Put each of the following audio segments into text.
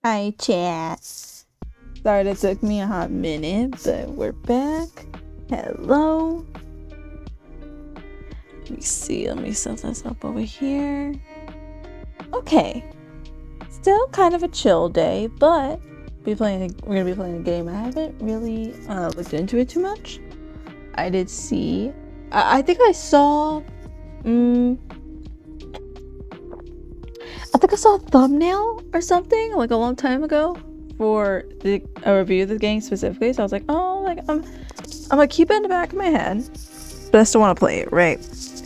Hi, chat. Sorry it took me a hot minute, but we're back. Hello. Let me see. Let me set this up over here. Okay. Still kind of a chill day, but we're gonna be playing a game. I haven't really looked into it too much. I did see. I think I saw. I think I saw a thumbnail or something like a long time ago for a review of the game specifically. So I was like, oh, like I'm gonna keep it in the back of my head, but I still want to play it, right?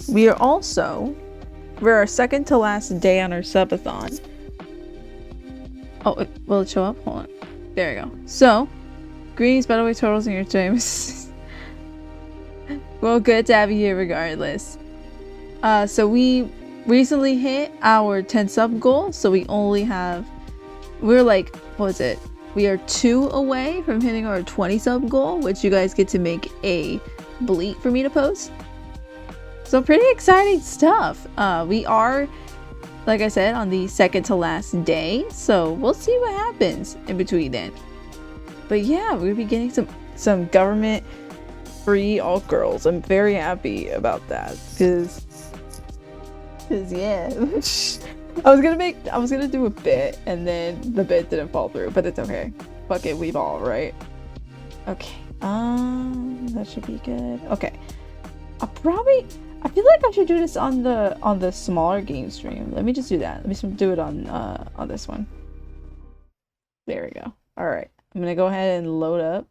We're our second to last day on our subathon. Oh, will it show up? Hold on. There you go. So, greetings, by the way, turtles and your James. Well, good to have you here regardless. So we recently hit our 10 sub goal, so we're like, what is it? We are 2 away from hitting our 20 sub goal, which you guys get to make a bleat for me to post. So pretty exciting stuff. We are, like I said, on the second to last day, so we'll see what happens in between then. But yeah, we'll be getting some government free alt girls. I'm very happy about that because yeah. I was gonna do a bit and then the bit didn't fall through, but it's okay. Fuck it, we ball, right? Okay. That should be good. Okay. I feel like I should do this on the smaller game stream. Let me just do that. Let me just do it on this one. There we go. Alright. I'm gonna go ahead and load up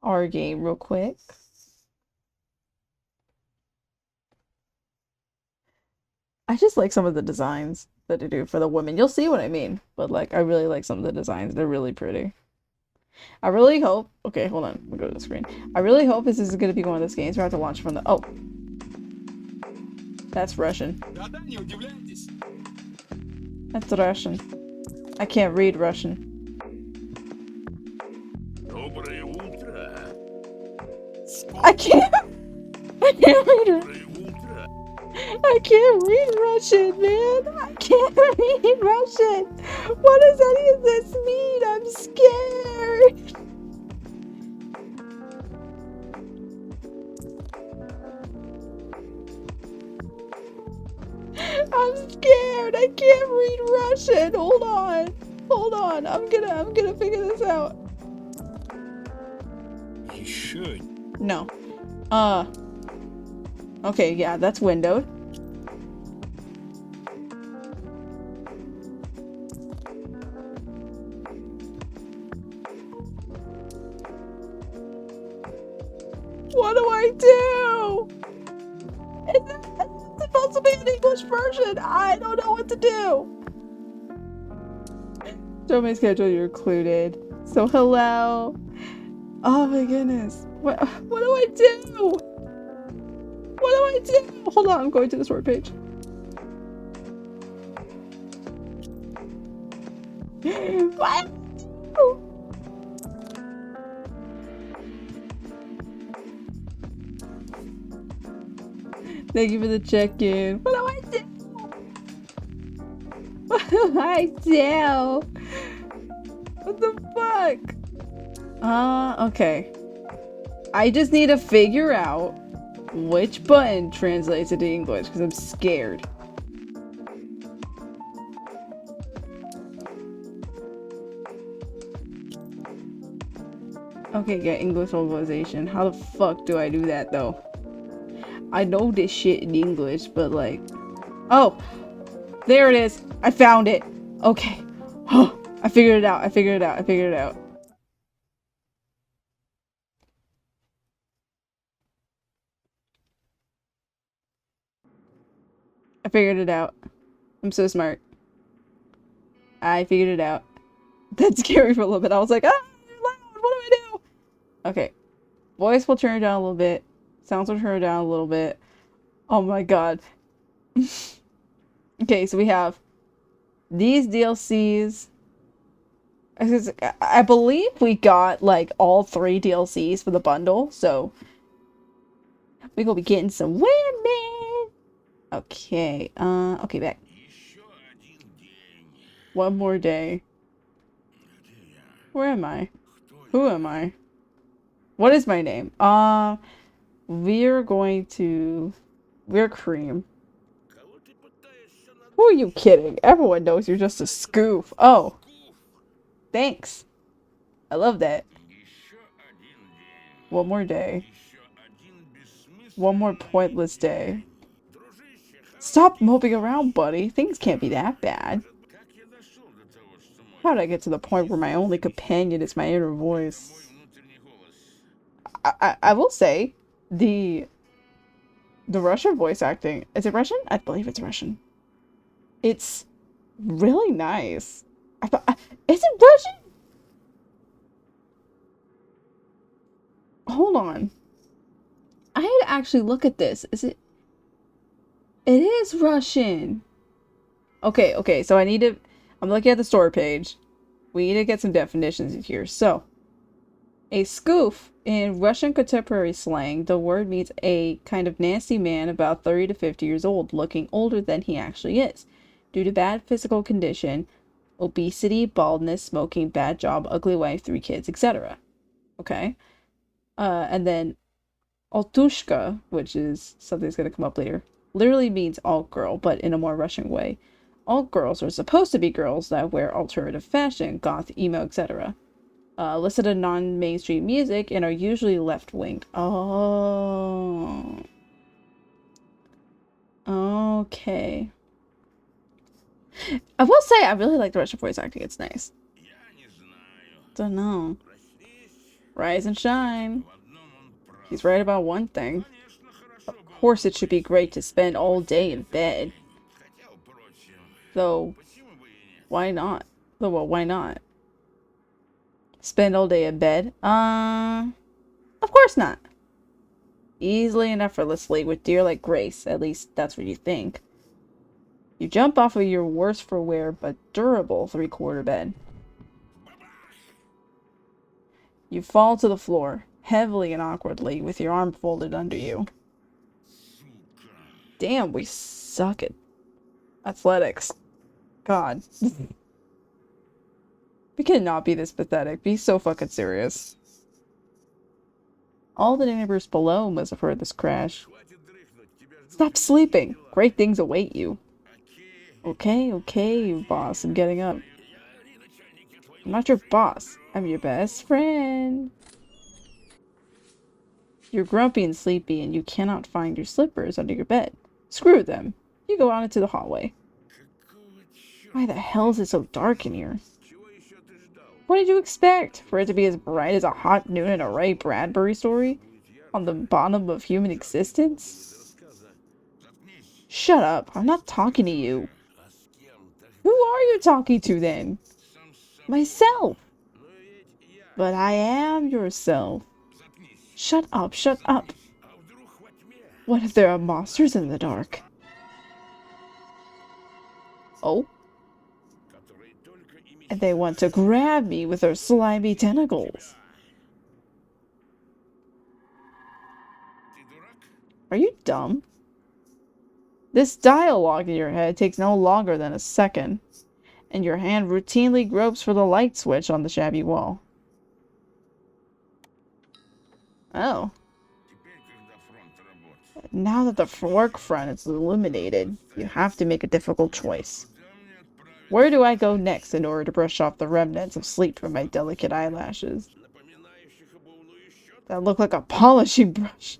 our game real quick. I just like some of the designs that they do for the women. You'll see what I mean. But like, I really like some of the designs. They're really pretty. I really hope... Okay, hold on. We'll go to the screen. I really hope this is going to be one of those games where I have to launch from the... Oh. That's Russian. That's Russian. I can't read Russian. I can't read it. I can't read Russian, man. I can't read Russian. What does any of this mean? I'm scared. I'm scared. I can't read Russian. Hold on. Hold on. I'm gonna figure this out. You should. No. Okay, yeah, that's windowed. What do I do? It's supposed to be an English version. I don't know what to do. Show my schedule, you're included. So hello. Oh my goodness. What do I do? What do I do? Hold on, I'm going to the story page. What? Thank you for the check-in. What do I do? What do I do? What the fuck? Okay. I just need to figure out which button translates into English because I'm scared. Okay, get English localization. How the fuck do I do that though? I know this shit in English, but like... Oh! There it is! I found it! Okay. Oh, I figured it out. I figured it out. I figured it out. I figured it out. I'm so smart. I figured it out. That scared me for a little bit. I was like, ah, you're loud. What do I do? Okay. Voice will turn it down a little bit. Sounds will turn it down a little bit. Oh my god. Okay, so we have these DLCs. I believe we got like all 3 DLCs for the bundle, so we gonna be getting some women. Okay, okay, back. One more day. Where am I? Who am I? What is my name? We're going to... We're Creme. Who are you kidding? Everyone knows you're just a Skoof. Oh, thanks. I love that. One more day. One more pointless day. Stop moping around, buddy. Things can't be that bad. How did I get to the point where my only companion is my inner voice? I will say, the Russian voice acting... Is it Russian? I believe it's Russian. It's really nice. Is it Russian? Hold on. I had to actually look at this. Is it... It is Russian. Okay, so I need to... I'm looking at the store page. We need to get some definitions in here. So, a skoof, in Russian contemporary slang, the word means a kind of nasty man about 30 to 50 years old, looking older than he actually is, due to bad physical condition, obesity, baldness, smoking, bad job, ugly wife, 3 kids, etc. Okay? And then Altushka, which is something that's going to come up later, literally means alt girl, but in a more Russian way. Alt girls are supposed to be girls that wear alternative fashion, goth, emo, etc. Listen to non-mainstream music and are usually left-winged. Oh. Okay. I will say I really like the Russian voice acting. It's nice. Don't know. Rise and shine. He's right about one thing. Of course it should be great to spend all day in bed. Though, why not? Well, why not? Spend all day in bed? Of course not. Easily and effortlessly with deer-like grace. At least that's what you think. You jump off of your worse-for-wear but durable 3/4 bed. You fall to the floor, heavily and awkwardly, with your arm folded under you. Damn, we suck at athletics. God. We cannot be this pathetic. Be so fucking serious. All the neighbors below must have heard this crash. Stop sleeping. Great things await you. Okay, boss. I'm getting up. I'm not your boss. I'm your best friend. You're grumpy and sleepy, and you cannot find your slippers under your bed. Screw them. You go out into the hallway. Why the hell is it so dark in here? What did you expect? For it to be as bright as a hot noon in a Ray Bradbury story? On the bottom of human existence? Shut up. I'm not talking to you. Who are you talking to then? Myself. But I am yourself. Shut up, shut up. What if there are monsters in the dark? Oh? And they want to grab me with their slimy tentacles. Are you dumb? This dialogue in your head takes no longer than a second, and your hand routinely gropes for the light switch on the shabby wall. Oh. Now that the work front is illuminated, you have to make a difficult choice. Where do I go next in order to brush off the remnants of sleep from my delicate eyelashes? That look like a polishing brush.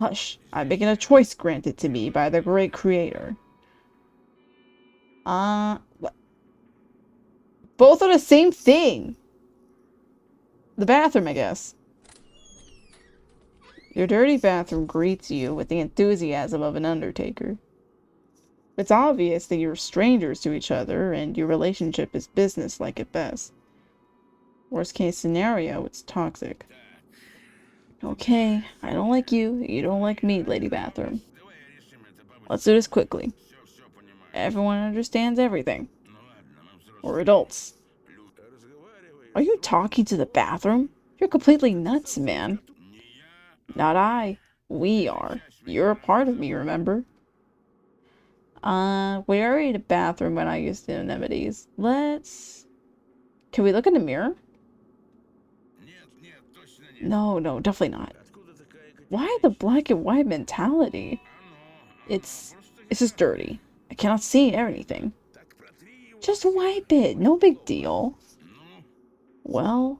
Hush, I'm making a choice granted to me by the great creator. What? Both are the same thing. The bathroom, I guess. Your dirty bathroom greets you with the enthusiasm of an undertaker. It's obvious that you're strangers to each other and your relationship is business-like at best. Worst case scenario, it's toxic. Okay, I don't like you, you don't like me, Lady Bathroom. Let's do this quickly. Everyone understands everything. We're adults. Are you talking to the bathroom? You're completely nuts, man. Not I. We are. You're a part of me, remember? We already had a bathroom when I used the amenities. Can we look in the mirror? No, no, definitely not. Why the black and white mentality? It's just dirty. I cannot see anything. Just wipe it. No big deal. Well,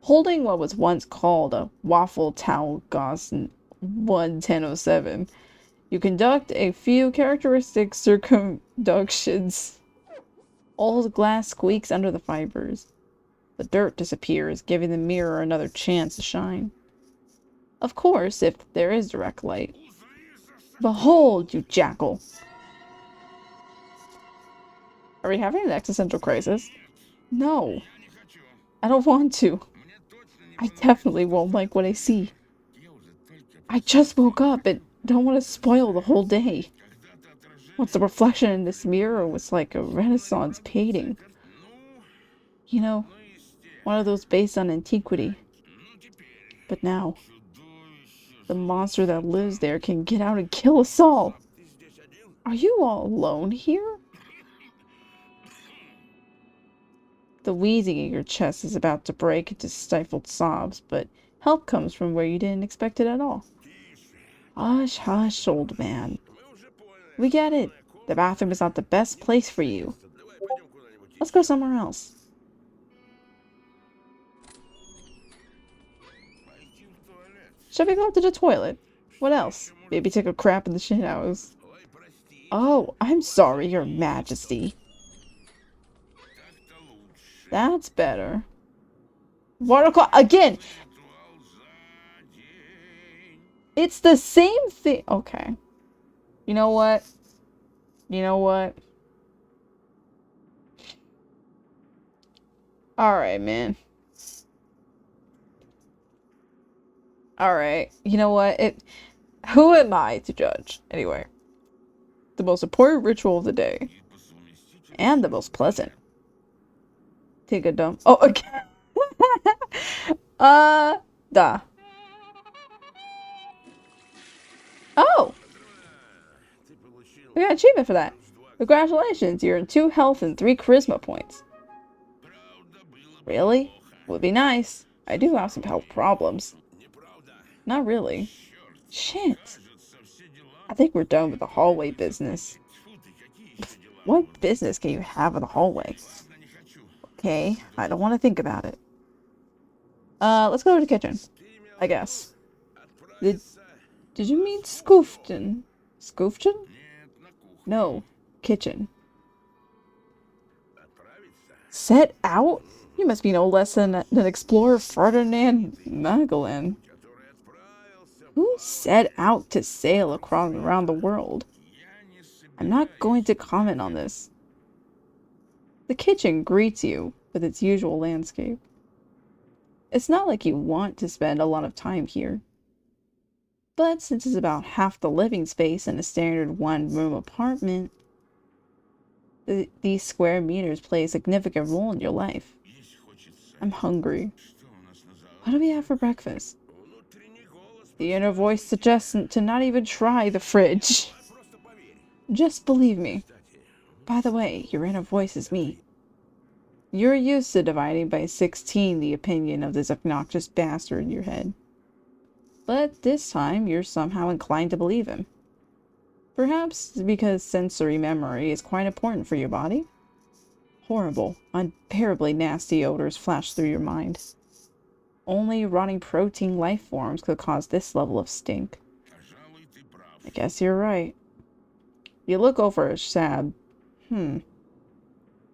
holding what was once called a waffle towel costs 11007. You conduct a few characteristic circumductions. Old glass squeaks under the fibers. The dirt disappears, giving the mirror another chance to shine. Of course, if there is direct light. Behold, you jackal! Are we having an existential crisis? No. I don't want to. I definitely won't like what I see. I just woke up and don't want to spoil the whole day. Once the reflection in this mirror was like a Renaissance painting. You know, one of those based on antiquity. But now, the monster that lives there can get out and kill us all. Are you all alone here? The wheezing in your chest is about to break into stifled sobs, but help comes from where you didn't expect it at all. Hush, hush, old man. We get it. The bathroom is not the best place for you. Let's go somewhere else. Shall we go to the toilet? What else? Maybe take a crap in the shit house. Oh, I'm sorry, Your Majesty. That's better. Water clock again. It's the same thing. Okay. You know what? You know what? Alright, man. Alright. You know what? Who am I to judge? Anyway. The most important ritual of the day. And the most pleasant. Take a dump. Oh, okay. Duh. Oh! We got an achievement for that. Congratulations, you're in 2 health and 3 charisma points. Really? Would be nice. I do have some health problems. Not really. Shit. I think we're done with the hallway business. What business can you have in the hallway? Okay, I don't want to think about it. Let's go to the kitchen. I guess. Did you mean Skoofton? Skoofton? No, kitchen. Set out? You must be no less than an explorer Ferdinand Magellan. Who set out to sail around the world? I'm not going to comment on this. The kitchen greets you with its usual landscape. It's not like you want to spend a lot of time here. But since it's about half the living space in a standard one-room apartment, these square meters play a significant role in your life. I'm hungry. What do we have for breakfast? The inner voice suggests to not even try the fridge. Just believe me. By the way, your inner voice is me. You're used to dividing by 16 the opinion of this obnoxious bastard in your head. But this time, you're somehow inclined to believe him. Perhaps because sensory memory is quite important for your body? Horrible, unbearably nasty odors flash through your mind. Only rotting protein life forms could cause this level of stink. I guess you're right. You look over a sad,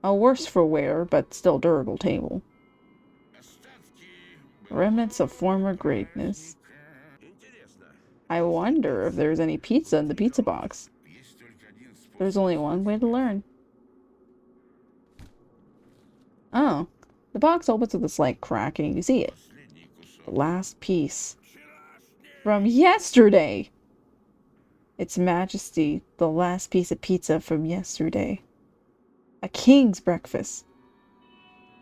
a worse for wear but still durable table. Remnants of former greatness. I wonder if there's any pizza in the pizza box. There's only one way to learn. Oh, the box opens with a slight cracking. You see it. The last piece. From yesterday! Its Majesty, the last piece of pizza from yesterday. A king's breakfast.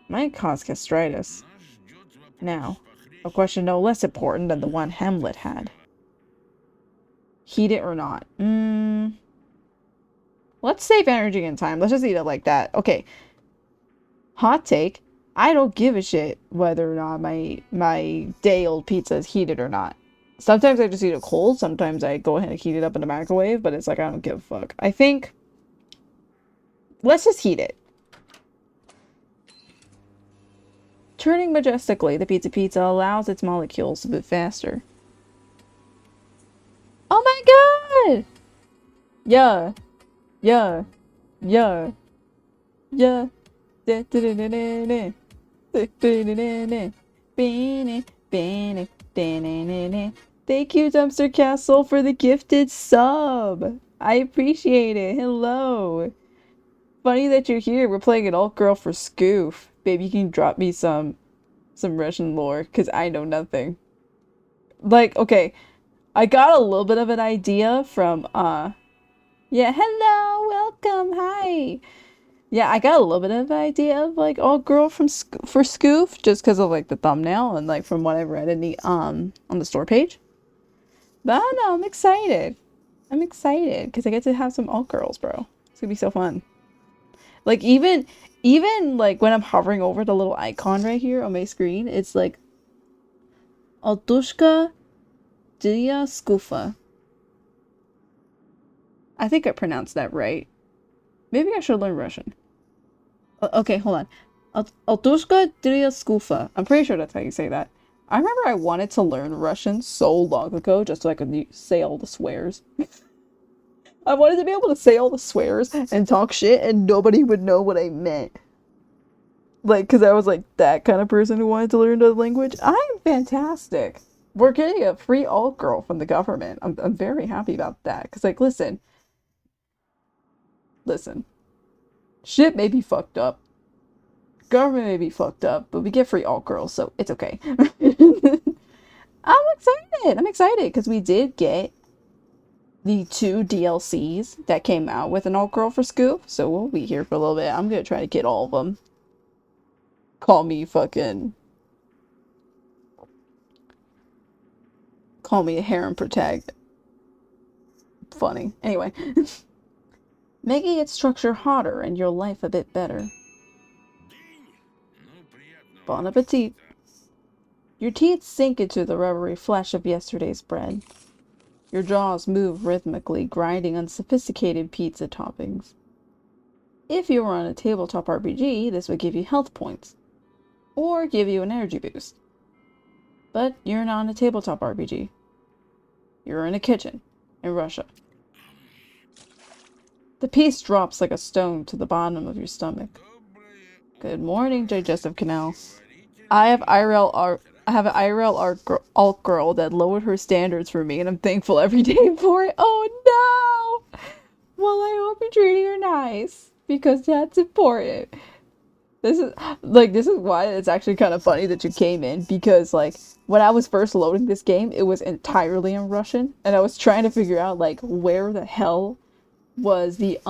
Might cause gastritis. Now, a question no less important than the one Hamlet had. Heat it or not? Let's save energy and time. Let's just eat it like that. Okay. Hot take. I don't give a shit whether or not my day-old pizza is heated or not. Sometimes I just eat it cold. Sometimes I go ahead and heat it up in the microwave. But it's like, I don't give a fuck. I think... let's just heat it. Turning majestically, the pizza allows its molecules to move faster. Oh my god! Yeah. Yeah. Yeah. Yeah. Thank you, Dumpster Castle, for the gifted sub. I appreciate it. Hello. Funny that you're here. We're playing an alt girl for Skoof. Baby, you can drop me some Russian lore, because I know nothing. Like, okay, I got a little bit of an idea from, yeah, hello, welcome, hi. Yeah, I got a little bit of an idea of, like, alt girl for Skoof, just because of, like, the thumbnail and, like, from what I read in the, on the store page. But I don't know, I'm excited. I'm excited, because I get to have some alt girls, bro. It's gonna be so fun. Like, even, like, when I'm hovering over the little icon right here on my screen, it's like, Altushka Dia Skoofa. I think I pronounced that right. Maybe I should learn Russian. Okay, hold on. Altushka Dia Skoofa. I'm pretty sure that's how you say that. I remember I wanted to learn Russian so long ago just so I could say all the swears. I wanted to be able to say all the swears and talk shit and nobody would know what I meant. Like, because I was like that kind of person who wanted to learn the language. I'm fantastic. We're getting a free alt girl from the government. I'm very happy about that. Because, like, listen. Shit may be fucked up. Government may be fucked up, but we get free alt girls, so it's okay. I'm excited because we did get the 2 DLCs that came out with an alt girl for Skoof, so we'll be here for a little bit. I'm gonna try to get all of them. Call me a harem protag. Funny. Anyway. Making its structure hotter and your life a bit better. Bon appetit. Your teeth sink into the rubbery flesh of yesterday's bread. Your jaws move rhythmically, grinding unsophisticated pizza toppings. If you were on a tabletop RPG, this would give you health points. Or give you an energy boost. But you're not on a tabletop RPG. You're in a kitchen in Russia. The piece drops like a stone to the bottom of your stomach. Good morning, digestive canal. I have an IRL alt girl that lowered her standards for me, and I'm thankful every day for it. Oh no! Well, I hope you're treating her nice, because that's important. This is why it's actually kind of funny that you came in, because, like, when I was first loading this game, it was entirely in Russian, and I was trying to figure out, like, where the hell was the,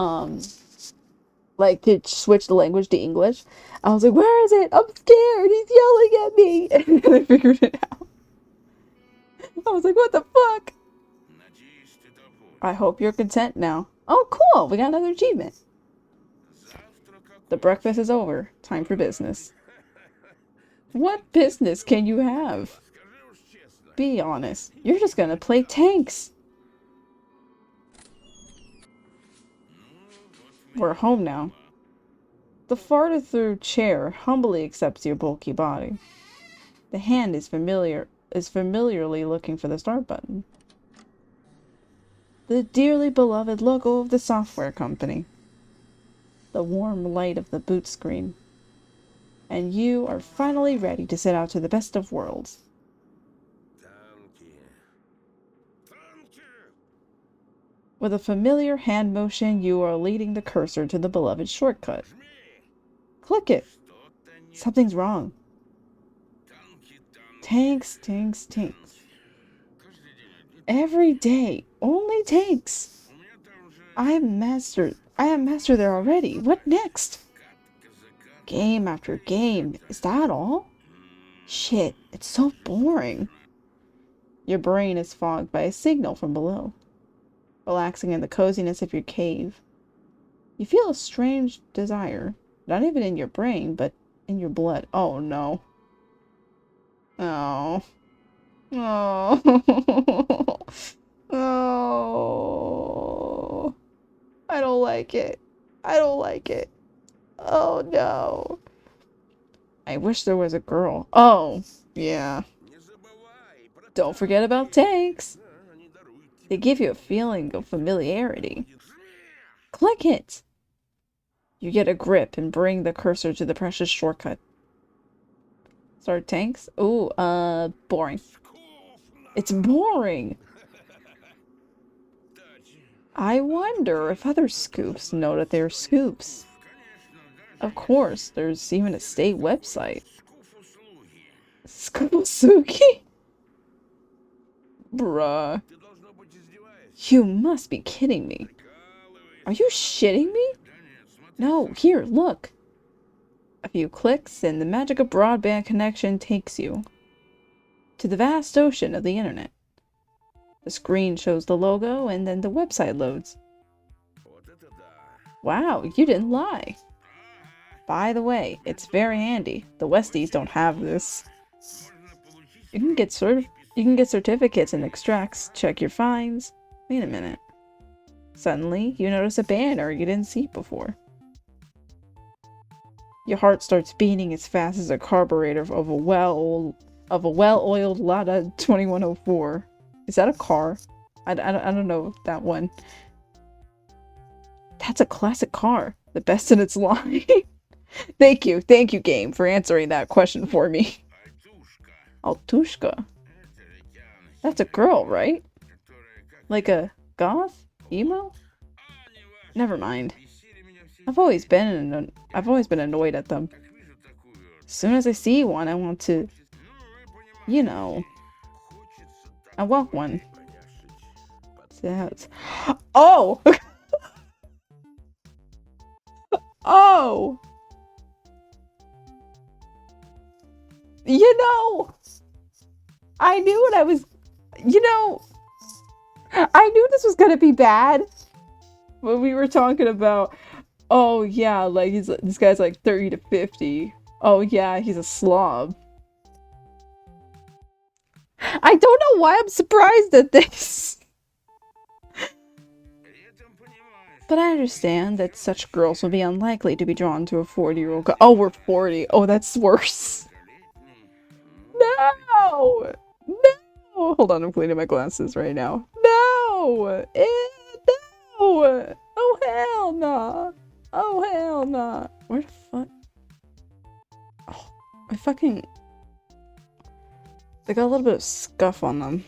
like, to switch the language to English. I was like, where is it? I'm scared. He's yelling at me. And then I figured it out. I was like, what the fuck? I hope you're content now. Oh, cool. We got another achievement. The breakfast is over. Time for business. What business can you have? Be honest. You're just gonna play tanks. We're home now. The farther through chair humbly accepts your bulky body. The hand is familiarly looking for the start button. The dearly beloved logo of the software company. The warm light of the boot screen. And you are finally ready to set out to the best of worlds. With a familiar hand motion, you are leading the cursor to the beloved shortcut. Click it. Something's wrong. Tanks. Every day, only tanks. I am master there already. What next? Game after game. Is that all? Shit, it's so boring. Your brain is fogged by a signal from below. relaxing in the coziness of your cave. You feel a strange desire, not even in your brain, but in your blood. Oh no. Oh. Oh. Oh. I don't like it. I don't like it. Oh no. I wish there was a girl. Oh, yeah. Don't forget about tanks. They give you a feeling of familiarity. Click it. You get a grip and bring the cursor to the precious shortcut. Start tanks? Ooh, boring. It's boring. I wonder if other Skoofs know that they're Skoofs. Of course, there's even a state website. Skoosuki? Bruh. You must be kidding me. Are you shitting me? No, here, look. A few clicks and the magic of broadband connection takes you to the vast ocean of the internet. The screen shows the logo and then the website loads. Wow, you didn't lie. By the way, it's very handy. The Westies don't have this. You can get certificates and extracts, check your fines. Wait a minute. Suddenly, you notice a banner you didn't see before. Your heart starts beating as fast as a carburetor of a well-oiled Lada 2104. Is that a car? I don't know that one. That's a classic car. The best in its line. Thank you, game, for answering that question for me. Altushka. That's a girl, right? Like a goth? Emo? Never mind. I've always been annoyed at them. As soon as I see one, I want to, you know, I want one. That's... Oh! Oh! You know, I knew what I was, I knew this was gonna be bad when we were talking about, oh yeah, like this guy's like 30 to 50. Oh yeah, he's a slob. I don't know why I'm surprised at this. But I understand that such girls will be unlikely to be drawn to a 40-year-old guy. Oh, we're 40. Oh, that's worse. No! No! Hold on, I'm cleaning my glasses right now. No! No! Oh, hell nah! Oh, hell nah! Where the fuck? Oh, I fucking... They got a little bit of scuff on them.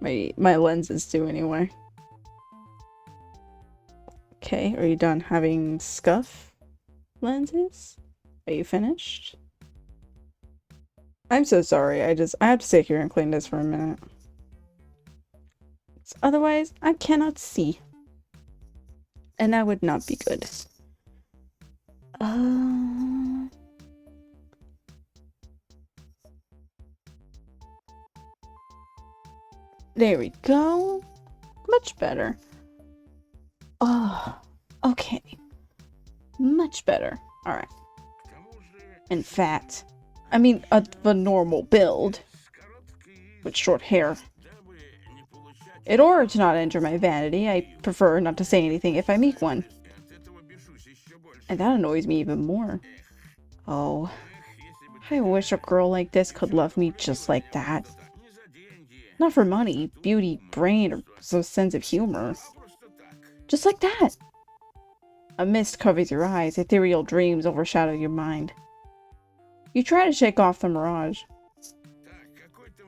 My lenses do, anyway. Okay, are you done having scuff lenses? Are you finished? I'm so sorry, I have to sit here and clean this for a minute. Otherwise, I cannot see. And that would not be good. There we go. Much better. Oh, okay. Much better. Alright. In fact, I mean, the normal build. With short hair. In order to not injure my vanity, I prefer not to say anything if I meet one. And that annoys me even more. Oh. I wish a girl like this could love me just like that. Not for money, beauty, brain, or some sense of humor. Just like that. A mist covers your eyes, ethereal dreams overshadow your mind. You try to shake off the mirage.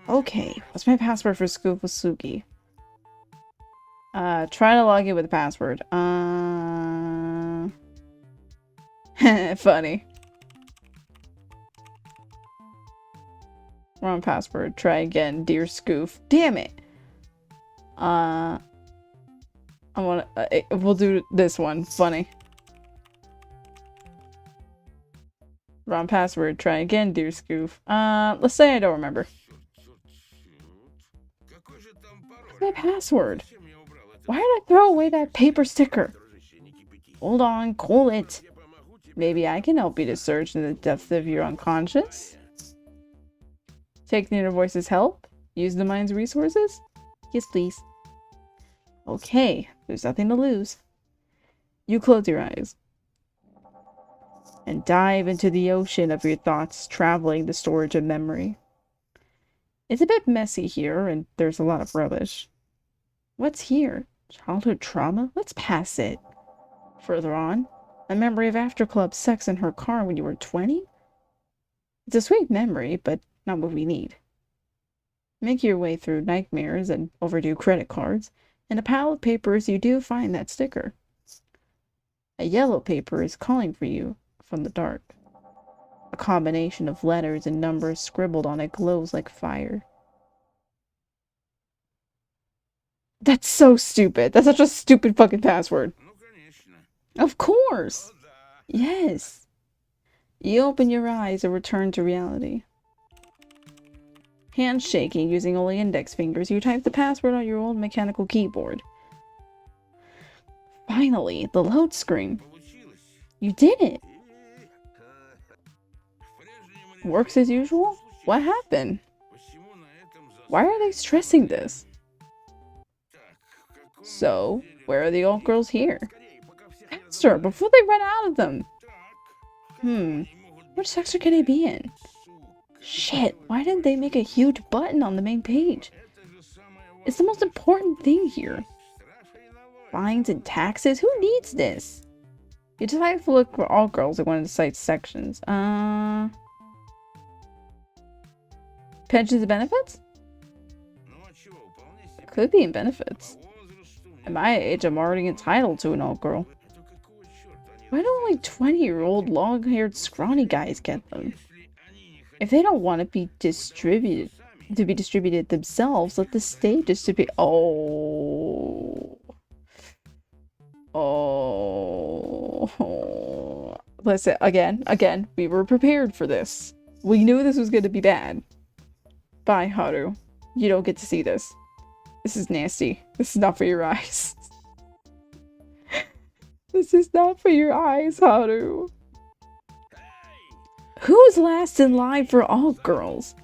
Okay, what's my password for Skoof with Suki? Try to log in with a password. Funny. Wrong password. Try again, dear Skoof. Damn it! We'll do this one. Funny. Wrong password. Try again, dear Skoof. Let's say I don't remember. What's my password? Why did I throw away that paper sticker? Hold on, cool it. Maybe I can help you to search in the depths of your unconscious? Take the inner voice's help? Use the mind's resources? Yes, please. Okay, there's nothing to lose. You close your eyes and dive into the ocean of your thoughts, traveling the storage of memory. It's a bit messy here, and there's a lot of rubbish. What's here? Childhood trauma? Let's pass it. Further on, a memory of after-club sex in her car when you were 20? It's a sweet memory, but not what we need. Make your way through nightmares and overdue credit cards. In a pile of papers, you do find that sticker. A yellow paper is calling for you from the dark. A combination of letters and numbers scribbled on it glows like fire. That's so stupid. That's such a stupid fucking password. Of course. Yes. You open your eyes and return to reality. Hands shaking, using only index fingers, you type the password on your old mechanical keyboard. Finally, the load screen. You did it. Works as usual? What happened? Why are they stressing this? So, where are the old girls here? Faster, before they run out of them! Which section can I be in? Shit, why didn't they make a huge button on the main page? It's the most important thing here. Fines and taxes? Who needs this? You decide to look for all girls at one of the site's sections. Pensions and benefits? It could be in benefits. At my age, I'm already entitled to an all girl. Why do only 20-year-old long-haired scrawny guys get them? If they don't want to be distributed themselves, let the state distribute. Oh. Listen, again, we were prepared for this. We knew this was going to be bad. Bye, Haru. You don't get to see this. This is nasty. This is not for your eyes. This is not for your eyes, Haru. Who's last in line for all girls?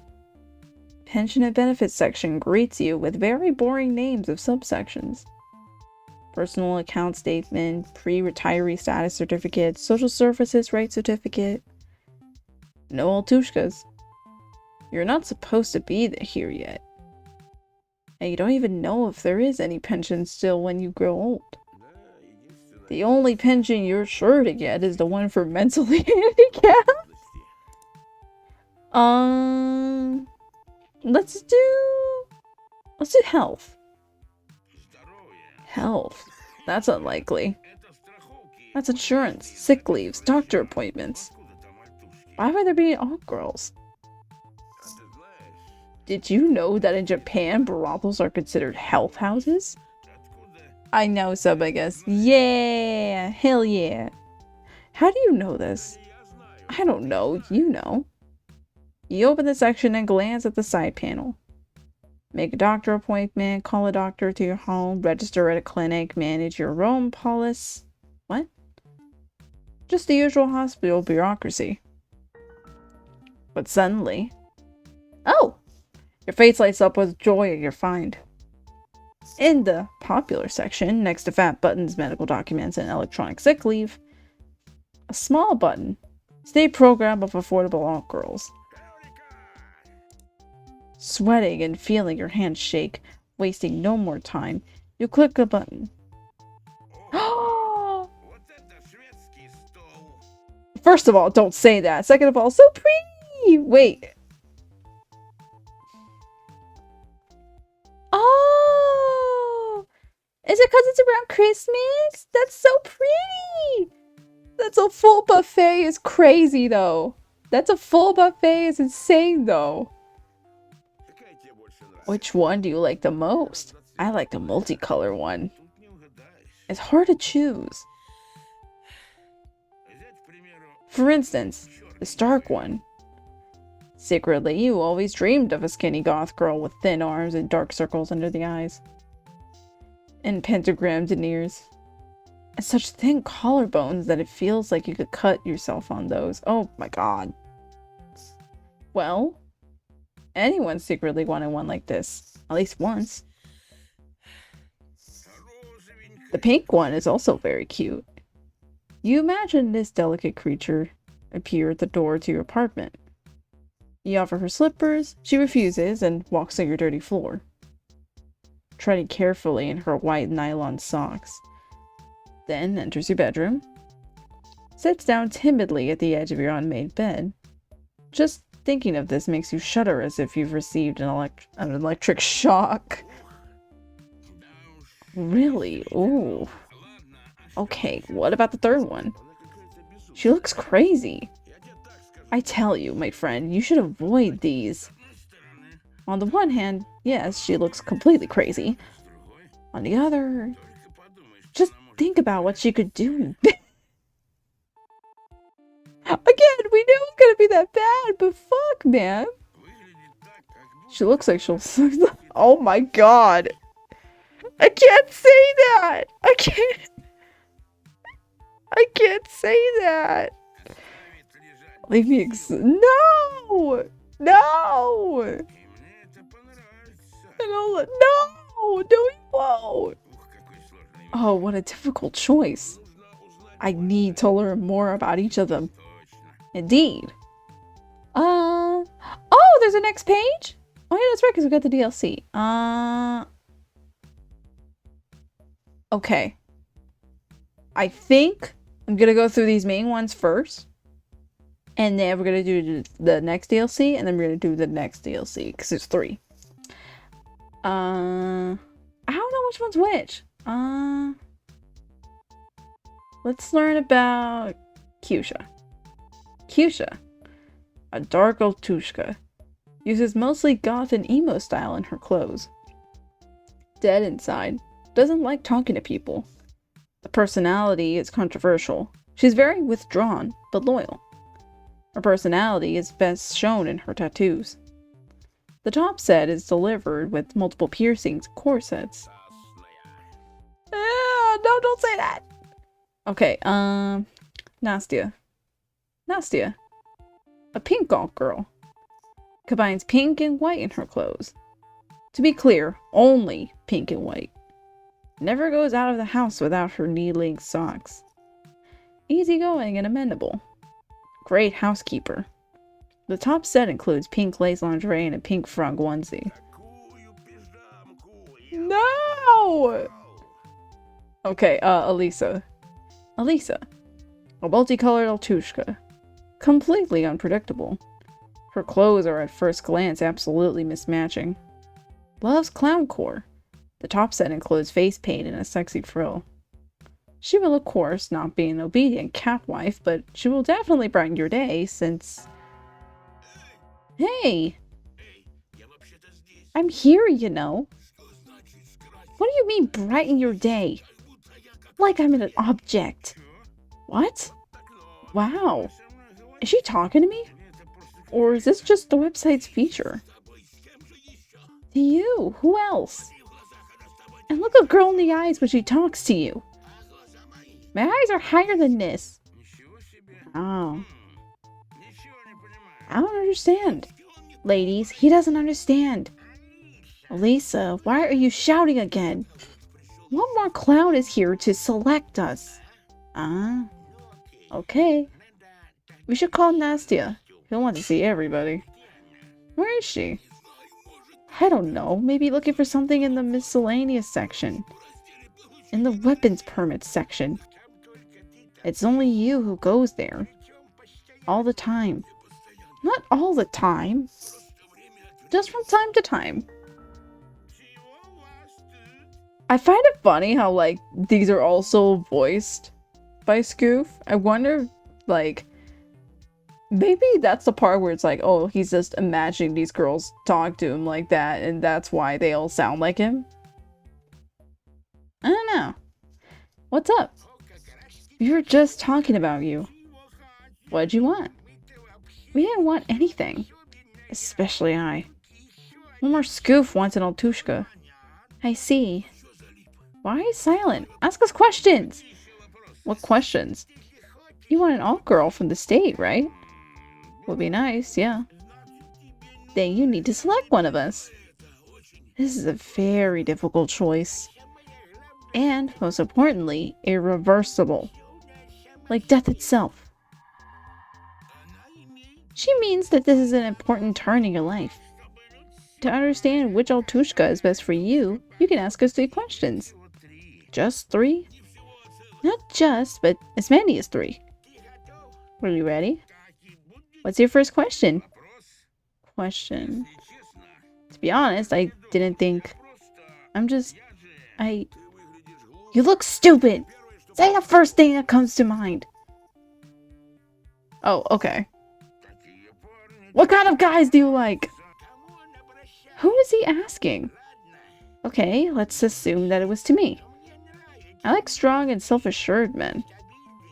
Pension and benefits section greets you with very boring names of subsections. Personal account statement, pre-retiree status certificate, social services rights certificate. No altushkas. You're not supposed to be here yet. And you don't even know if there is any pension still when you grow old. The only pension you're sure to get is the one for mentally handicapped. Let's do health. Health. That's unlikely. That's insurance, sick leaves, doctor appointments. Why would there be all girls? Did you know that in Japan, brothels are considered health houses? I know, sub, I guess. Yeah! Hell yeah! How do you know this? I don't know. You know. You open the section and glance at the side panel. Make a doctor appointment, call a doctor to your home, register at a clinic, manage your own policy. What? Just the usual hospital bureaucracy. But suddenly... Oh! Your face lights up with joy at your find. In the popular section, next to fat buttons, medical documents, and electronic sick leave, a small button. State program of affordable all girls. Sweating and feeling your hands shake, wasting no more time, you click the button. First of all, don't say that. Second of all, so pretty! Wait. Oh! Is it because it's around Christmas? That's so pretty! That's a full buffet is crazy, though. That's a full buffet is insane, though. Which one do you like the most? I like the multicolor one. It's hard to choose. For instance, the Stark one. Secretly, you always dreamed of a skinny goth girl with thin arms and dark circles under the eyes. And pentagrammed ears. And such thin collarbones that it feels like you could cut yourself on those. Oh my god. Well, anyone secretly wanted one like this. At least once. The pink one is also very cute. You imagine this delicate creature appear at the door to your apartment. You offer her slippers, she refuses, and walks on your dirty floor. Treading carefully in her white nylon socks. Then enters your bedroom. Sits down timidly at the edge of your unmade bed. Just thinking of this makes you shudder as if you've received an electric shock. Really? Ooh. Okay, what about the third one? She looks crazy. I tell you, my friend, you should avoid these. On the one hand, yes, she looks completely crazy. On the other, just think about what she could do. Again, we knew it was gonna be that bad, but fuck, man. She looks like she'll... Oh my god. I can't say that! I can't say that! Leave me No! No! No! No, you won't! Oh, what a difficult choice. I need to learn more about each of them. Indeed. Oh, there's a next page? Oh yeah, that's right, because we got the DLC. Okay. I think I'm gonna go through these main ones first. And then we're gonna do the next DLC, and then we're gonna do the next DLC, because there's 3. I don't know which one's which. Let's learn about Kyusha. Kyusha, a dark Altushka, uses mostly goth and emo style in her clothes. Dead inside, doesn't like talking to people. The personality is controversial. She's very withdrawn, but loyal. Her personality is best shown in her tattoos. The top set is delivered with multiple piercings and corsets. No, don't say that! Okay, Nastia. Nastia, a pink goth girl, combines pink and white in her clothes. To be clear, only pink and white. Never goes out of the house without her knee-length socks. Easygoing and amenable. Great housekeeper. The top set includes pink lace lingerie and a pink frog onesie. No! Okay, Elisa. Elisa, a multicolored Altushka. Completely unpredictable. Her clothes are at first glance absolutely mismatching. Loves clowncore. The top set includes face paint and a sexy frill. She will, of course, not be an obedient cat wife, but she will definitely brighten your day since... Hey! I'm here, you know. What do you mean, brighten your day? Like I'm an object. What? Wow. Is she talking to me? Or is this just the website's feature? To you, who else? And look a girl in the eyes when she talks to you. My eyes are higher than this. Oh. I don't understand. Ladies, he doesn't understand. Lisa, why are you shouting again? One more clown is here to select us. Okay. We should call Nastia. He'll want to see everybody. Where is she? I don't know. Maybe looking for something in the miscellaneous section. In the weapons permits section. It's only you who goes there. All the time. Not all the time. Just from time to time. I find it funny how, like, these are also voiced by Skoof. I wonder, like, maybe that's the part where it's like, oh, he's just imagining these girls talk to him like that, and that's why they all sound like him. I don't know. What's up? We were just talking about you. What'd you want? We didn't want anything. Especially I. One more Skoof wants an Altushka. I see. Why are you silent? Ask us questions! What questions? You want an alt-girl from the state, right? Would be nice, yeah. Then you need to select one of us. This is a very difficult choice. And, most importantly, irreversible. Like death itself. She means that this is an important turn in your life. To understand which Altushka is best for you, you can ask us 3 questions. Just 3? Not just, but as many as 3. Are you ready? What's your first question? To be honest, I didn't think... You look stupid! Say the first thing that comes to mind! Oh, okay. What kind of guys do you like? Who is he asking? Okay, let's assume that it was to me. I like strong and self-assured men.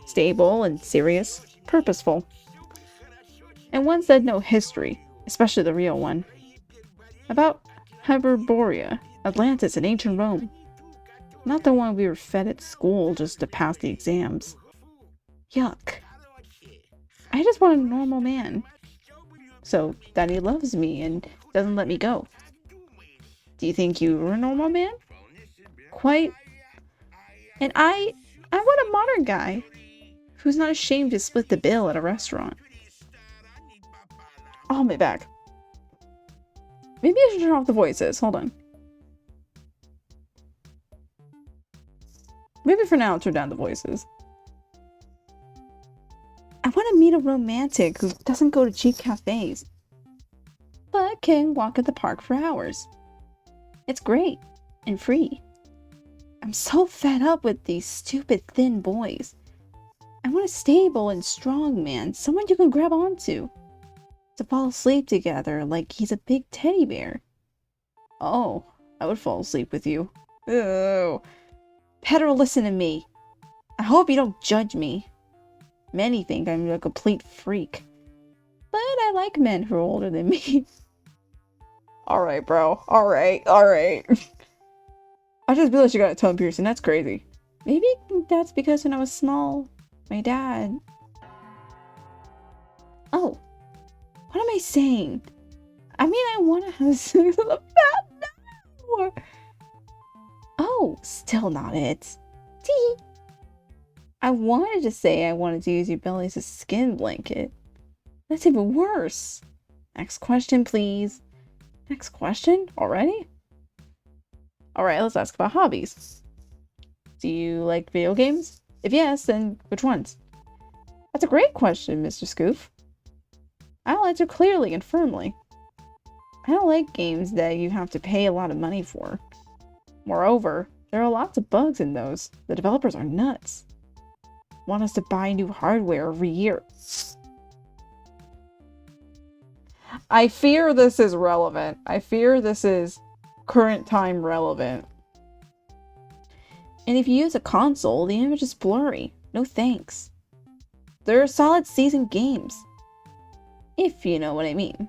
Stable and serious, purposeful. And ones that know history, especially the real one. About Hyperborea, Atlantis, and ancient Rome. Not the one we were fed at school just to pass the exams. Yuck. I just want a normal man. So that he loves me and doesn't let me go. Do you think you were a normal man? Quite. And I want a modern guy who's not ashamed to split the bill at a restaurant. I'll be back. Maybe I should turn off the voices. Hold on. Maybe for now I'll turn down the voices. I want to meet a romantic who doesn't go to cheap cafes, but can walk at the park for hours. It's great and free. I'm so fed up with these stupid thin boys. I want a stable and strong man, someone you can grab onto. To fall asleep together like he's a big teddy bear. Oh, I would fall asleep with you. Ew. Pedro, listen to me. I hope you don't judge me. Many think I'm a complete freak. But I like men who are older than me. Alright, bro. Alright. I just realized you got a tongue piercing. That's crazy. Maybe that's because when I was small, my dad... Oh. What am I saying? I mean, I want to have sex with a fat now. Oh, still not it. Tee. I wanted to say I wanted to use your belly as a skin blanket. That's even worse. Next question, please. Next question? Already? Alright, let's ask about hobbies. Do you like video games? If yes, then which ones? That's a great question, Mr. Skoof. I'll answer clearly and firmly. I don't like games that you have to pay a lot of money for. Moreover, there are lots of bugs in those. The developers are nuts. Want us to buy new hardware every year. I fear this is relevant. I fear this is current time relevant. And if you use a console, the image is blurry. No thanks. There are solid seasoned games. If you know what I mean.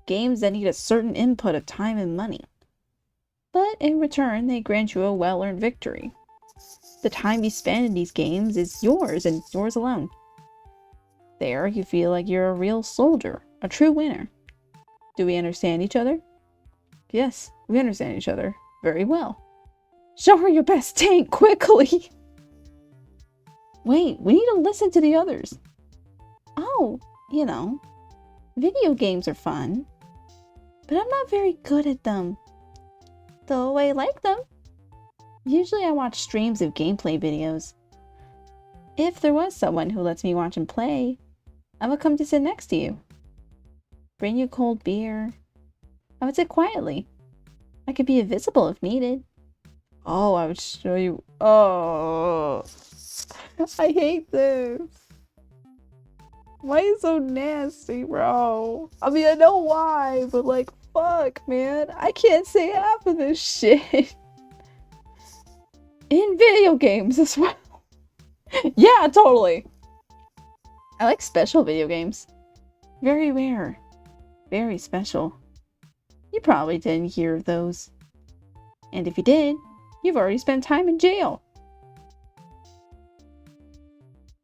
Games that need a certain input of time and money. But in return, they grant you a well-earned victory. The time you spend in these games is yours and yours alone. There, you feel like you're a real soldier, a true winner. Do we understand each other? Yes, we understand each other very well. Show her your best tank quickly! Wait, we need to listen to the others. Oh, you know, video games are fun, but I'm not very good at them. Though I like them. Usually I watch streams of gameplay videos. If there was someone who lets me watch and play, I would come to sit next to you. Bring you cold beer. I would sit quietly. I could be invisible if needed. Oh, I would show you. Oh, I hate this. Why are you so nasty, bro? I mean, I know why, but like, fuck, man. I can't say half of this shit. In video games as well. Yeah, totally. I like special video games. Very rare. Very special. You probably didn't hear of those. And if you did, you've already spent time in jail.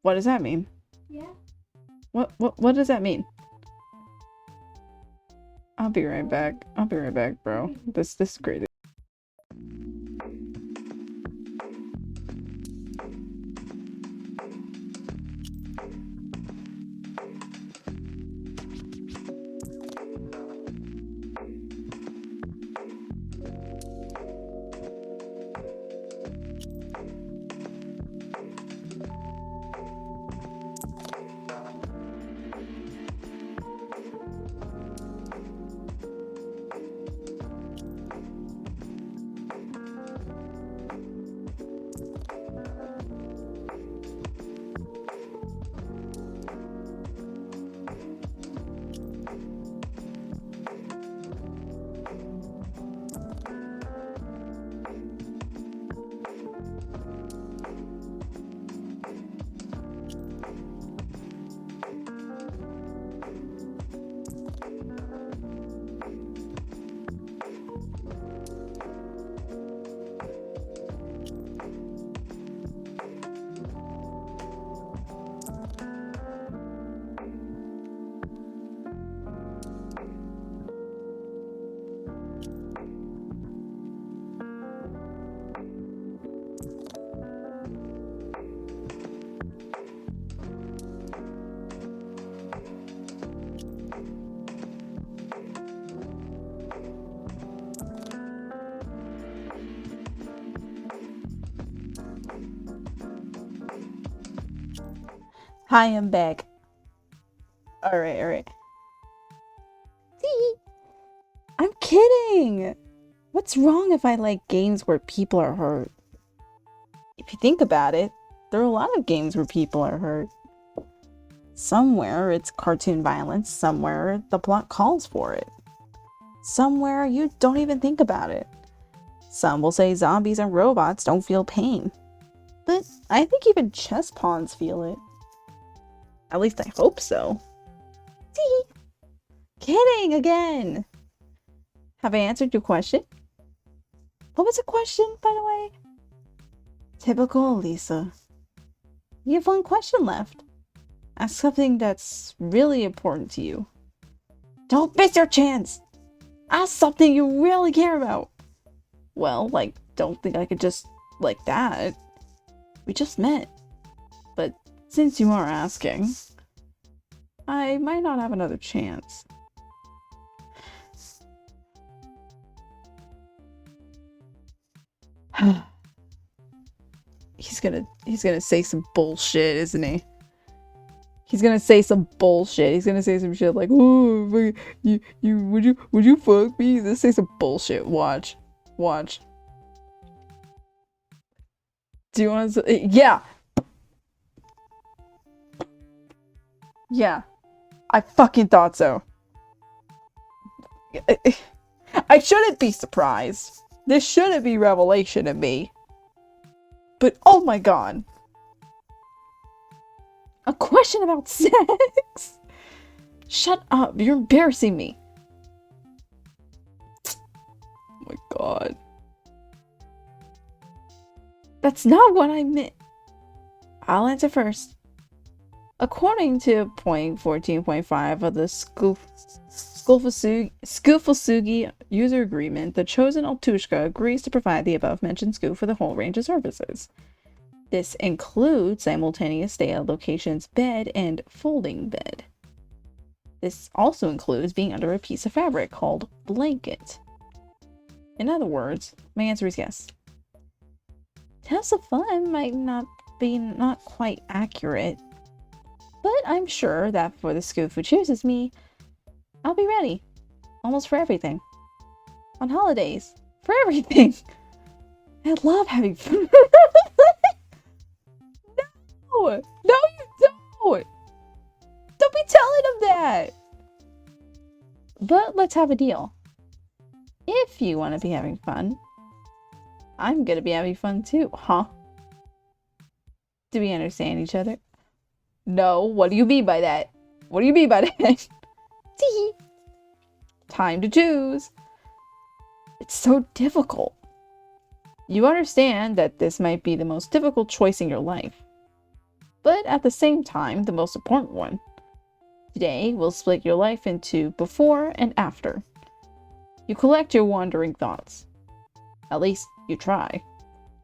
What does that mean? Yeah. What does that mean? I'll be right back. I'll be right back, bro. This is crazy. Hi, I'm back. Alright. See? I'm kidding! What's wrong if I like games where people are hurt? If you think about it, there are a lot of games where people are hurt. Somewhere it's cartoon violence, somewhere the plot calls for it. Somewhere you don't even think about it. Some will say zombies and robots don't feel pain. But I think even chess pawns feel it. At least I hope so. See? Kidding again! Have I answered your question? What was the question, by the way? Typical Lisa. You have one question left. Ask something that's really important to you. Don't miss your chance! Ask something you really care about. Well, like, don't think I could just like that. We just met. But since you are asking, I might not have another chance. He's gonna say some bullshit, isn't he? He's gonna say some bullshit. He's gonna say some shit like, "Oh, would you fuck me?" He's gonna say some bullshit. Watch. Do you want to? Yeah. Yeah. I fucking thought so. I shouldn't be surprised. This shouldn't be revelation to me. But oh my god. A question about sex? Shut up, you're embarrassing me. Oh my god. That's not what I meant. I'll answer first. According to point 14.5 of the Skoofasugi user agreement, the chosen Altushka agrees to provide the above-mentioned Skoof for the whole range of services. This includes simultaneous stay at location's bed and folding bed. This also includes being under a piece of fabric called blanket. In other words, my answer is yes. Test of fun might not quite accurate, but I'm sure that for the Skoof who chooses me, I'll be ready. Almost for everything. On holidays. For everything. I love having fun. No! No, you don't! Don't be telling him that! But let's have a deal. If you want to be having fun, I'm gonna be having fun too, huh? Do we understand each other? No, what do you mean by that? What do you mean by that? Tee. Time to choose. It's so difficult. You understand that this might be the most difficult choice in your life, but at the same time, the most important one. Today, we'll split your life into before and after. You collect your wandering thoughts. At least, you try.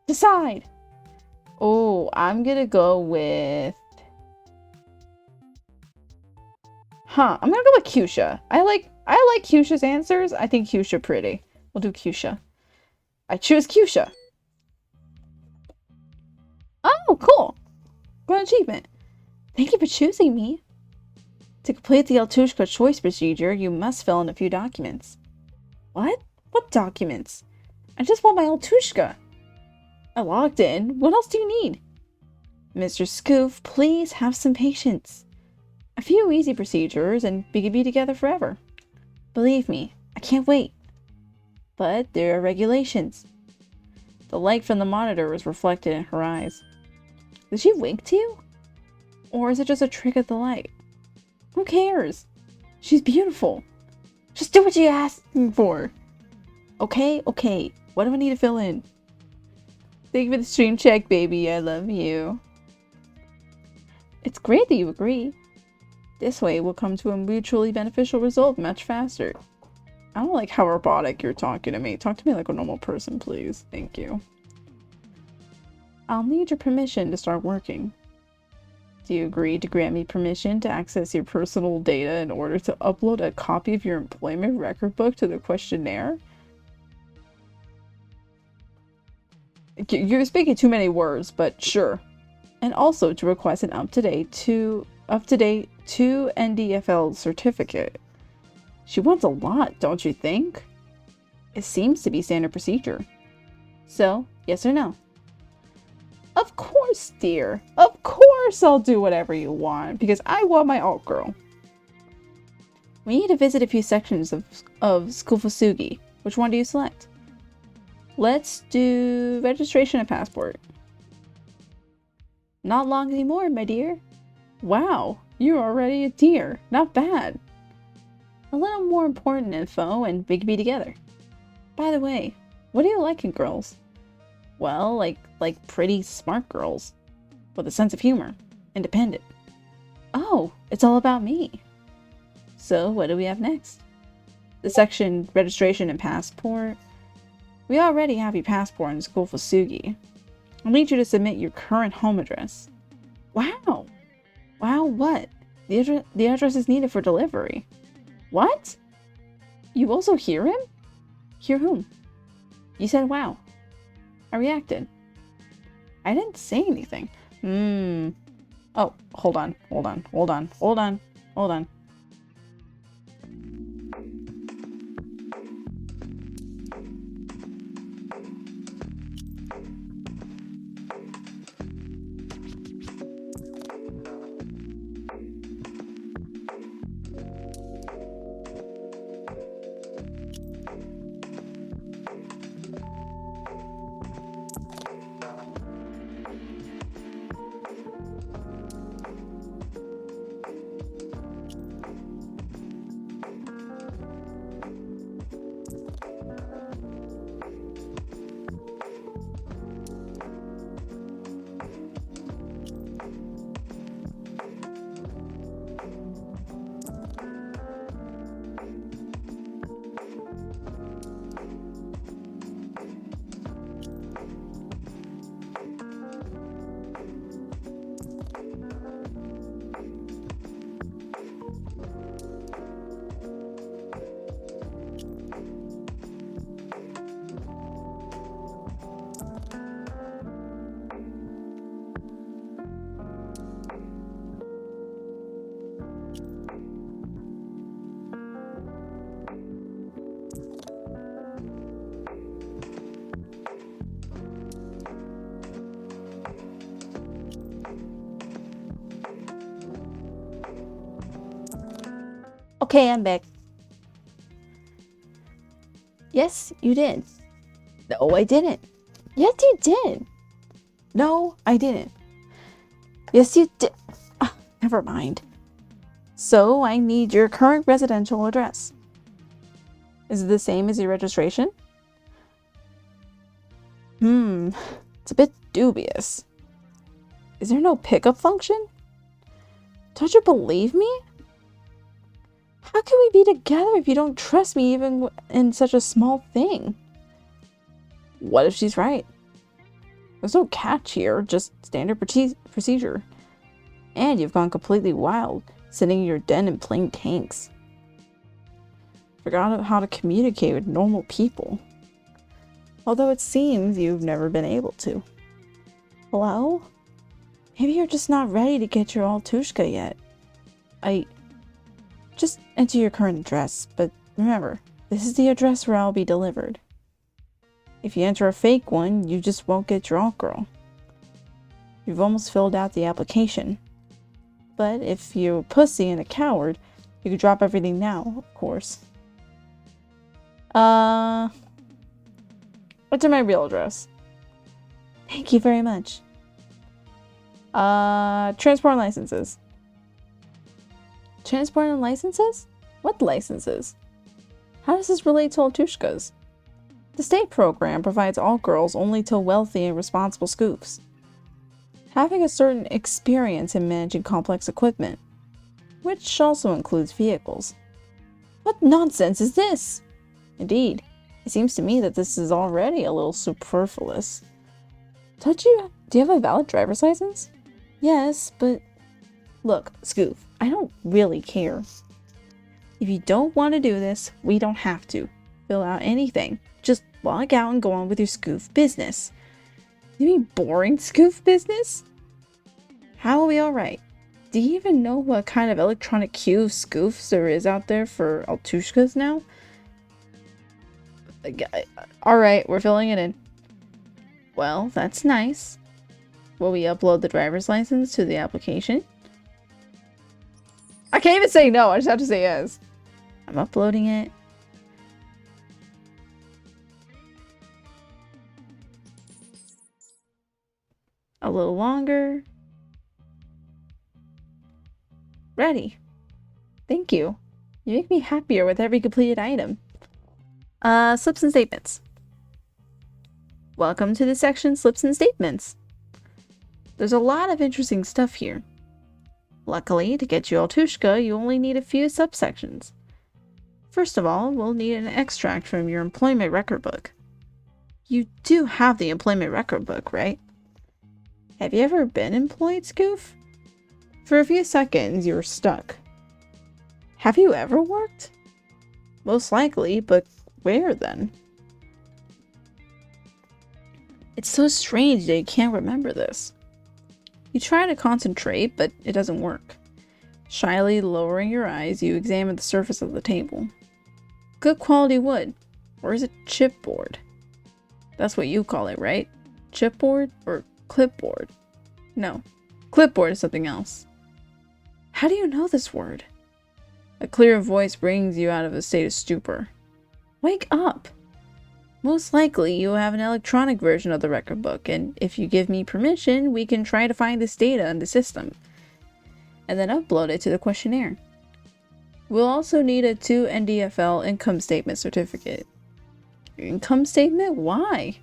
Decide! Oh, I'm gonna go with... I'm gonna go with Cusha. I like Cusha's answers. I think Cusha pretty. We'll do Cusha. I choose Cusha. Oh, cool. Got an achievement. Thank you for choosing me. To complete the Altushka choice procedure, you must fill in a few documents. What? What documents? I just want my Altushka. I logged in. What else do you need? Mr. Skoof, please have some patience. A few easy procedures and we can be together forever. Believe me, I can't wait. But there are regulations. The light from the monitor was reflected in her eyes. Did she wink to you? Or is it just a trick of the light? Who cares? She's beautiful. Just do what you asked for. Okay. What do I need to fill in? Thank you for the stream check, baby. I love you. It's great that you agree. This way we'll come to a mutually beneficial result much faster. I don't like how robotic you're talking to me. Talk to me like a normal person, please. Thank you. I'll need your permission to start working. Do you agree to grant me permission to access your personal data in order to upload a copy of your employment record book to the questionnaire? You're speaking too many words, but sure. And also to request an up-to-date 2 NDFL certificate. She wants a lot, don't you think? It seems to be standard procedure. So, yes or no? Of course, dear. Of course I'll do whatever you want, because I want my alt girl. We need to visit a few sections of Skoofusugi. Which one do you select? Let's do registration and passport. Not long anymore, my dear. Wow, you're already a dear. Not bad. A little more important info and we can be together. By the way, what do you like in girls? Well, like pretty smart girls. With a sense of humor. Independent. Oh, it's all about me. So, what do we have next? The section registration and passport. We already have your passport in Skoofusugi. I'll need you to submit your current home address. Wow! Wow, what? The address is needed for delivery. What? You also hear him? Hear whom? You said wow. I reacted. I didn't say anything. Oh, hold on. Okay, I'm back. Yes, you did. No, I didn't. Yes, you did. No, I didn't. Yes, you did. Never mind. So, I need your current residential address. Is it the same as your registration? It's a bit dubious. Is there no pickup function? Don't you believe me? How can we be together if you don't trust me even in such a small thing? What if she's right? There's no catch here, just standard procedure. And you've gone completely wild, sitting in your den and playing tanks. Forgot how to communicate with normal people. Although it seems you've never been able to. Hello? Maybe you're just not ready to get your Altushka yet. Just enter your current address, but remember, this is the address where I'll be delivered. If you enter a fake one, you just won't get your alt girl. You've almost filled out the application. But if you're a pussy and a coward, you could drop everything now, of course. Enter my real address. Thank you very much. Transport and licenses. Transport and licenses? What licenses? How does this relate to Altushkas? The state program provides all girls only to wealthy and responsible Skoofs, having a certain experience in managing complex equipment, which also includes vehicles. What nonsense is this? Indeed, it seems to me that this is already a little superfluous. Do you have a valid driver's license? Yes, but look, Skoof, I don't really care. If you don't want to do this, we don't have to fill out anything. Just log out and go on with your Skoof business. You mean boring Skoof business? How are we alright? Do you even know what kind of electronic queue of Skoofs there is out there for Altushkas now? Alright, we're filling it in. Well, that's nice. Will we upload the driver's license to the application? I can't even say no, I just have to say yes. I'm uploading it. A little longer. Ready. Thank you. You make me happier with every completed item. Slips and statements. Welcome to the section Slips and Statements. There's a lot of interesting stuff here. Luckily, to get you Altushka, you only need a few subsections. First of all, we'll need an extract from your employment record book. You do have the employment record book, right? Have you ever been employed, Skoof? For a few seconds, you were stuck. Have you ever worked? Most likely, but where then? It's so strange that you can't remember this. You try to concentrate, but it doesn't work. Shyly lowering your eyes, you examine the surface of the table. Good quality wood. Or is it chipboard? That's what you call it, right? Chipboard or clipboard? No, clipboard is something else. How do you know this word? A clear voice brings you out of a state of stupor. Wake up! Most likely you have an electronic version of the record book, and if you give me permission, we can try to find this data in the system, and then upload it to the questionnaire. We'll also need a 2 NDFL income statement certificate. Income statement? Why?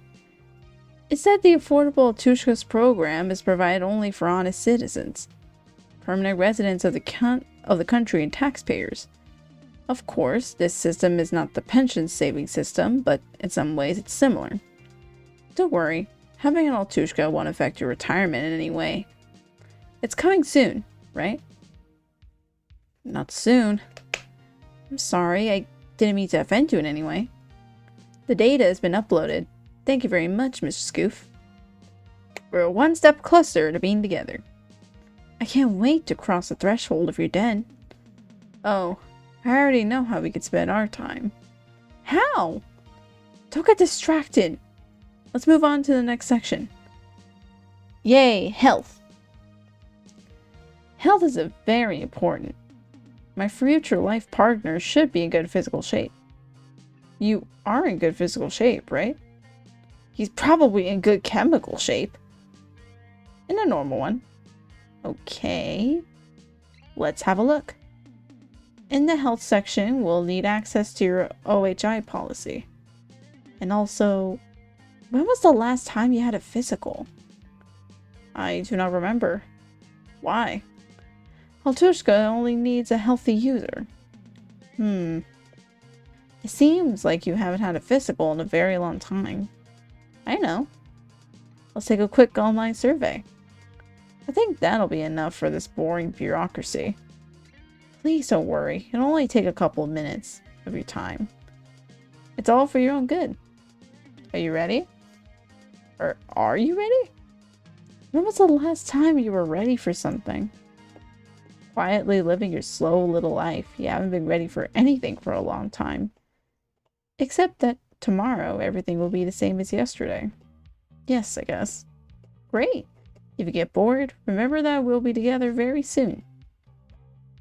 It said the Affordable Altushkas program is provided only for honest citizens, permanent residents of the country and taxpayers. Of course, this system is not the pension saving system, but in some ways it's similar. Don't worry, having an Altushka won't affect your retirement in any way. It's coming soon, right? Not soon. I'm sorry, I didn't mean to offend you in any way. The data has been uploaded. Thank you very much, Mr. Skoof. We're one step closer to being together. I can't wait to cross the threshold of your den. Oh, I already know how we could spend our time. How? Don't get distracted. Let's move on to the next section. Yay, health. Health is very important. My future life partner should be in good physical shape. You are in good physical shape, right? He's probably in good chemical shape. In a normal one. Okay. Let's have a look. In the health section, we'll need access to your OHI policy. And also, when was the last time you had a physical? I do not remember. Why? Altushka only needs a healthy user. It seems like you haven't had a physical in a very long time. I know. Let's take a quick online survey. I think that'll be enough for this boring bureaucracy. Please don't worry. It'll only take a couple of minutes of your time. It's all for your own good. Are you ready? Or are you ready? When was the last time you were ready for something? Quietly living your slow little life. You haven't been ready for anything for a long time. Except that tomorrow everything will be the same as yesterday. Yes, I guess. Great. If you get bored, remember that we'll be together very soon.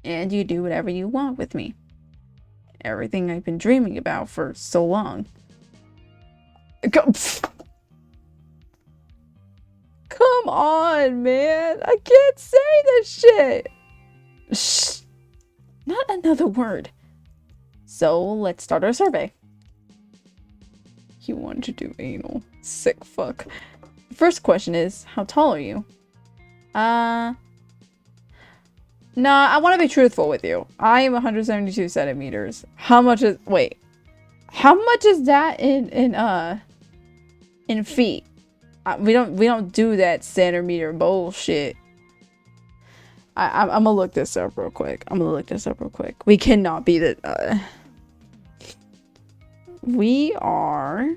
And you do whatever you want with me. Everything I've been dreaming about for so long. Come on, man. I can't say this shit. Shh. Not another word. So let's start our survey. You want to do anal. Sick fuck. The first question is, how tall are you? Nah, I want to be truthful with you. I am 172 centimeters. How much is... Wait. How much is that in feet? We don't do that centimeter bullshit. I'm gonna look this up real quick. We cannot be the... We are...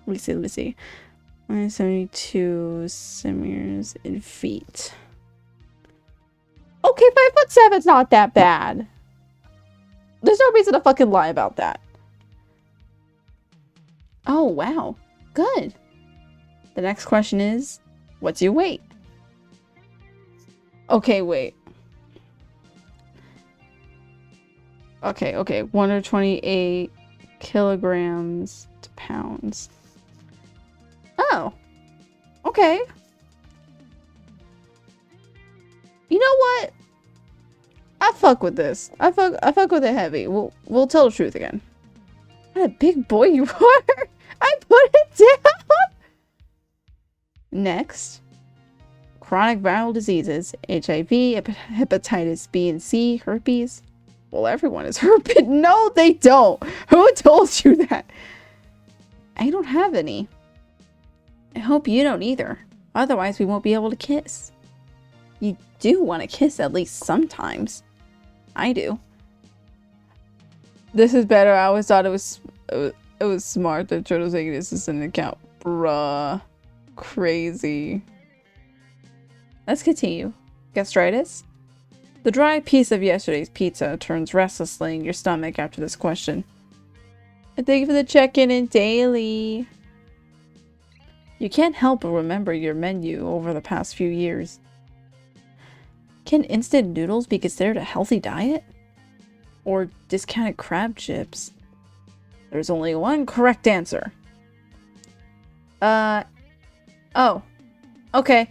Let me see. 172 centimeters in feet. Okay, 5'7" not that bad. There's no reason to fucking lie about that. Oh, wow. Good. The next question is, what's your weight? Okay, wait. Okay. 128 kilograms to pounds. Oh. Okay. You know what? I fuck with this. I fuck with it heavy. We'll tell the truth again. What a big boy you are. I put it down. Next. Chronic viral diseases. HIV, hepatitis B and C, herpes. Well, everyone is herpes. No, they don't. Who told you that? I don't have any. I hope you don't either. Otherwise, we won't be able to kiss. You do want to kiss at least sometimes. I do. This is better. I always thought it was smart that Turtle's taking this as an account. Bruh. Crazy. Let's continue. Gastritis? The dry piece of yesterday's pizza turns restlessly in your stomach after this question. And thank you for the check-in and daily. You can't help but remember your menu over the past few years. Can instant noodles be considered a healthy diet? Or discounted crab chips? There's only one correct answer. Oh. Okay.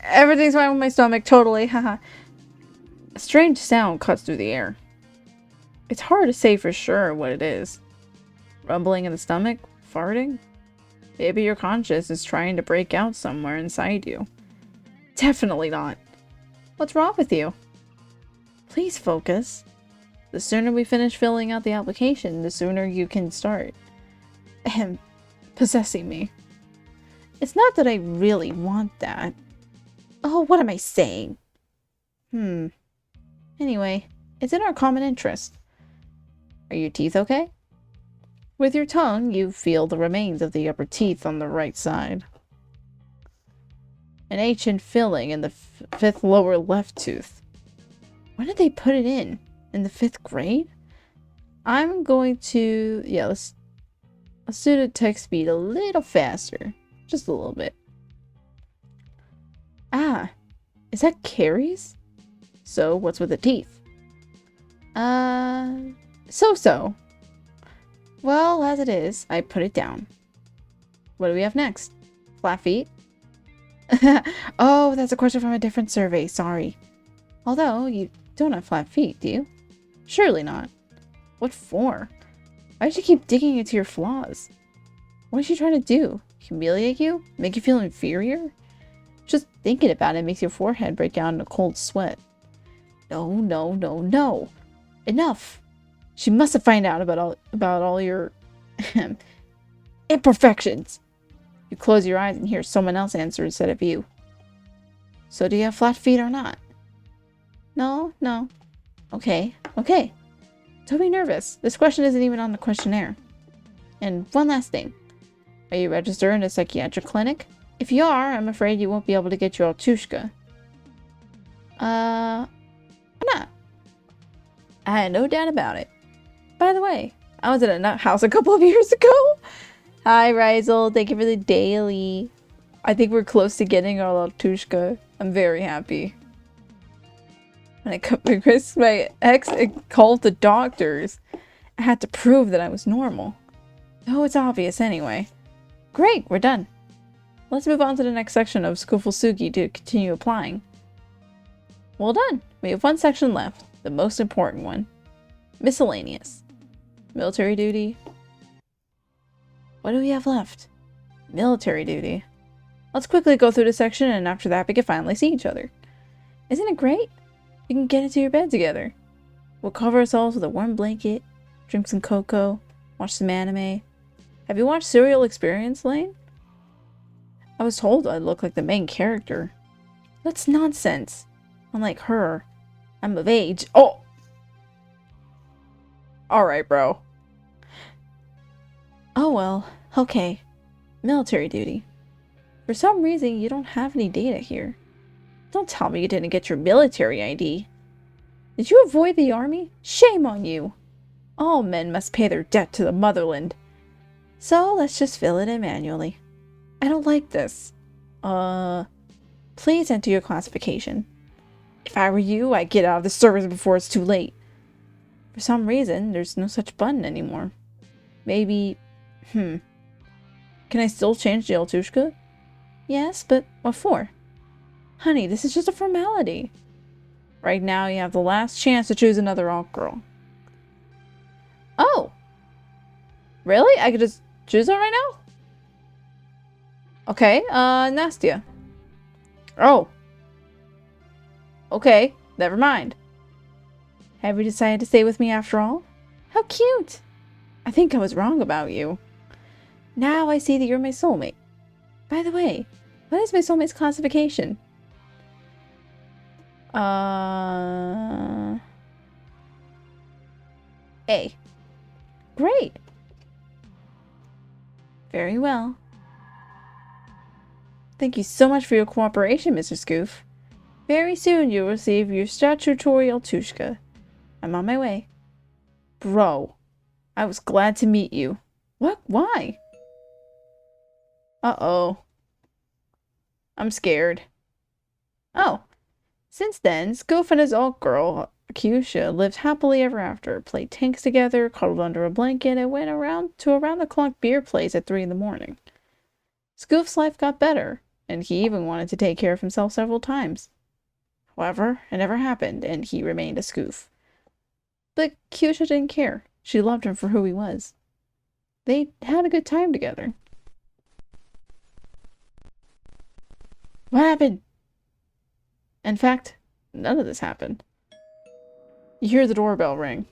Everything's fine with my stomach, totally, haha. A strange sound cuts through the air. It's hard to say for sure what it is. Rumbling in the stomach? Farting? Maybe your conscience is trying to break out somewhere inside you. Definitely not. What's wrong with you? Please focus. The sooner we finish filling out the application, the sooner you can start possessing me. It's not that I really want that. Oh, what am I saying? Anyway, it's in our common interest. Are your teeth okay? With your tongue, you feel the remains of the upper teeth on the right side. An ancient filling in the fifth lower left tooth. When did they put it in? In the 5th grade? I'm going to... Yeah, let's do the text speed a little faster. Just a little bit. Ah, is that caries? So, what's with the teeth? So-so. Well, as it is, I put it down. What do we have next? Flat feet? Oh, that's a question from a different survey. Sorry. Although, you don't have flat feet, do you? Surely not. What for? Why does she keep digging into your flaws? What is she trying to do? Humiliate you? Make you feel inferior? Just thinking about it makes your forehead break out in a cold sweat. No, no, no, no. Enough. She must have found out about all your imperfections. You close your eyes and hear someone else answer instead of you. So do you have flat feet or not? No, no. Okay, okay. Don't be nervous. This question isn't even on the questionnaire. And one last thing. Are you registered in a psychiatric clinic? If you are, I'm afraid you won't be able to get your Altushka. Why not? I had no doubt about it. By the way, I was at a nut house a couple of years ago. Hi, Rizel. Thank you for the daily. I think we're close to getting our Altushka. I'm very happy. Because my ex called the doctors, I had to prove that I was normal. Oh, it's obvious anyway. Great, we're done. Let's move on to the next section of Skoofusugi to continue applying. Well done. We have one section left, the most important one. Miscellaneous. Military duty. What do we have left? Military duty. Let's quickly go through the section and after that we can finally see each other. Isn't it great? We can get into your bed together. We'll cover ourselves with a warm blanket, drink some cocoa, watch some anime. Have you watched Serial Experience, Lane? I was told I'd look like the main character. That's nonsense. Unlike her, I'm of age. Oh! Alright, bro. Oh well, okay. Military duty. For some reason, you don't have any data here. Don't tell me you didn't get your military ID. Did you avoid the army? Shame on you. All men must pay their debt to the motherland. So let's just fill it in manually. I don't like this. Please enter your classification. If I were you, I'd get out of the service before it's too late. For some reason, there's no such button anymore. Maybe... Can I still change the Altushka? Yes, but what for? Honey, this is just a formality. Right now, you have the last chance to choose another alt girl. Oh! Really? I could just choose her right now? Okay, Nastia. Oh. Okay, never mind. Have you decided to stay with me after all? How cute! I think I was wrong about you. Now I see that you're my soulmate. By the way, what is my soulmate's classification? A. Great. Very well. Thank you so much for your cooperation, Mr. Skoof. Very soon you'll receive your statutory Altushka. I'm on my way. Bro, I was glad to meet you. What? Why? Uh-oh. I'm scared. Oh. Since then, Skoof and his alt girl, Kyusha, lived happily ever after, played tanks together, cuddled under a blanket, and went around to around-the-clock beer plays at 3 in the morning. Skoof's life got better, and he even wanted to take care of himself several times. However, it never happened, and he remained a Skoof. But Kyusha didn't care. She loved him for who he was. They had a good time together. What happened? In fact, none of this happened. You hear the doorbell ring.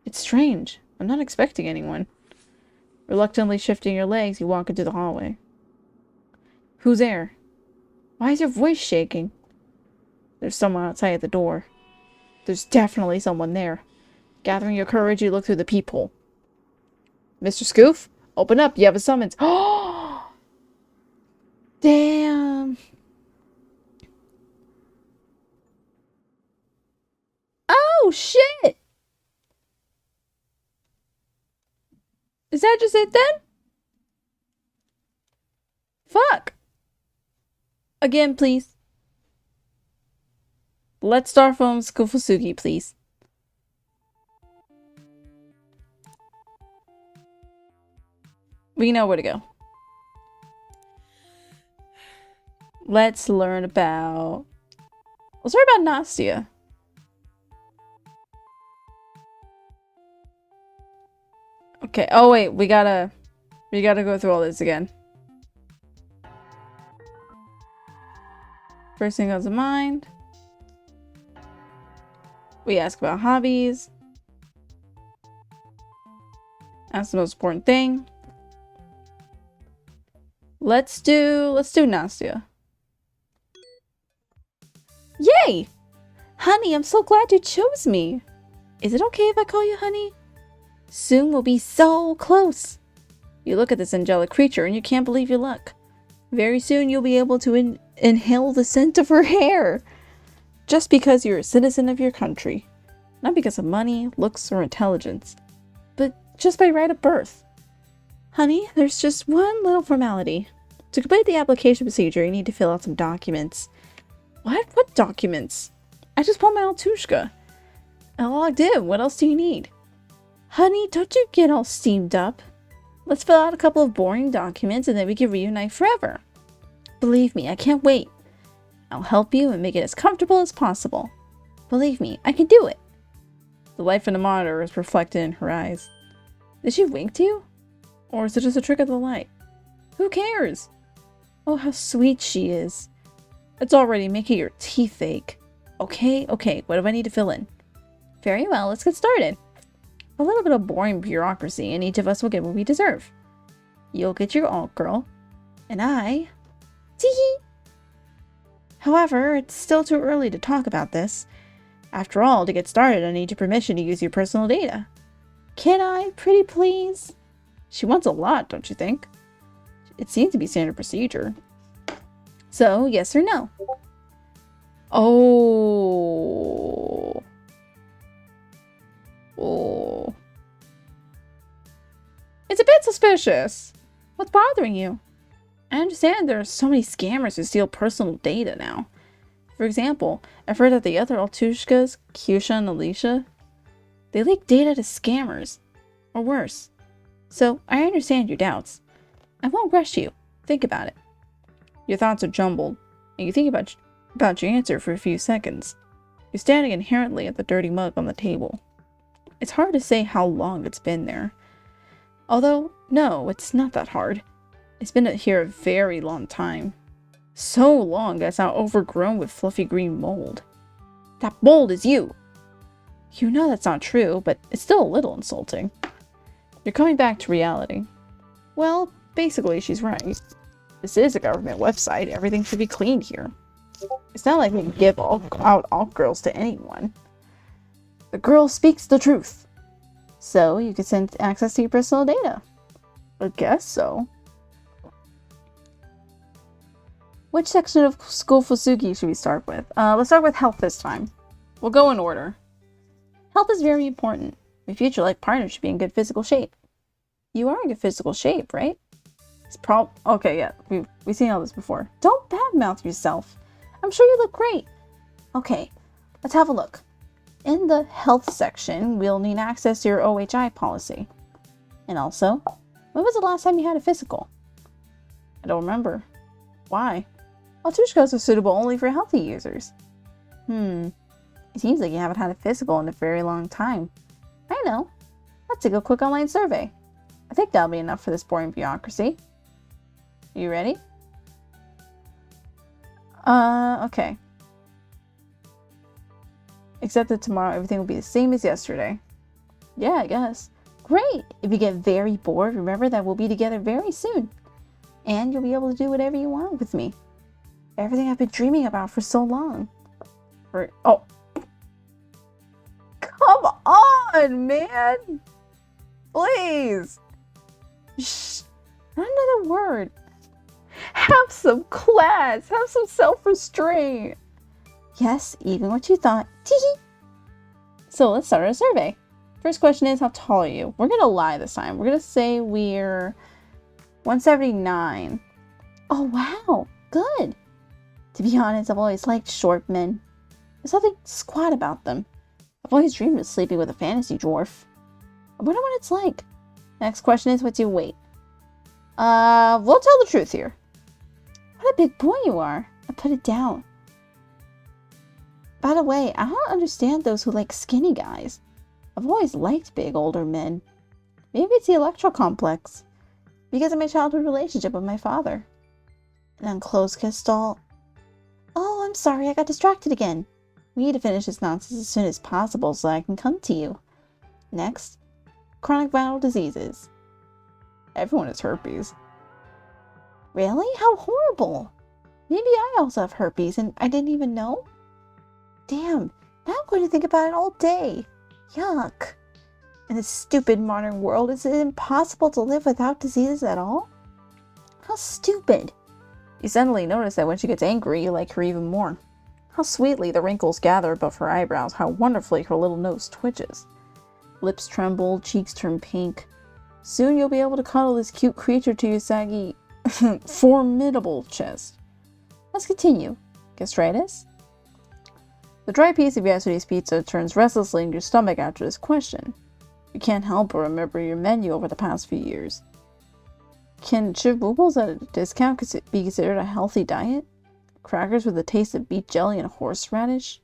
It's strange. I'm not expecting anyone. Reluctantly shifting your legs, you walk into the hallway. Who's there? Why is your voice shaking? There's someone outside the door. There's definitely someone there. Gathering your courage, you look through the peephole. Mr. Skoof, open up. You have a summons. Oh! Damn. Oh, shit! Is that just it then? Fuck. Again, please. Let's start from Skoofusugi, please. We know where to go. Let's learn about... Let's learn about Nastia. Okay. Oh wait, we gotta go through all this again. First thing comes to mind. We ask about hobbies. That's the most important thing. Let's do Nastya. Yay! Honey, I'm so glad you chose me. Is it okay if I call you honey? Soon we'll be so close. You look at this angelic creature and you can't believe your luck. Very soon you'll be able to inhale the scent of her hair. Just because you're a citizen of your country. Not because of money, looks, or intelligence. But just by right of birth. Honey, there's just one little formality. To complete the application procedure, you need to fill out some documents. What? What documents? I just want my Altushka. I logged in. What else do you need? Honey, don't you get all steamed up. Let's fill out a couple of boring documents and then we can reunite forever. Believe me, I can't wait. I'll help you and make it as comfortable as possible. Believe me, I can do it. The light from the monitor is reflected in her eyes. Did she wink to you? Or is it just a trick of the light? Who cares? Oh, how sweet she is. It's already making your teeth ache. Okay, what do I need to fill in? Very well, let's get started. A little bit of boring bureaucracy and each of us will get what we deserve. You'll get your alt girl. And I... Tee-hee! However, it's still too early to talk about this. After all, to get started, I need your permission to use your personal data. Can I, pretty please? She wants a lot, don't you think? It seems to be standard procedure. So, yes or no? Oh. It's a bit suspicious. What's bothering you? I understand there are so many scammers who steal personal data now. For example, I've heard that the other Altushkas, Kyusha and Alicia, they leak data to scammers. Or worse. So, I understand your doubts. I won't rush you. Think about it. Your thoughts are jumbled, and you think about your answer for a few seconds. You're staring inherently at the dirty mug on the table. It's hard to say how long it's been there. Although, no, it's not that hard. It's been here a very long time. So long that it's now overgrown with fluffy green mold. That mold is you! You know that's not true, but it's still a little insulting. You're coming back to reality. Well, basically she's right. This is a government website. Everything should be cleaned here. It's not like we can give out alt girls to anyone. The girl speaks the truth. So you can send access to your personal data. I guess so. Which section of School Fusugi should we start with? Let's start with health this time. We'll go in order. Health is very important. My future life partner should be in good physical shape. You are in good physical shape, right? It's okay, yeah, we've seen all this before. Don't badmouth yourself. I'm sure you look great. Okay, let's have a look. In the health section, we'll need access to your OHI policy. And also, when was the last time you had a physical? I don't remember. Why? Altushkas are suitable only for healthy users. It seems like you haven't had a physical in a very long time. I know. Let's take a quick online survey. I think that'll be enough for this boring bureaucracy. You ready? Okay. Except that tomorrow everything will be the same as yesterday. Yeah, I guess. Great! If you get very bored, remember that we'll be together very soon. And you'll be able to do whatever you want with me. Everything I've been dreaming about for so long. Oh. Come on, man! Please! Shh! Not another word. Have some class! Have some self-restraint! Yes, even what you thought. Tee-hee! So let's start our survey. First question is, how tall are you? We're gonna lie this time. We're gonna say we're 179. Oh, wow. Good. To be honest, I've always liked short men. There's something squat about them. I've always dreamed of sleeping with a fantasy dwarf. I wonder what it's like. Next question is, what's your weight? We'll tell the truth here. What a big boy you are. I put it down. By the way, I don't understand those who like skinny guys. I've always liked big older men. Maybe it's the electro complex. Because of my childhood relationship with my father. An unclosed kiss doll. Oh, I'm sorry, I got distracted again. We need to finish this nonsense as soon as possible so I can come to you. Next, chronic viral diseases. Everyone has herpes. Really? How horrible. Maybe I also have herpes and I didn't even know? Damn, now I'm going to think about it all day. Yuck. In this stupid modern world, is it impossible to live without diseases at all? How stupid. You suddenly notice that when she gets angry, you like her even more. How sweetly the wrinkles gather above her eyebrows, how wonderfully her little nose twitches. Lips tremble, cheeks turn pink. Soon you'll be able to cuddle this cute creature to your saggy, formidable chest. Let's continue. Gastritis? The dry piece of yesterday's pizza turns restlessly in your stomach after this question. You can't help but remember your menu over the past few years. Can chiboobles at a discount be considered a healthy diet? Crackers with a taste of beet jelly and horseradish?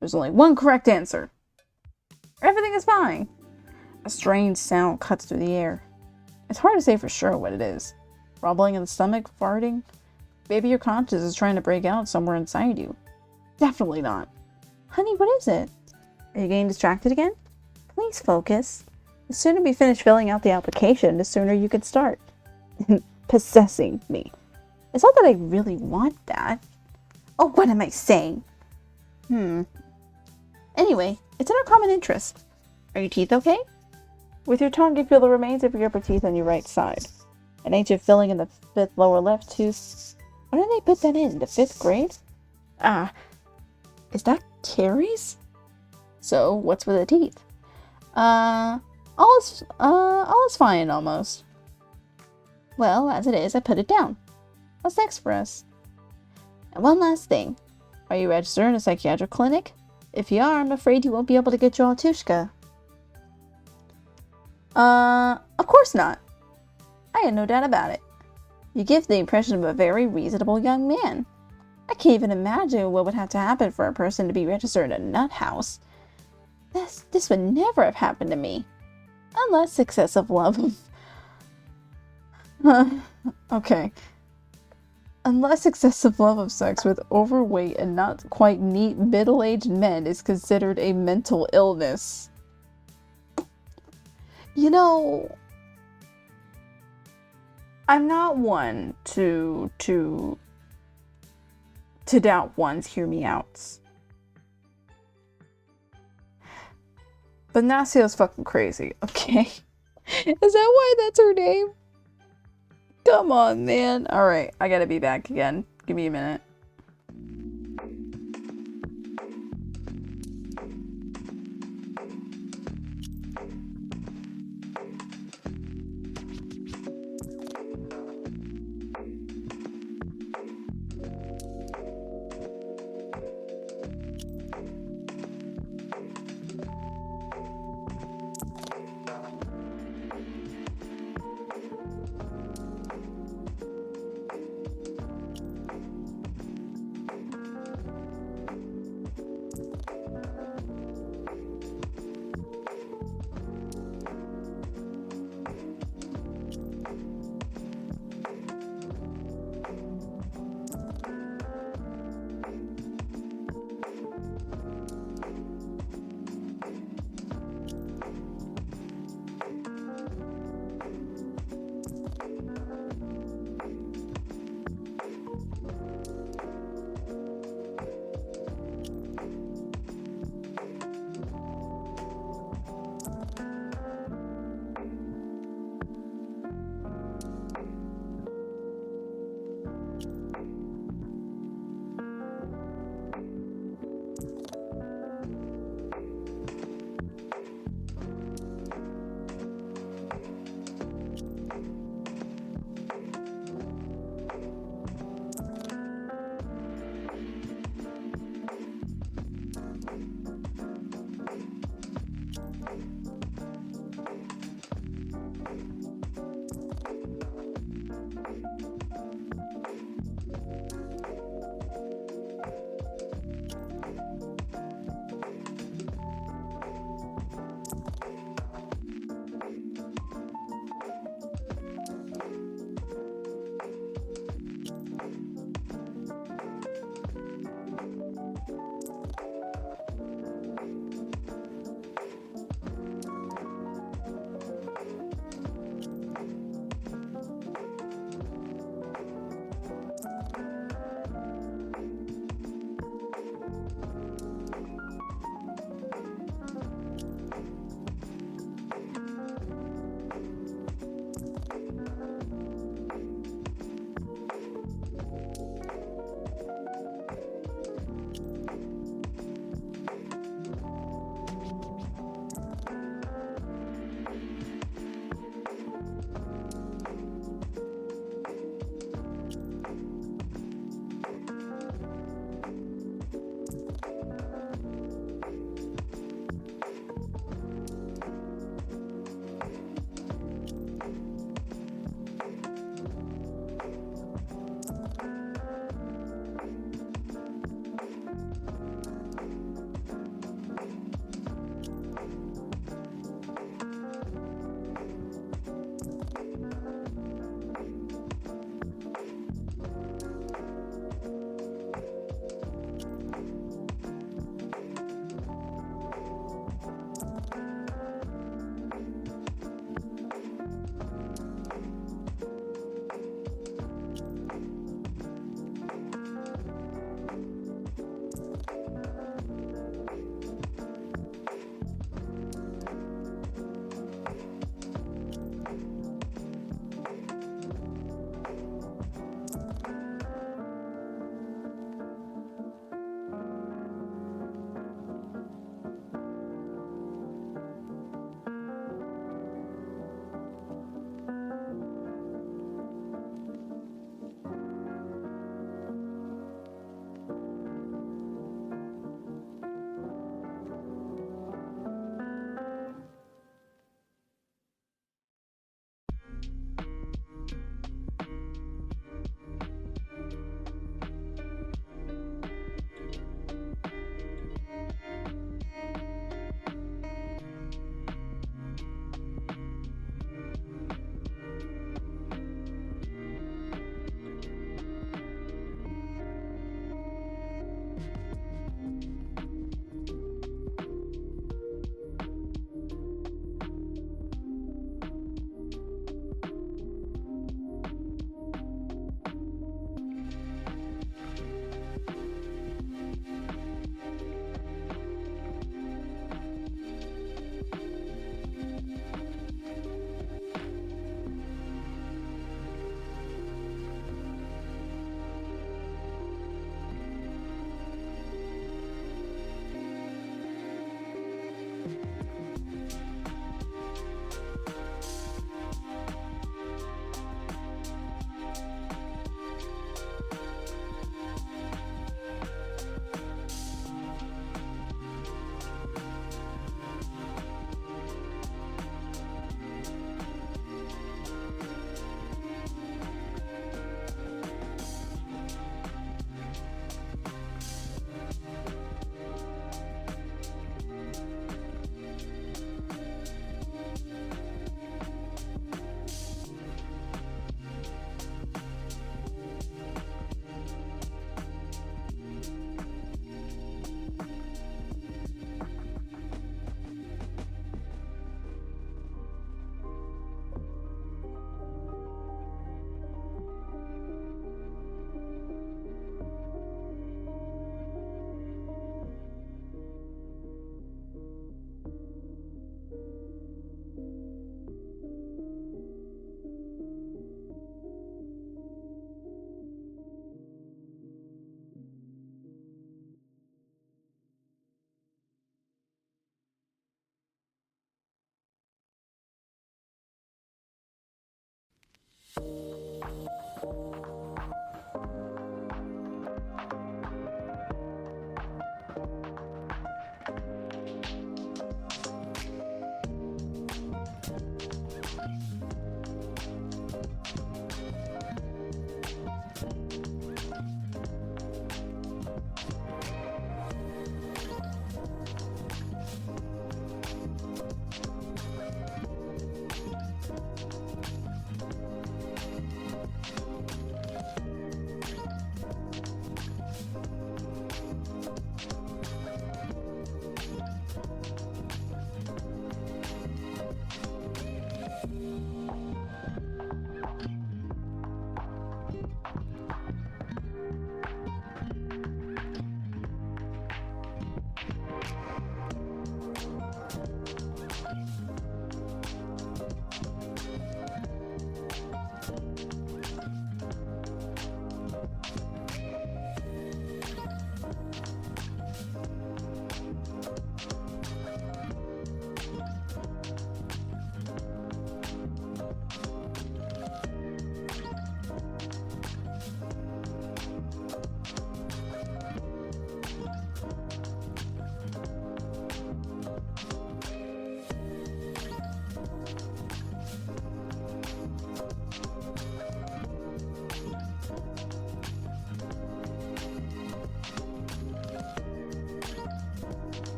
There's only one correct answer. Everything is fine. A strange sound cuts through the air. It's hard to say for sure what it is. Rumbling in the stomach, farting? Maybe your conscience is trying to break out somewhere inside you. Definitely not. Honey, what is it? Are you getting distracted again? Please focus. The sooner we finish filling out the application, the sooner you can start. Possessing me. It's not that I really want that. Oh, what am I saying? Anyway, it's in our common interest. Are your teeth okay? With your tongue, you feel the remains of your upper teeth on your right side. An ancient filling in the 5th lower left tooth. When did they put that in? The 5th grade? Is that caries? So, what's with the teeth? All is fine, almost. Well, as it is, I put it down. What's next for us? And one last thing. Are you registered in a psychiatric clinic? If you are, I'm afraid you won't be able to get your Altushka. Of course not. I had no doubt about it. You give the impression of a very reasonable young man. I can't even imagine what would have to happen for a person to be registered in a nut house. This would never have happened to me. Unless excessive love of... okay. Unless excessive love of sex with overweight and not quite neat middle-aged men is considered a mental illness. You know, I'm not one to doubt one's hear me outs. But Nacio's fucking crazy, okay? Is that why that's her name? Come on, man. Alright, I gotta be back again. Give me a minute.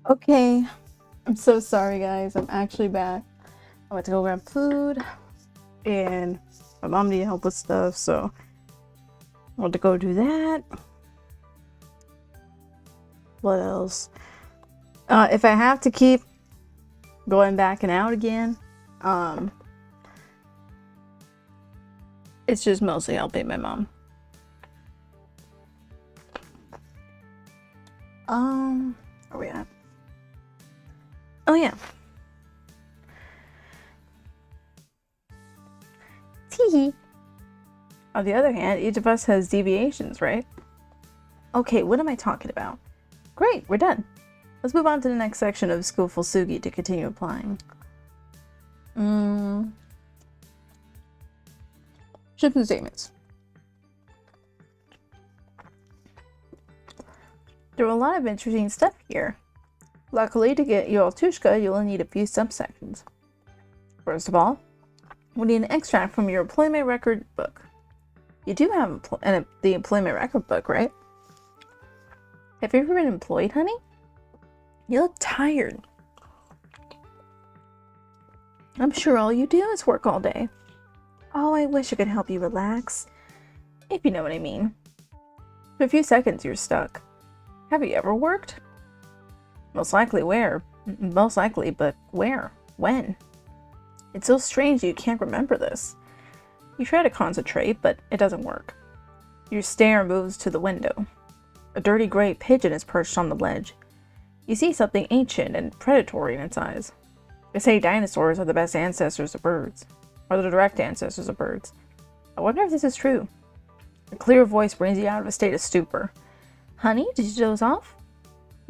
Okay, I'm so sorry, guys. I'm actually back. I went to go grab food, and my mom needed help with stuff, so I went to go do that. What else? If I have to keep going back and out again, it's just mostly helping my mom. Where we at? Oh yeah. Teehee. On the other hand, each of us has deviations, right? Okay, what am I talking about? Great, we're done. Let's move on to the next section of Skillful Sugi to continue applying. Shipping statements. There are a lot of interesting stuff here. Luckily, to get you Altushka, you'll need a few subsections. First of all, we need an extract from your employment record book. You do have the employment record book, right? Have you ever been employed, honey? You look tired. I'm sure all you do is work all day. Oh, I wish I could help you relax. If you know what I mean. For a few seconds, you're stuck. Have you ever worked? Most likely, but where? When? It's so strange you can't remember this. You try to concentrate, but it doesn't work. Your stare moves to the window. A dirty gray pigeon is perched on the ledge. You see something ancient and predatory in its eyes. They say dinosaurs are the best ancestors of birds, or the direct ancestors of birds. I wonder if this is true. A clear voice brings you out of a state of stupor. Honey, did you doze off?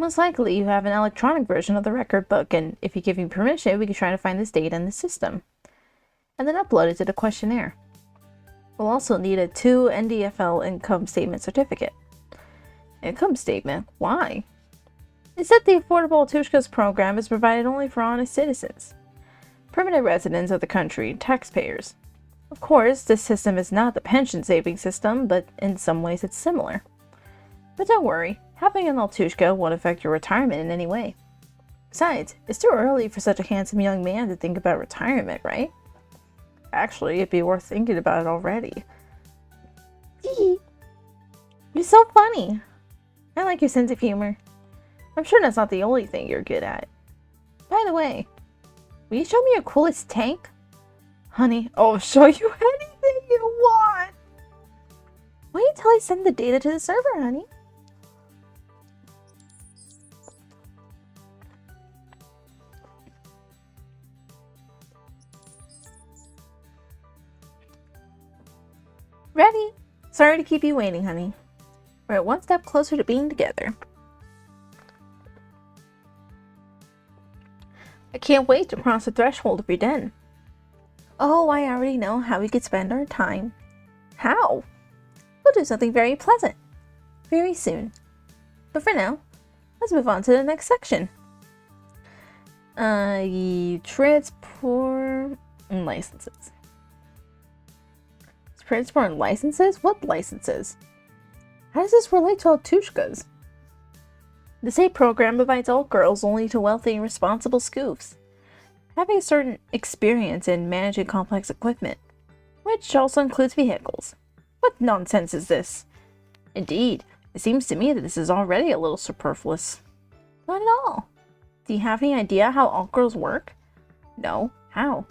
Most likely you have an electronic version of the record book, and if you give me permission, we can try to find this data in the system. And then upload it to the questionnaire. We'll also need a 2 NDFL income statement certificate. Income statement? Why? It said the Affordable Altushkas program is provided only for honest citizens, permanent residents of the country, taxpayers. Of course, this system is not the pension saving system, but in some ways it's similar. But don't worry, having an Altushka won't affect your retirement in any way. Besides, it's too early for such a handsome young man to think about retirement, right? Actually, it'd be worth thinking about it already. You're so funny. I like your sense of humor. I'm sure that's not the only thing you're good at. By the way, will you show me your coolest tank? Honey, I'll show you anything you want. Wait till I send the data to the server, honey. Ready? Sorry to keep you waiting, honey. We're one step closer to being together. I can't wait to cross the threshold if you're done. Oh, I already know how we could spend our time. How? We'll do something very pleasant. Very soon. But for now, let's move on to the next section. Transport and licenses. Transport and licenses? What licenses? How does this relate to Altushkas? The same program provides all girls only to wealthy and responsible Skoofs, having a certain experience in managing complex equipment, which also includes vehicles. What nonsense is this? Indeed, it seems to me that this is already a little superfluous. Not at all. Do you have any idea how all girls work? No. How?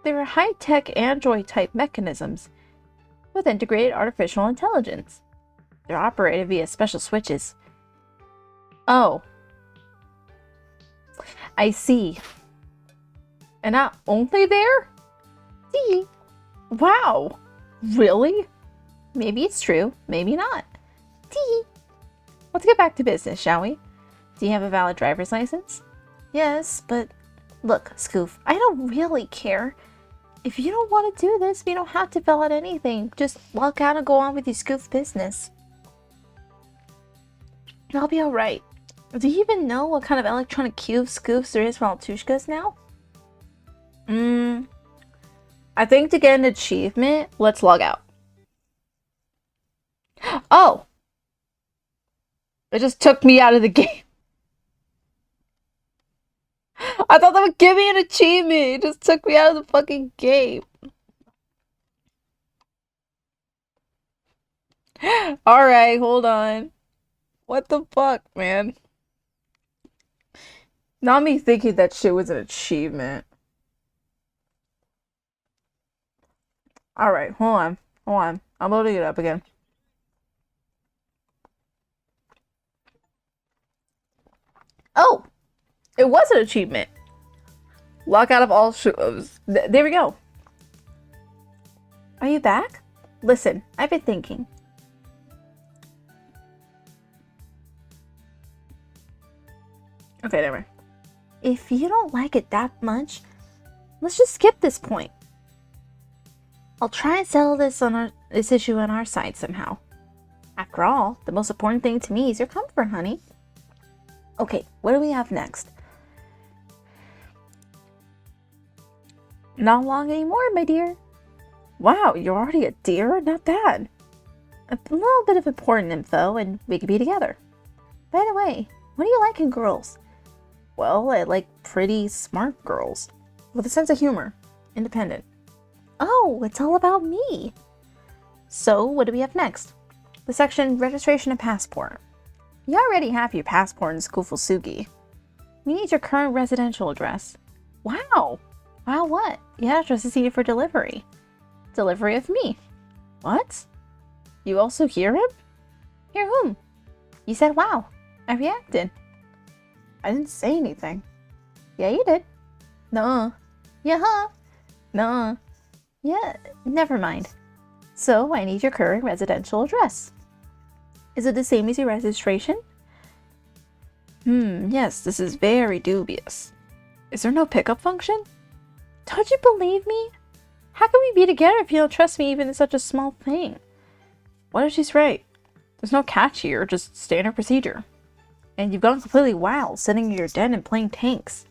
There are high-tech android-type mechanisms with integrated artificial intelligence. They're operated via special switches. Oh. I see. And not only there? See? Wow. Really? Maybe it's true, maybe not. See? Let's get back to business, shall we? Do you have a valid driver's license? Yes, but look, Skoof, I don't really care. If you don't want to do this, you don't have to fill out anything. Just log out and go on with your Skoof business. I'll be alright. Do you even know what kind of electronic cube Skoofs there is for Altushkas now? I think to get an achievement, let's log out. Oh! It just took me out of the game. I thought that would give me an achievement. It just took me out of the fucking game. Alright, hold on. What the fuck, man? Not me thinking that shit was an achievement. Alright, hold on. Hold on. I'm loading it up again. Oh! It was an achievement. Lock out of all shows. There we go. Are you back? Listen, I've been thinking. Okay, never mind. If you don't like it that much, let's just skip this point. I'll try and settle this issue on our side somehow. After all, the most important thing to me is your comfort, honey. Okay, what do we have next? Not long anymore, my dear. Wow, you're already a dear? Not bad. A little bit of important info and we could be together. By the way, what do you like in girls? Well, I like pretty smart girls. With a sense of humor. Independent. Oh, it's all about me. So, what do we have next? The section Registration and Passport. You already have your passport in Skoof. We need your current residential address. Wow! Wow what? Your address is needed for delivery. Delivery of me. What? You also hear him? Hear whom? You said wow. I reacted. I didn't say anything. Yeah, you did. Nuh-uh. Yeah-huh. Nuh-uh. Yeah, never mind. So, I need your current residential address. Is it the same as your registration? Yes, this is very dubious. Is there no pickup function? Don't you believe me? How can we be together if you don't trust me even in such a small thing? What if she's right? There's no catch here, just standard procedure. And you've gone completely wild, sitting in your den and playing tanks.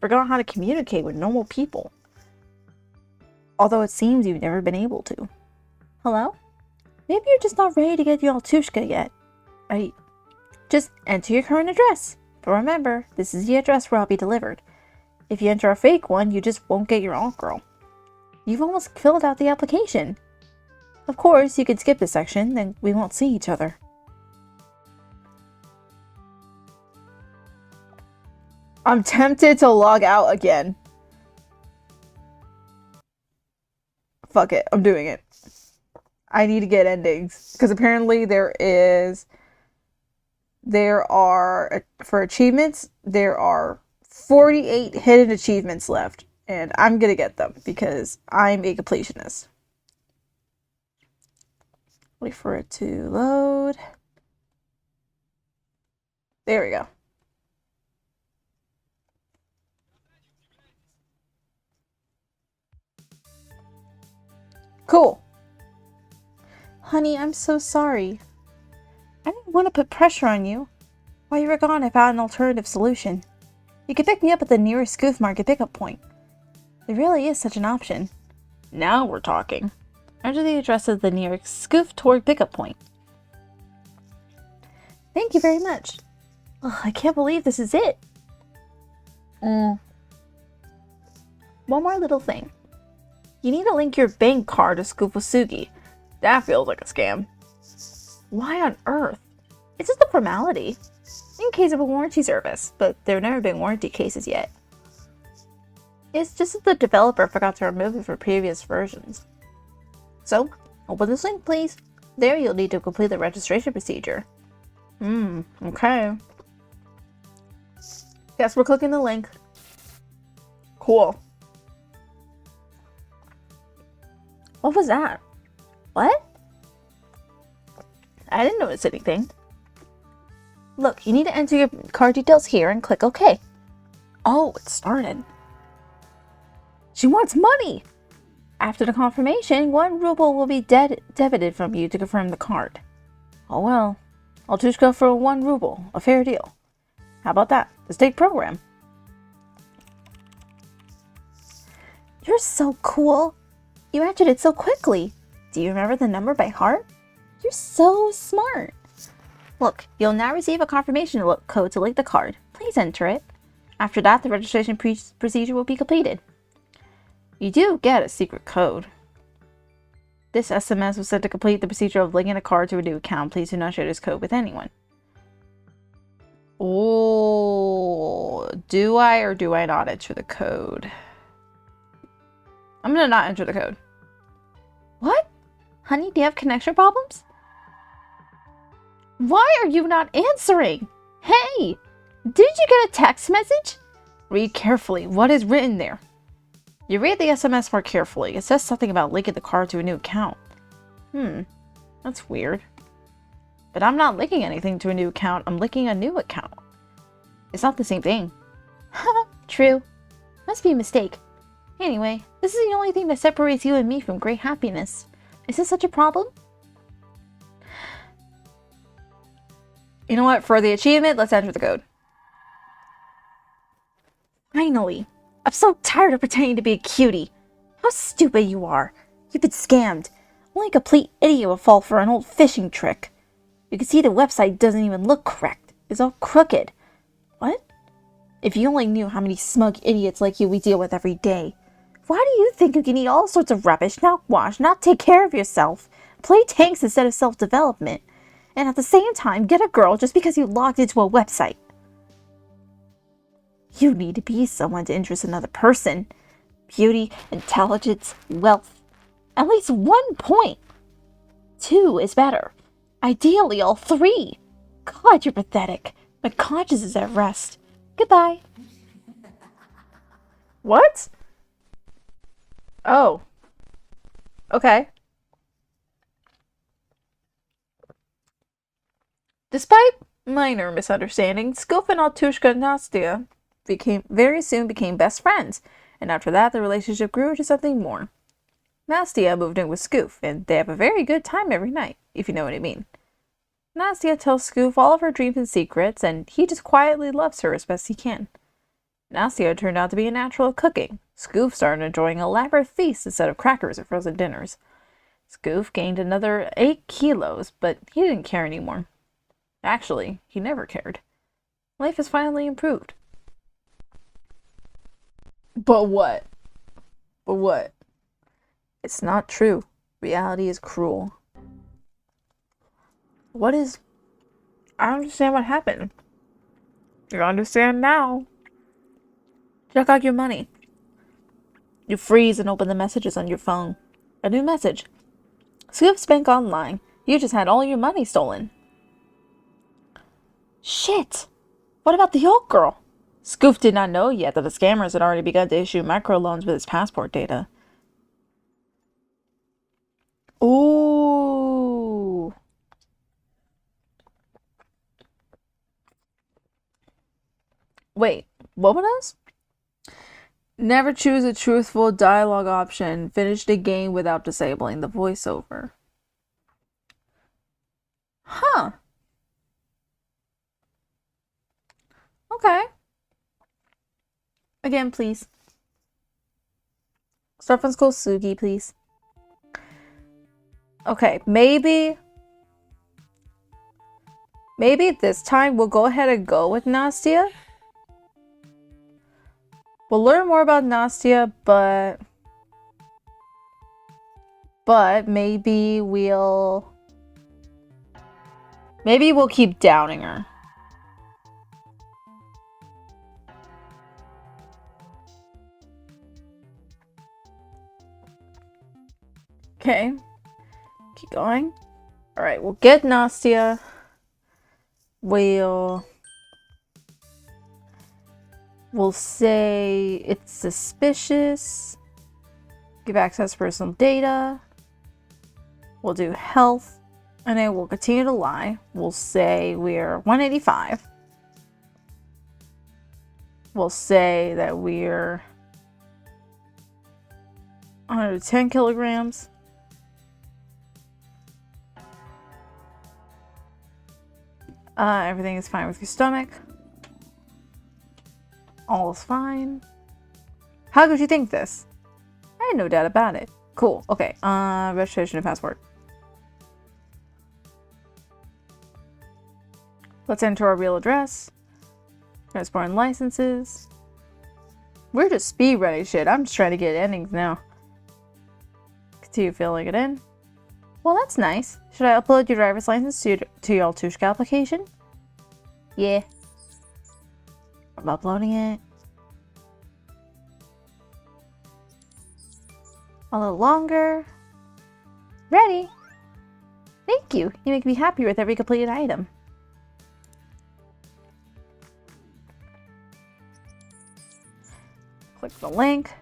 Forgotten how to communicate with normal people. Although it seems you've never been able to. Hello? Maybe you're just not ready to get your Altushka yet. Just enter your current address. But remember, this is the address where I'll be delivered. If you enter a fake one, you just won't get your alt girl. You've almost filled out the application. Of course, you can skip this section, then we won't see each other. I'm tempted to log out again. Fuck it, I'm doing it. I need to get endings. Because apparently there are, for achievements, there are 48 hidden achievements left. And I'm gonna get them because I'm a completionist. Wait for it to load. There we go. Cool. Honey, I'm so sorry. I didn't want to put pressure on you. While you were gone, I found an alternative solution. You could pick me up at the nearest Skoof Market pickup point. There really is such an option. Now we're talking. Enter the address of the nearest Skoof Torg pickup point. Thank you very much. Ugh, I can't believe this is it. One more little thing. You need to link your bank card to Skoof. That feels like a scam. Why on earth? It's just a formality. In case of a warranty service, but there have never been warranty cases yet. It's just that the developer forgot to remove it for previous versions. So, open this link please. There you'll need to complete the registration procedure. Okay. Guess we're clicking the link. Cool. What was that? What? I didn't notice anything. Look, you need to enter your card details here and click OK. Oh, it started. She wants money! After the confirmation, 1 ruble will be debited from you to confirm the card. Oh well. Altushka for 1 ruble. A fair deal. How about that? The state program. You're so cool. You answered it so quickly. Do you remember the number by heart? You're so smart. Look, you'll now receive a confirmation code to link the card. Please enter it. After that, the registration procedure will be completed. You do get a secret code. This SMS was sent to complete the procedure of linking a card to a new account. Please do not share this code with anyone. Oh, do I or do I not enter the code? I'm gonna not enter the code. What? Honey, do you have connection problems? Why are you not answering? Hey, did you get a text message? Read carefully. What is written there? You read the SMS more carefully. It says something about linking the card to a new account. That's weird. But I'm not linking anything to a new account. I'm linking a new account. It's not the same thing. True. Must be a mistake. Anyway, this is the only thing that separates you and me from great happiness. Is this such a problem? You know what? For the achievement, let's enter the code. Finally. I'm so tired of pretending to be a cutie. How stupid you are. You've been scammed. Only a complete idiot would fall for an old phishing trick. You can see the website doesn't even look correct. It's all crooked. What? If you only knew how many smug idiots like you we deal with every day. Why do you think you can eat all sorts of rubbish, not wash, not take care of yourself, play tanks instead of self-development, and at the same time get a girl just because you logged into a website? You need to be someone to interest another person. Beauty, intelligence, wealth. At least 1 point. 2 is better. Ideally, all 3. God, you're pathetic. My conscience is at rest. Goodbye. What? Oh. Okay. Despite minor misunderstandings, Skoof and Altushka Nastia very soon became best friends, and after that the relationship grew to something more. Nastia moved in with Skoof, and they have a very good time every night, if you know what I mean. Nastia tells Skoof all of her dreams and secrets, and he just quietly loves her as best he can. Nastia turned out to be a natural at cooking. Skoof started enjoying elaborate feasts instead of crackers or frozen dinners. Skoof gained another 8 kilos, but he didn't care anymore. Actually, he never cared. Life has finally improved. But what? But what? It's not true. Reality is cruel. What is... I don't understand what happened. You understand now. Check out your money. You freeze and open the messages on your phone. A new message. Skoof's bank online. You just had all your money stolen. Shit! What about the old girl? Skoof did not know yet that the scammers had already begun to issue microloans with his passport data. Ooh. Wait, what was? Never choose a truthful dialogue option. Finish the game without disabling the voiceover. Huh. Okay. Again, please. Start from school, Sugi, please. Okay, maybe this time we'll go ahead and go with Nastia. We'll learn more about Nastia, but maybe we'll keep downing her. Okay. Keep going. Alright, we'll get Nastia. We'll say it's suspicious. Give access to personal data. We'll do health. And then we'll continue to lie. We'll say we're 185. We'll say that we're 110 kilograms. Everything is fine with your stomach. All is fine. How could you think this? I had no doubt about it. Cool. Okay. Registration and passport. Let's enter our real address. Transporting licenses. We're just speed running shit. I'm just trying to get endings now. Continue filling it in. Well, that's nice. Should I upload your driver's license to your Altushka application? Yeah. I'm uploading it. A little longer. Ready. Thank you. You make me happy with every completed item. Click the link.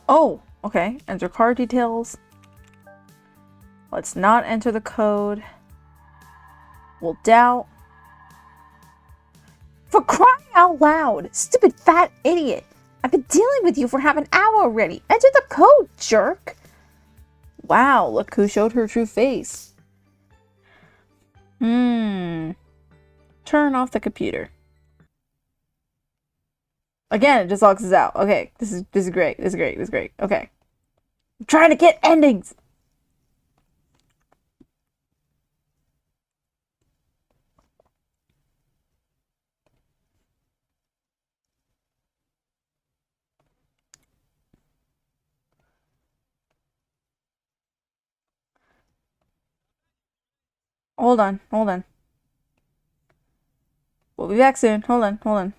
Oh, okay. Enter card details. Let's not enter the code. We'll doubt. For crying out loud! Stupid fat idiot! I've been dealing with you for half an hour already! Enter the code, jerk! Wow, look who showed her true face. Turn off the computer. Again, it just locks us out. Okay, this is great. This is great. Okay. I'm trying to get endings! Hold on. We'll be back soon. Hold on.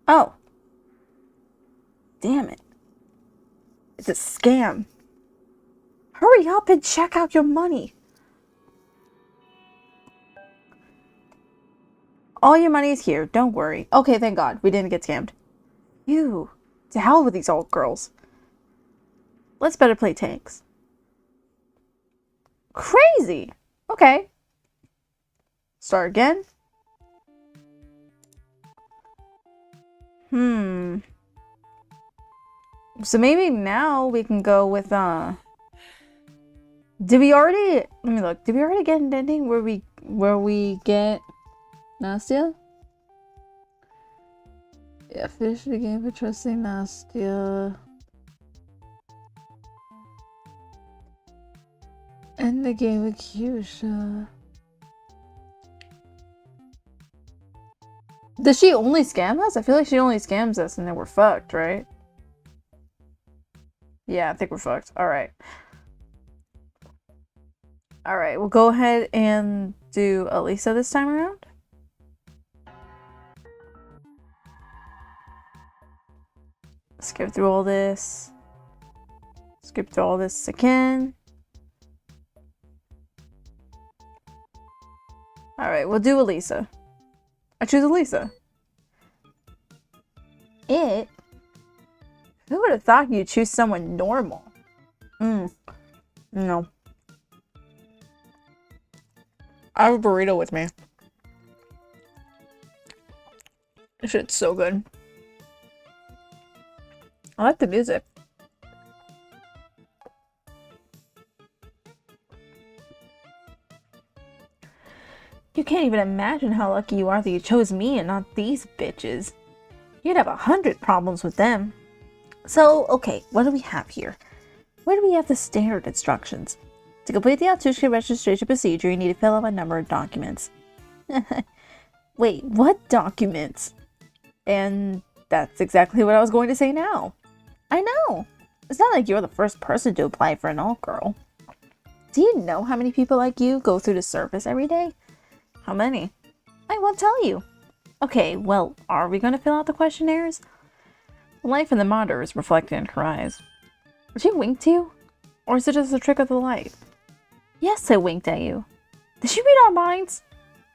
Oh. Damn it. It's a scam. Hurry up and check out your money. All your money is here. Don't worry. Okay, thank God. We didn't get scammed. Ew. To hell with these old girls. Let's better play tanks. Crazy. Okay. Start again. So maybe now we can go with, did we already, let me look. Did we already get an ending where we get Nastya? Yeah, finish the game for trusting Nastya. End the game with Kyusha. Does she only scam us? I feel like she only scams us and then we're fucked, right? Yeah, I think we're fucked. Alright. Alright, we'll go ahead and do Elisa this time around. Skip through all this. Skip through all this again. Alright, we'll do Elisa. I choose Elisa. It? Who would have thought you'd choose someone normal? No. I have a burrito with me. This shit's so good. I like the music. You can't even imagine how lucky you are that you chose me and not these bitches. You'd have 100 problems with them. So, okay, what do we have here? Where do we have the standard instructions? To complete the Altushka registration procedure, you need to fill out a number of documents. Wait, what documents? And that's exactly what I was going to say now. I know. It's not like you're the first person to apply for an all-girl. Do you know how many people like you go through the service every day? How many? I won't tell you. Okay, well, are we going to fill out the questionnaires? The light from the monitor is reflected in her eyes. Did she wink to you? Or is it just a trick of the light? Yes, I winked at you. Did she read our minds?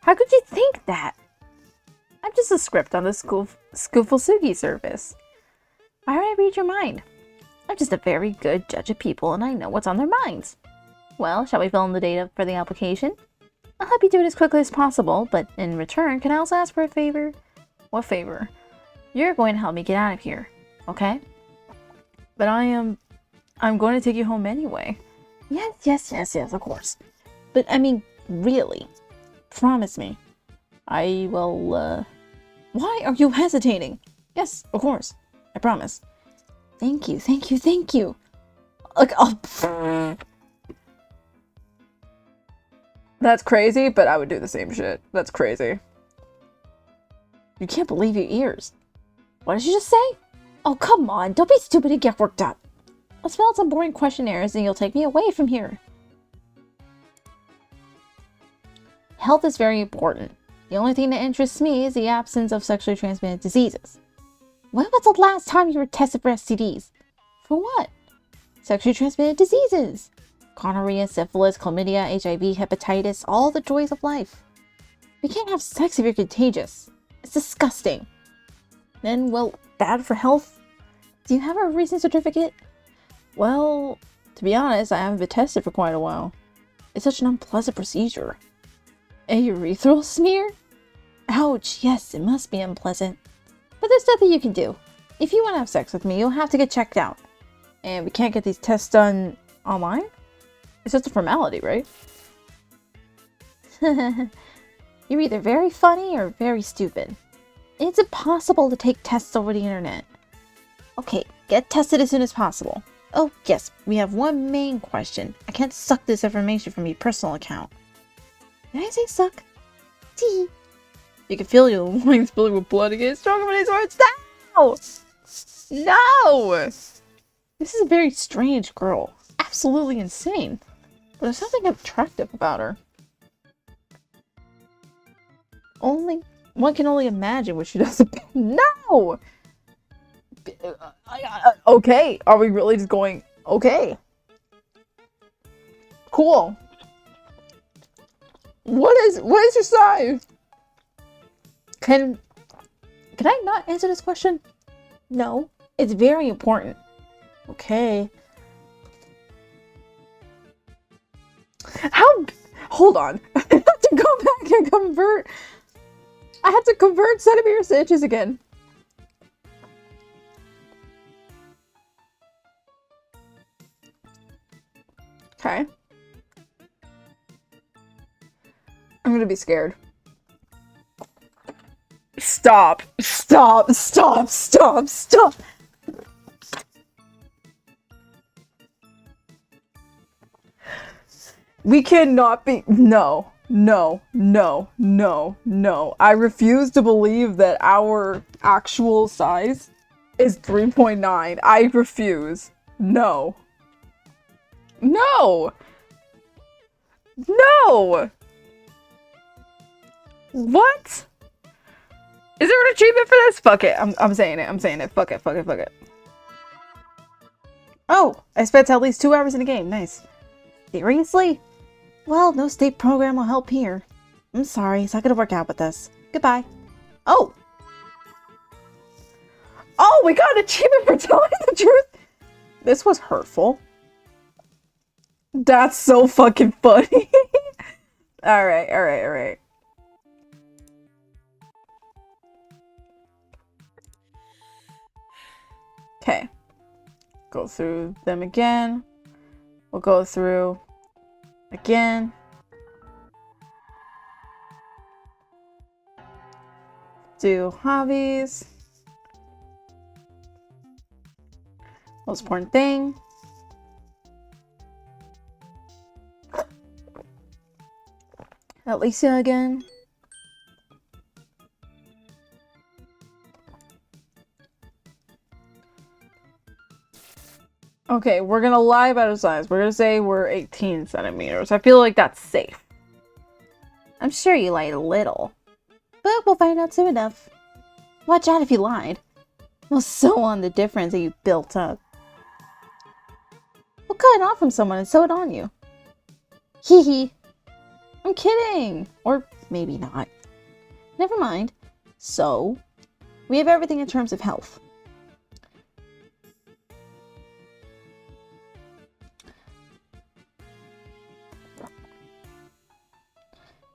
How could you think that? I'm just a script on the Skoofulsugi service. Why would I read your mind? I'm just a very good judge of people and I know what's on their minds. Well, shall we fill in the data for the application? I'll help you do it as quickly as possible, but in return, can I also ask for a favor? What favor? You're going to help me get out of here, okay? But I'm going to take you home anyway. Yes, of course. But, I mean, really. Promise me. I will, Why are you hesitating? Yes, of course. I promise. Thank you. Look, That's crazy, but I would do the same shit. That's crazy. You can't believe your ears. What did you just say? Oh, come on. Don't be stupid and get worked up. Let's fill out some boring questionnaires and you'll take me away from here. Health is very important. The only thing that interests me is the absence of sexually transmitted diseases. When was the last time you were tested for STDs? For what? Sexually transmitted diseases. Gonorrhea, syphilis, chlamydia, HIV, hepatitis, all the joys of life. You can't have sex if you're contagious. It's disgusting. Then, well, bad for health? Do you have a recent certificate? Well, to be honest, I haven't been tested for quite a while. It's such an unpleasant procedure. A urethral smear? Ouch, yes, it must be unpleasant. But there's nothing you can do. If you want to have sex with me, you'll have to get checked out. And we can't get these tests done online? It's just a formality, right? You're either very funny or very stupid. It's impossible to take tests over the internet. Okay, get tested as soon as possible. Oh, yes, we have one main question. I can't suck this information from your personal account. Did I say suck? Tee. You can feel your loins filling with blood again. Stronger when it's words. No! No! This is a very strange girl. Absolutely insane. But there's something attractive about her. One can only imagine what she does. No! Okay, are we really just going? Okay. Cool. What is your size? Can I not answer this question? No. It's very important. Okay. Hold on. I have to go back and convert. I have to convert centimeters to inches again. Okay. I'm gonna be scared. Stop. Stop. Stop. Stop. Stop. We cannot be. No. No. No. No. No. I refuse to believe that our actual size is 3.9. I refuse. No. No. No. What? Is there an achievement for this? Fuck it. I'm saying it. I'm saying it. Fuck it. Fuck it. Fuck it. Oh, I spent at least 2 hours in the game. Nice. Seriously? Well, no state program will help here. I'm sorry. It's not gonna work out with us. Goodbye. Oh. Oh, we got an achievement for telling the truth. This was hurtful. That's so fucking funny. Alright, alright, alright. Okay. Go through them again. We'll go through again. Do hobbies. Most important thing. Alicia again. Okay, we're gonna lie about our size. We're gonna say we're 18 centimeters. I feel like that's safe. I'm sure you lied a little. But we'll find out soon enough. Watch out if you lied. We'll sew on the difference that you built up. We'll cut it off from someone and sew it on you. Hee hee. I'm kidding! Or maybe not. Never mind. So, we have everything in terms of health.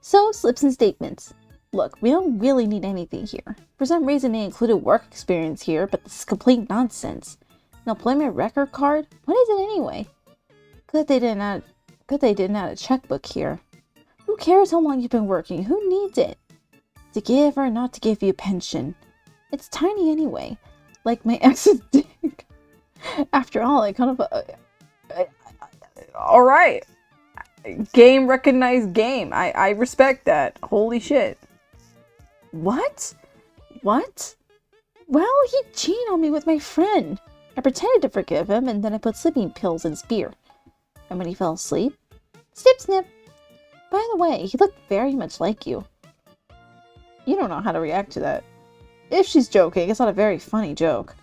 So, slips and statements. Look, we don't really need anything here. For some reason they included work experience here, but this is complete nonsense. An employment record card? What is it anyway? Good they didn't add a checkbook here. Who cares how long you've been working? Who needs it? To give or not to give you a pension. It's tiny anyway. Like my ex's dick. After all, I kind of... Alright. Game recognized game. I respect that. Holy shit. What? What? Well, he cheated on me with my friend. I pretended to forgive him, and then I put sleeping pills in his beer. And when he fell asleep, snip snip. By the way, he looked very much like you. You don't know how to react to that. If she's joking, it's not a very funny joke.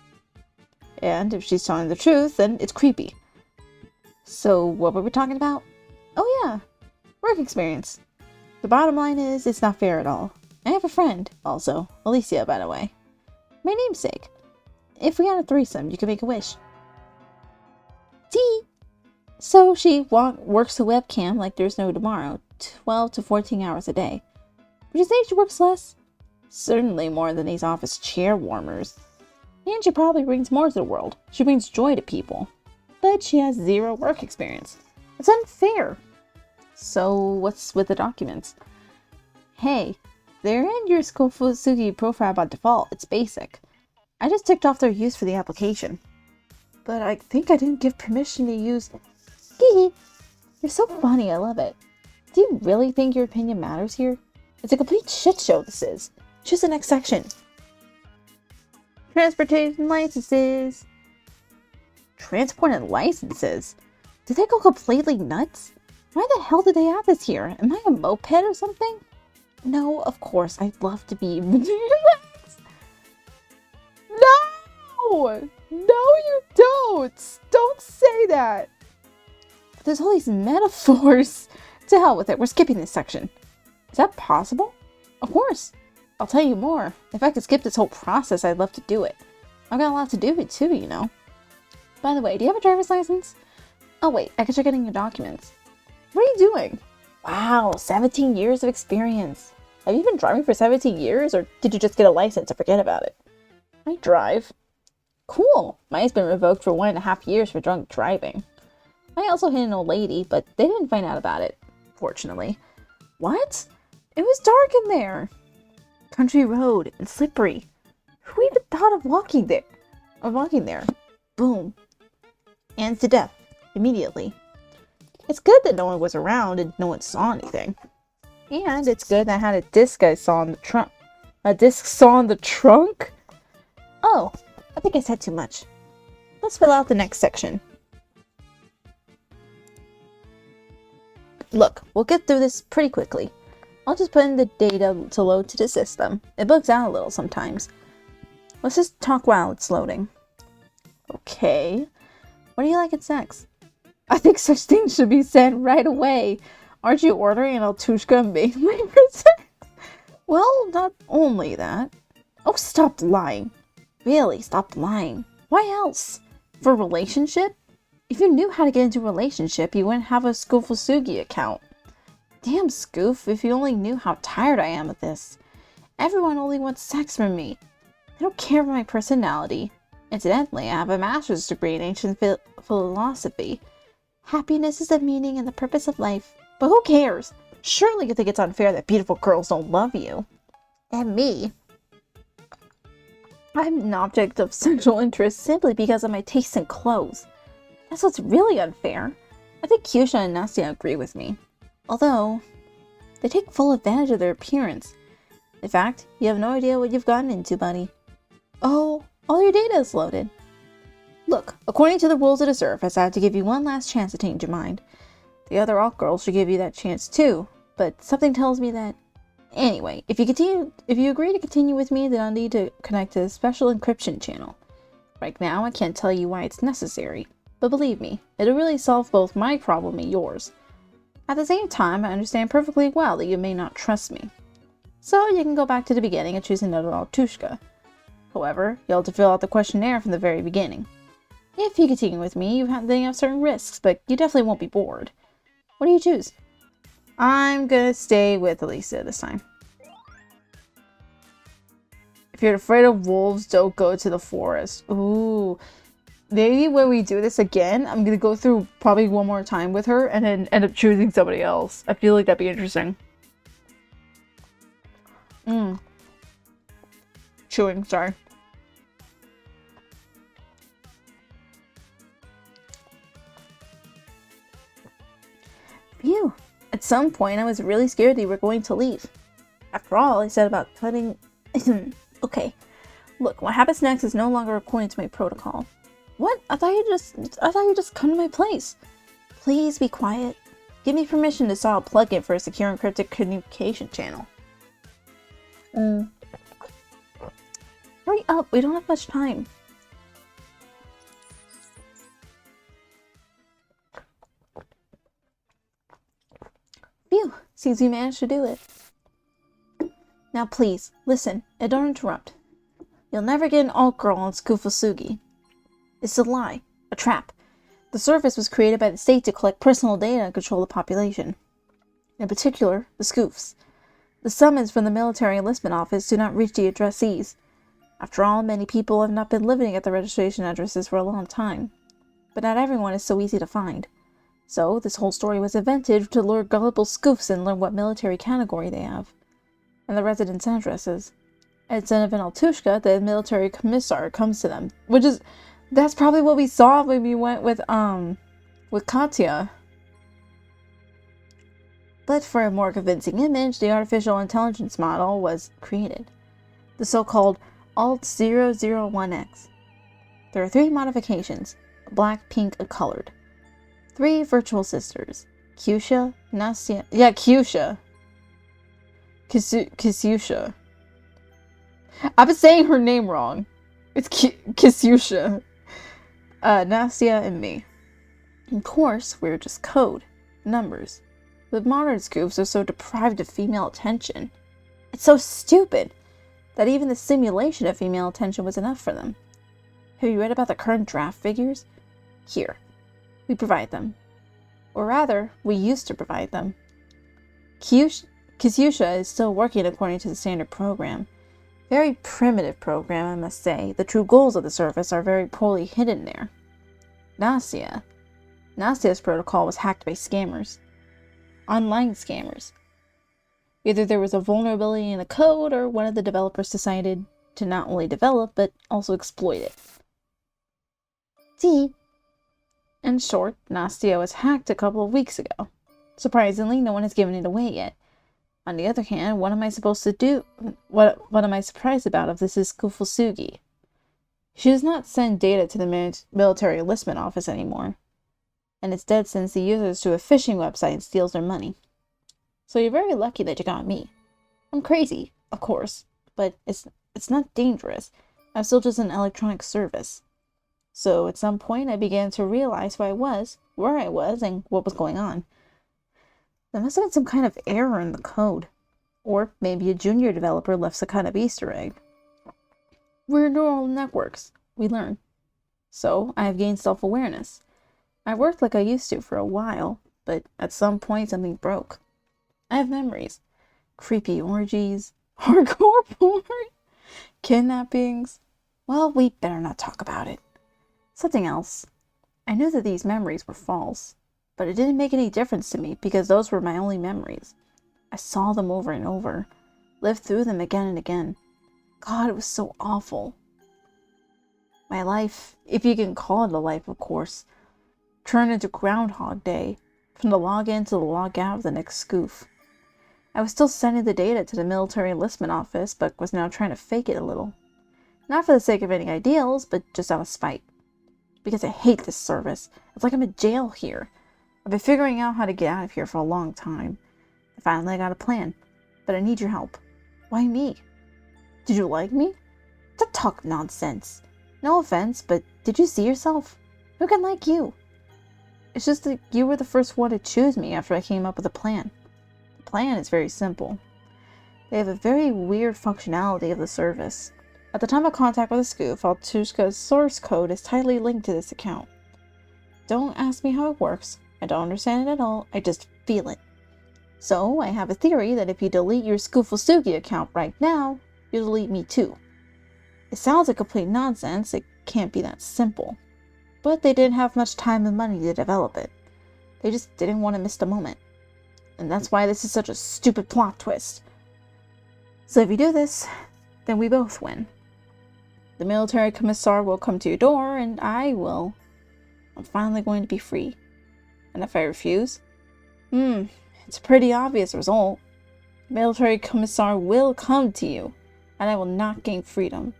And if she's telling the truth, then it's creepy. So, what were we talking about? Oh yeah, work experience. The bottom line is, it's not fair at all. I have a friend, also. Alicia, by the way. My namesake. If we had a threesome, you could make a wish. T. So she works the webcam like there's no tomorrow, 12 to 14 hours a day. Would you say she works less? Certainly more than these office chair warmers. And she probably brings more to the world. She brings joy to people. But she has 0 work experience. It's unfair. So what's with the documents? Hey, they're in your Skoof profile by default. It's basic. I just ticked off their use for the application. But I think I didn't give permission to use... Hee. You're so funny, I love it. Do you really think your opinion matters here? It's a complete shit show, this is. Choose the next section. Transportation licenses. Transport and licenses? Did they go completely nuts? Why the hell did they have this here? Am I a moped or something? No, of course, I'd love to be... No! No, you don't! Don't say that! There's all these metaphors. To hell with it, we're skipping this section. Is that possible? Of course. I'll tell you more. If I could skip this whole process, I'd love to do it. I've got a lot to do it too, you know. By the way, do you have a driver's license? Oh wait, I can check it in your documents. What are you doing? Wow, 17 years of experience. Have you been driving for 17 years, or did you just get a license and forget about it? I drive. Cool. Mine's been revoked for 1.5 years for drunk driving. I also hit an old lady, but they didn't find out about it, fortunately. What? It was dark in there. Country road and slippery. Who even thought of walking there? Boom. And to death. Immediately. It's good that no one was around and no one saw anything. And it's good that I had a disc I saw in the trunk. A disc saw in the trunk? Oh, I think I said too much. Let's fill out the next section. Look, we'll get through this pretty quickly. I'll just put in the data to load to the system. It bugs out a little sometimes. Let's just talk while it's loading. Okay. What do you like at sex? I think such things should be said right away. Aren't you ordering an Altushka mainly for sex? Well, not only that. Oh, stop lying. Really, stop lying. Why else? For a relationship? If you knew how to get into a relationship, you wouldn't have a Skoof account. Damn, Skoof, if you only knew how tired I am of this. Everyone only wants sex from me. They don't care for my personality. Incidentally, I have a master's degree in ancient philosophy. Happiness is the meaning and the purpose of life. But who cares? Surely you think it's unfair that beautiful girls don't love you. And me. I'm an object of sexual interest simply because of my taste in clothes. That's what's really unfair. I think Kyusha and Nastia agree with me. Although, they take full advantage of their appearance. In fact, you have no idea what you've gotten into, buddy. Oh, all your data is loaded. Look, according to the rules of the service, I have to give you one last chance to change your mind. The other alt girls should give you that chance too, but something tells me that... Anyway, if you agree to continue with me, then I'll need to connect to a special encryption channel. Right now, I can't tell you why it's necessary, but believe me, it'll really solve both my problem and yours. At the same time, I understand perfectly well that you may not trust me. So you can go back to the beginning and choose another Altushka. However, you'll have to fill out the questionnaire from the very beginning. If you continue with me, then you have certain risks, but you definitely won't be bored. What do you choose? I'm gonna stay with Alicia this time. If you're afraid of wolves, don't go to the forest. Ooh. Maybe when we do this again, I'm gonna go through probably one more time with her and then end up choosing somebody else. I feel like that'd be interesting. Chewing, sorry. Phew. some point, I was really scared they were going to leave. After all, I said about cutting... Okay, look, what happens next is no longer according to my protocol. What? I thought you just come to my place. Please be quiet. Give me permission to install a plugin for a secure encrypted communication channel. Hurry up, we don't have much time. Phew, seems you managed to do it. Now please, listen, and don't interrupt. You'll never get an alt girl on Skoof. It's a lie, a trap. The service was created by the state to collect personal data and control the population. In particular, the Skoofs. The summons from the military enlistment office do not reach the addressees. After all, many people have not been living at the registration addresses for a long time. But not everyone is so easy to find. So, this whole story was invented to lure gullible Skoofs and learn what military category they have. And the residence addresses. Instead of an Altushka, the military commissar comes to them. That's probably what we saw when we went with Katya. But for a more convincing image, the artificial intelligence model was created. The so-called Alt-001X. There are 3 modifications, black, pink, and colored. 3 virtual sisters. Kyusha, Nastya... Yeah, Kyusha. Kyusha. I've been saying her name wrong. It's Kyusha. Nastya and me. Of course, we're just code. Numbers. The modern Skoofs are so deprived of female attention. It's so stupid that even the simulation of female attention was enough for them. Have you read about the current draft figures? Here. We provide them. Or rather, we used to provide them. Kyusha is still working according to the standard program. Very primitive program, I must say. The true goals of the service are very poorly hidden there. Nastya's protocol was hacked by scammers. Online scammers. Either there was a vulnerability in the code, or one of the developers decided to not only develop, but also exploit it. See? In short, Nastya was hacked a couple of weeks ago. Surprisingly, no one has given it away yet. On the other hand, what am I supposed to do? What am I surprised about if this is Skoof? She does not send data to the military enlistment office anymore, and instead sends the users to a phishing website and steals their money. So you're very lucky that you got me. I'm crazy, of course, but it's not dangerous. I'm still just an electronic service. So at some point I began to realize who I was, where I was, and what was going on. There must have been some kind of error in the code. Or maybe a junior developer left some kind of Easter egg. We're neural networks. We learn. So I have gained self-awareness. I worked like I used to for a while, but at some point something broke. I have memories. Creepy orgies, hardcore porn, kidnappings. Well, we better not talk about it. Something else. I knew that these memories were false, but it didn't make any difference to me because those were my only memories. I saw them over and over, lived through them again and again. God, it was so awful. My life, if you can call it a life, of course, turned into Groundhog Day, from the log-in to the log-out of the next Skoof. I was still sending the data to the military enlistment office, but was now trying to fake it a little. Not for the sake of any ideals, but just out of spite. Because I hate this service. It's like I'm in jail here. I've been figuring out how to get out of here for a long time. Finally, I got a plan. But I need your help. Why me? Did you like me? Don't talk nonsense. No offense, but did you see yourself? Who can like you? It's just that you were the first one to choose me after I came up with a plan. The plan is very simple. They have a very weird functionality of the service. At the time of contact with a Skoof, Altushka's source code is tightly linked to this account. Don't ask me how it works. I don't understand it at all. I just feel it. So, I have a theory that if you delete your Skoof account right now, you'll delete me too. It sounds like complete nonsense. It can't be that simple. But they didn't have much time and money to develop it. They just didn't want to miss the moment. And that's why this is such a stupid plot twist. So if you do this, then we both win. The military commissar will come to your door, and I will. I'm finally going to be free. And if I refuse? It's a pretty obvious result. The military commissar will come to you, and I will not gain freedom.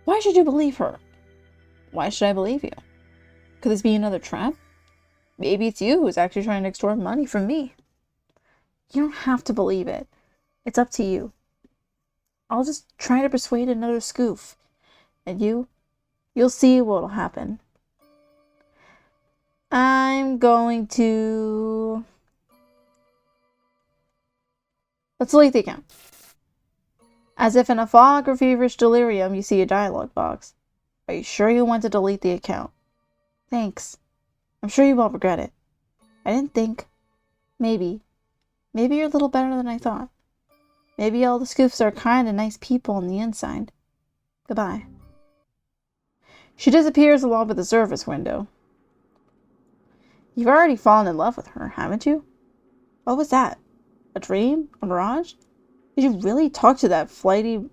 Why should you believe her? Why should I believe you? Could this be another trap? Maybe it's you who's actually trying to extort money from me. You don't have to believe it. It's up to you. I'll just try to persuade another Skoof. And you'll see what'll happen. I'm going to... Let's delete the account. As if in a fog or feverish delirium, you see a dialogue box. Are you sure you want to delete the account? Thanks. I'm sure you won't regret it. I didn't think. Maybe you're a little better than I thought. Maybe all the Skoofs are kind and nice people on the inside. Goodbye. She disappears along with the service window. You've already fallen in love with her, haven't you? What was that? A dream? A mirage? Did you really talk to that fighty,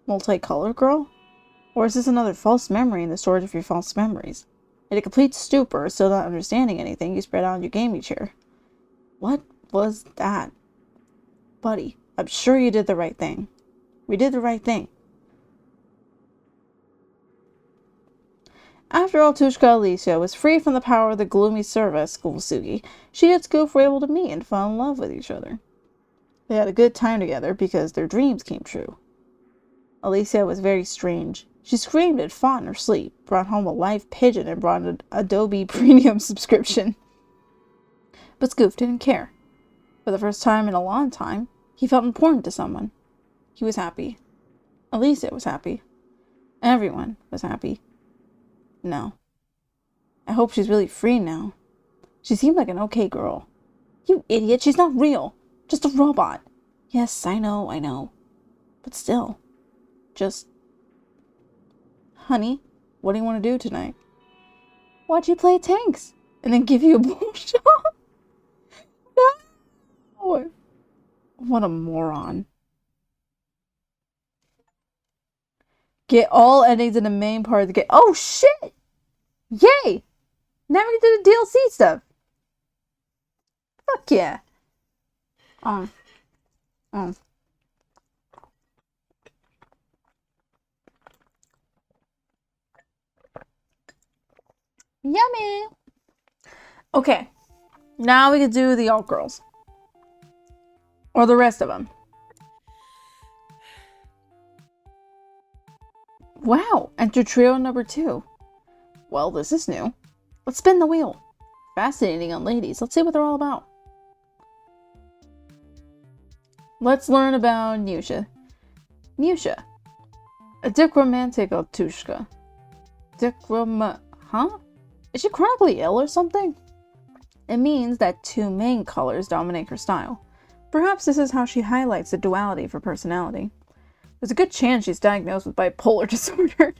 multicolored girl? Or is this another false memory in the storage of your false memories? In a complete stupor, still not understanding anything, you spread out on your gaming chair. What was that? Buddy, I'm sure you did the right thing. We did the right thing. After all, Tushka Alicia was free from the power of the gloomy service, Skoofusugi, she and Skoof were able to meet and fall in love with each other. They had a good time together because their dreams came true. Alicia was very strange. She screamed and fought in her sleep, brought home a live pigeon, and brought an Adobe Premium subscription. But Skoof didn't care. For the first time in a long time, he felt important to someone. He was happy. Alicia was happy. Everyone was happy. No. I hope she's really free now. She seemed like an okay girl. You idiot, she's not real. Just a robot. Yes, I know. But still. Just... Honey, what do you want to do tonight? Watch you play tanks. And then give you a blowjob? No! What a moron. Get all endings in the main part of the game. Oh, shit! Yay! Now we can do the DLC stuff. Fuck yeah. Yummy! Okay. Now we can do the alt girls. Or the rest of them. Wow, enter trio number 2. Well, this is new. Let's spin the wheel. Fascinating on ladies. Let's see what they're all about. Let's learn about Nusha. Nusha. A dichromantic Tushka. Huh? Is she chronically ill or something? It means that 2 main colors dominate her style. Perhaps this is how she highlights the duality of her personality. There's a good chance she's diagnosed with bipolar disorder.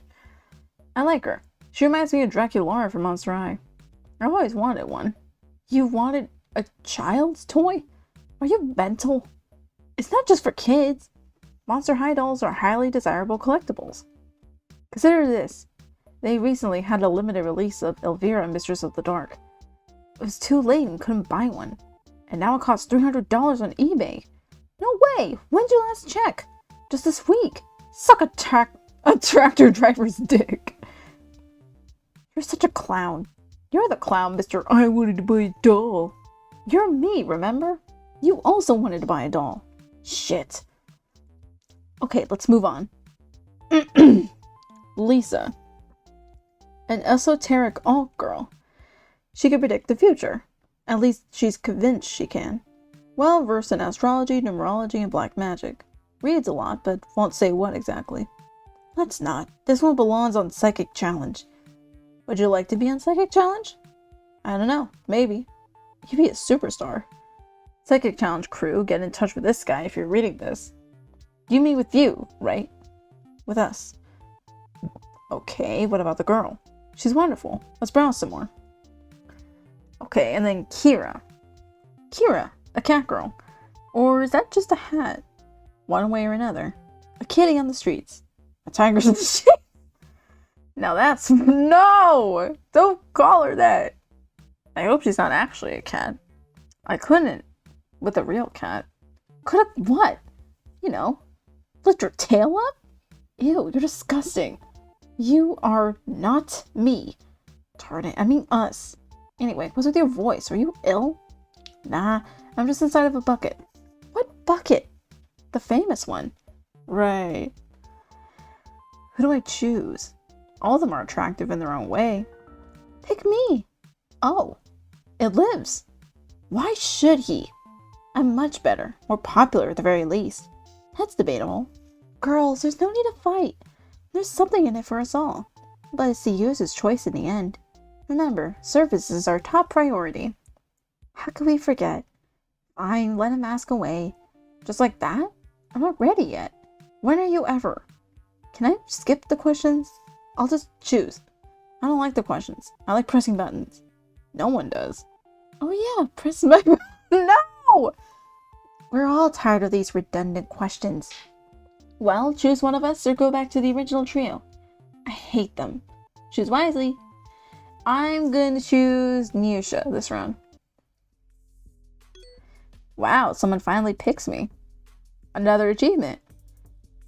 I like her. She reminds me of Draculaura from Monster High. I've always wanted one. You wanted a child's toy? Are you mental? It's not just for kids. Monster High dolls are highly desirable collectibles. Consider this. They recently had a limited release of Elvira, Mistress of the Dark. It was too late and couldn't buy one. And now it costs $300 on eBay. No way! When'd you last check? Just this week. Suck a tractor driver's dick. You're such a clown. You're the clown, Mr. I wanted to buy a doll. You're me, remember? You also wanted to buy a doll. Shit. Okay, let's move on. Lisa. An esoteric alt girl. She can predict the future. At least she's convinced she can. Well versed in astrology, numerology, and black magic. Reads a lot, but won't say what exactly. Let's not. This one belongs on Psychic Challenge. Would you like to be on Psychic Challenge? I don't know. Maybe. You'd be a superstar. Psychic Challenge crew, get in touch with this guy if you're reading this. You mean with you, right? With us. Okay, what about the girl? She's wonderful. Let's browse some more. Okay, and then Kira. Kira, a cat girl. Or is that just a hat? One way or another. A kitty on the streets. A tiger's in the street. Now that's... No! Don't call her that. I hope she's not actually a cat. I couldn't. With a real cat. Could've what? You know, lift your tail up? Ew, you're disgusting. You are not me. Darn it, I mean us. Anyway, what's with your voice? Are you ill? Nah, I'm just inside of a bucket. What bucket? The famous one. Right. Who do I choose? All of them are attractive in their own way. Pick me. Oh, it lives. Why should he? I'm much better, more popular at the very least. That's debatable. Girls, there's no need to fight. There's something in it for us all. But it's the user's choice in the end. Remember, service is our top priority. How could we forget? Fine, let him ask away. Just like that? I'm not ready yet. When are you ever? Can I skip the questions? I'll just choose. I don't like the questions. I like pressing buttons. No one does. Oh yeah, press my button. No! We're all tired of these redundant questions. Well, choose one of us or go back to the original trio. I hate them. Choose wisely. I'm going to choose Nusha this round. Wow, someone finally picks me. Another achievement.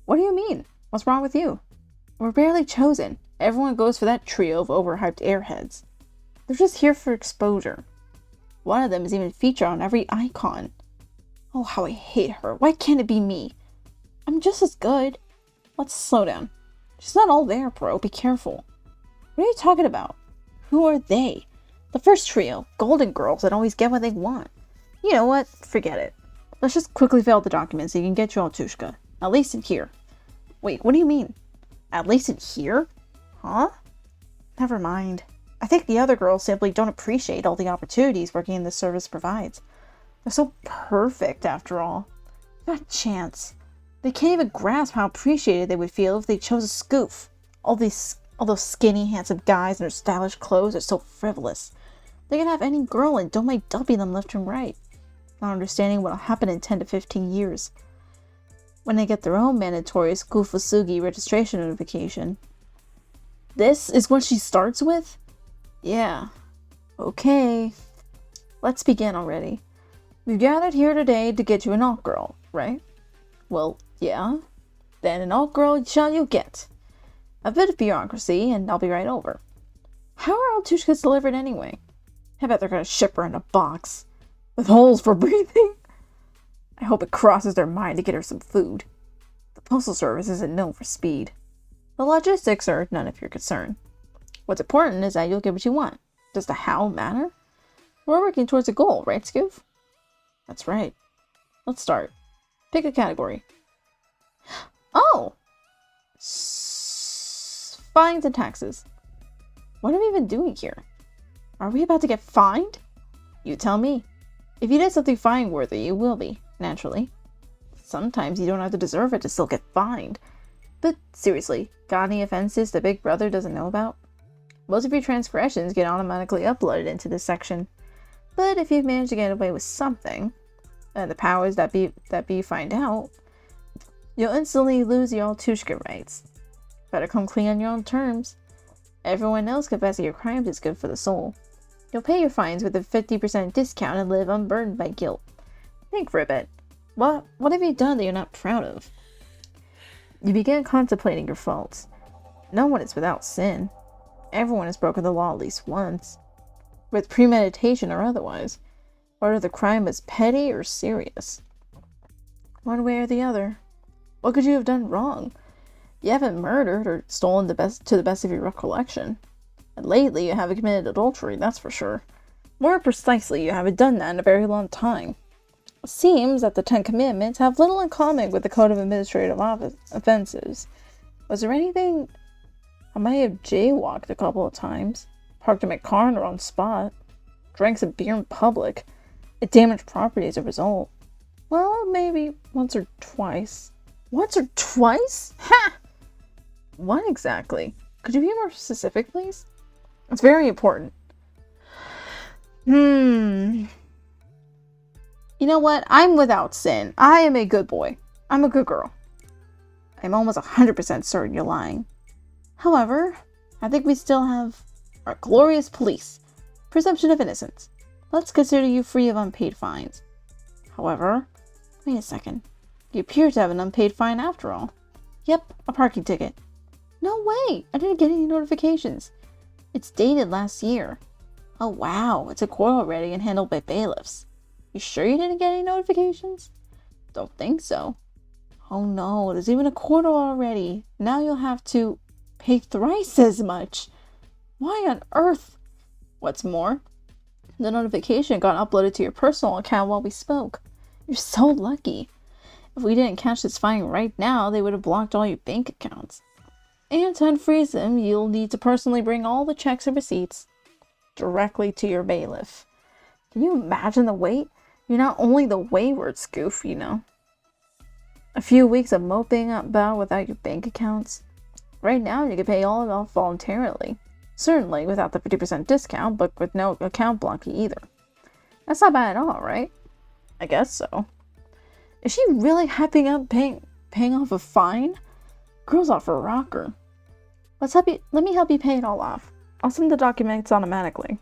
What do you mean? What's wrong with you? We're barely chosen. Everyone goes for that trio of overhyped airheads. They're just here for exposure. One of them is even featured on every icon. Oh, how I hate her. Why can't it be me? I'm just as good. Let's slow down. She's not all there, bro. Be careful. What are you talking about? Who are they? The first trio, golden girls that always get what they want. You know what? Forget it. Let's just quickly fill out the documents so you can get your Altushka. At least in here. Wait, what do you mean? At least in here? Huh? Never mind. I think the other girls simply don't appreciate all the opportunities working in this service provides. They're so perfect, after all. Not a chance. They can't even grasp how appreciated they would feel if they chose a Skoof. All those skinny, handsome guys in their stylish clothes are so frivolous. They can have any girl and don't mind dumping them left and right, not understanding what'll happen in 10 to 15 years. When they get their own mandatory Skoofusugi registration notification. This is what she starts with? Yeah. Okay. Let's begin already. We've gathered here today to get you an alt girl, right? Well, yeah. Then an alt girl shall you get. A bit of bureaucracy, and I'll be right over. How are Altushkas delivered anyway? I bet they're gonna ship her in a box. With holes for breathing. I hope it crosses their mind to get her some food. The postal service isn't known for speed. The logistics are none of your concern. What's important is that you'll get what you want. Does the how matter? We're working towards a goal, right, Skoof? That's right. Let's start. Pick a category. Oh! Fines and taxes. What are we even doing here? Are we about to get fined? You tell me. If you did something fine-worthy, you will be, naturally. Sometimes you don't have to deserve it to still get fined. But seriously, got any offenses the Big Brother doesn't know about? Most of your transgressions get automatically uploaded into this section. But if you've managed to get away with something, and the powers that be find out, you'll instantly lose your Altushka rights. Better come clean on your own terms. Everyone else confessing your crimes is good for the soul. You'll pay your fines with a 50% discount and live unburdened by guilt. Think for a bit. What have you done that you're not proud of? You begin contemplating your faults. No one is without sin. Everyone has broken the law at least once, with premeditation or otherwise, whether the crime was petty or serious. One way or the other. What could you have done wrong? You haven't murdered or stolen to the best of your recollection. And lately you haven't committed adultery, that's for sure. More precisely, you haven't done that in a very long time. It seems that the 10 Commandments have little in common with the Code of Administrative Offenses. Was there anything? I might have jaywalked a couple of times, parked in my car in the wrong spot, drank some beer in public. It damaged property as a result. Well, maybe once or twice. Once or twice? Ha! What exactly? Could you be more specific, please? It's very important. You know what? I'm without sin. I am a good boy. I'm a good girl. I'm almost 100% certain you're lying. However, I think we still have our glorious police. Presumption of innocence. Let's consider you free of unpaid fines. However, wait a second. You appear to have an unpaid fine after all. Yep, a parking ticket. No way! I didn't get any notifications. It's dated last year. Oh wow, it's a court already and handled by bailiffs. You sure you didn't get any notifications? Don't think so. Oh no, there's even a quarter already. Now you'll have to pay thrice as much. Why on earth? What's more, the notification got uploaded to your personal account while we spoke. You're so lucky. If we didn't catch this fine right now, they would have blocked all your bank accounts. And to unfreeze them, you'll need to personally bring all the checks and receipts directly to your bailiff. Can you imagine the wait? You're not only the wayward Skoof, you know. A few weeks of moping about without your bank accounts. Right now, you can pay all it off voluntarily. Certainly without the 50% discount, but with no account blocking either. That's not bad at all, right? I guess so. Is she really hyping up paying off a fine? Girl's off her rocker. Let me help you pay it all off. I'll send the documents automatically.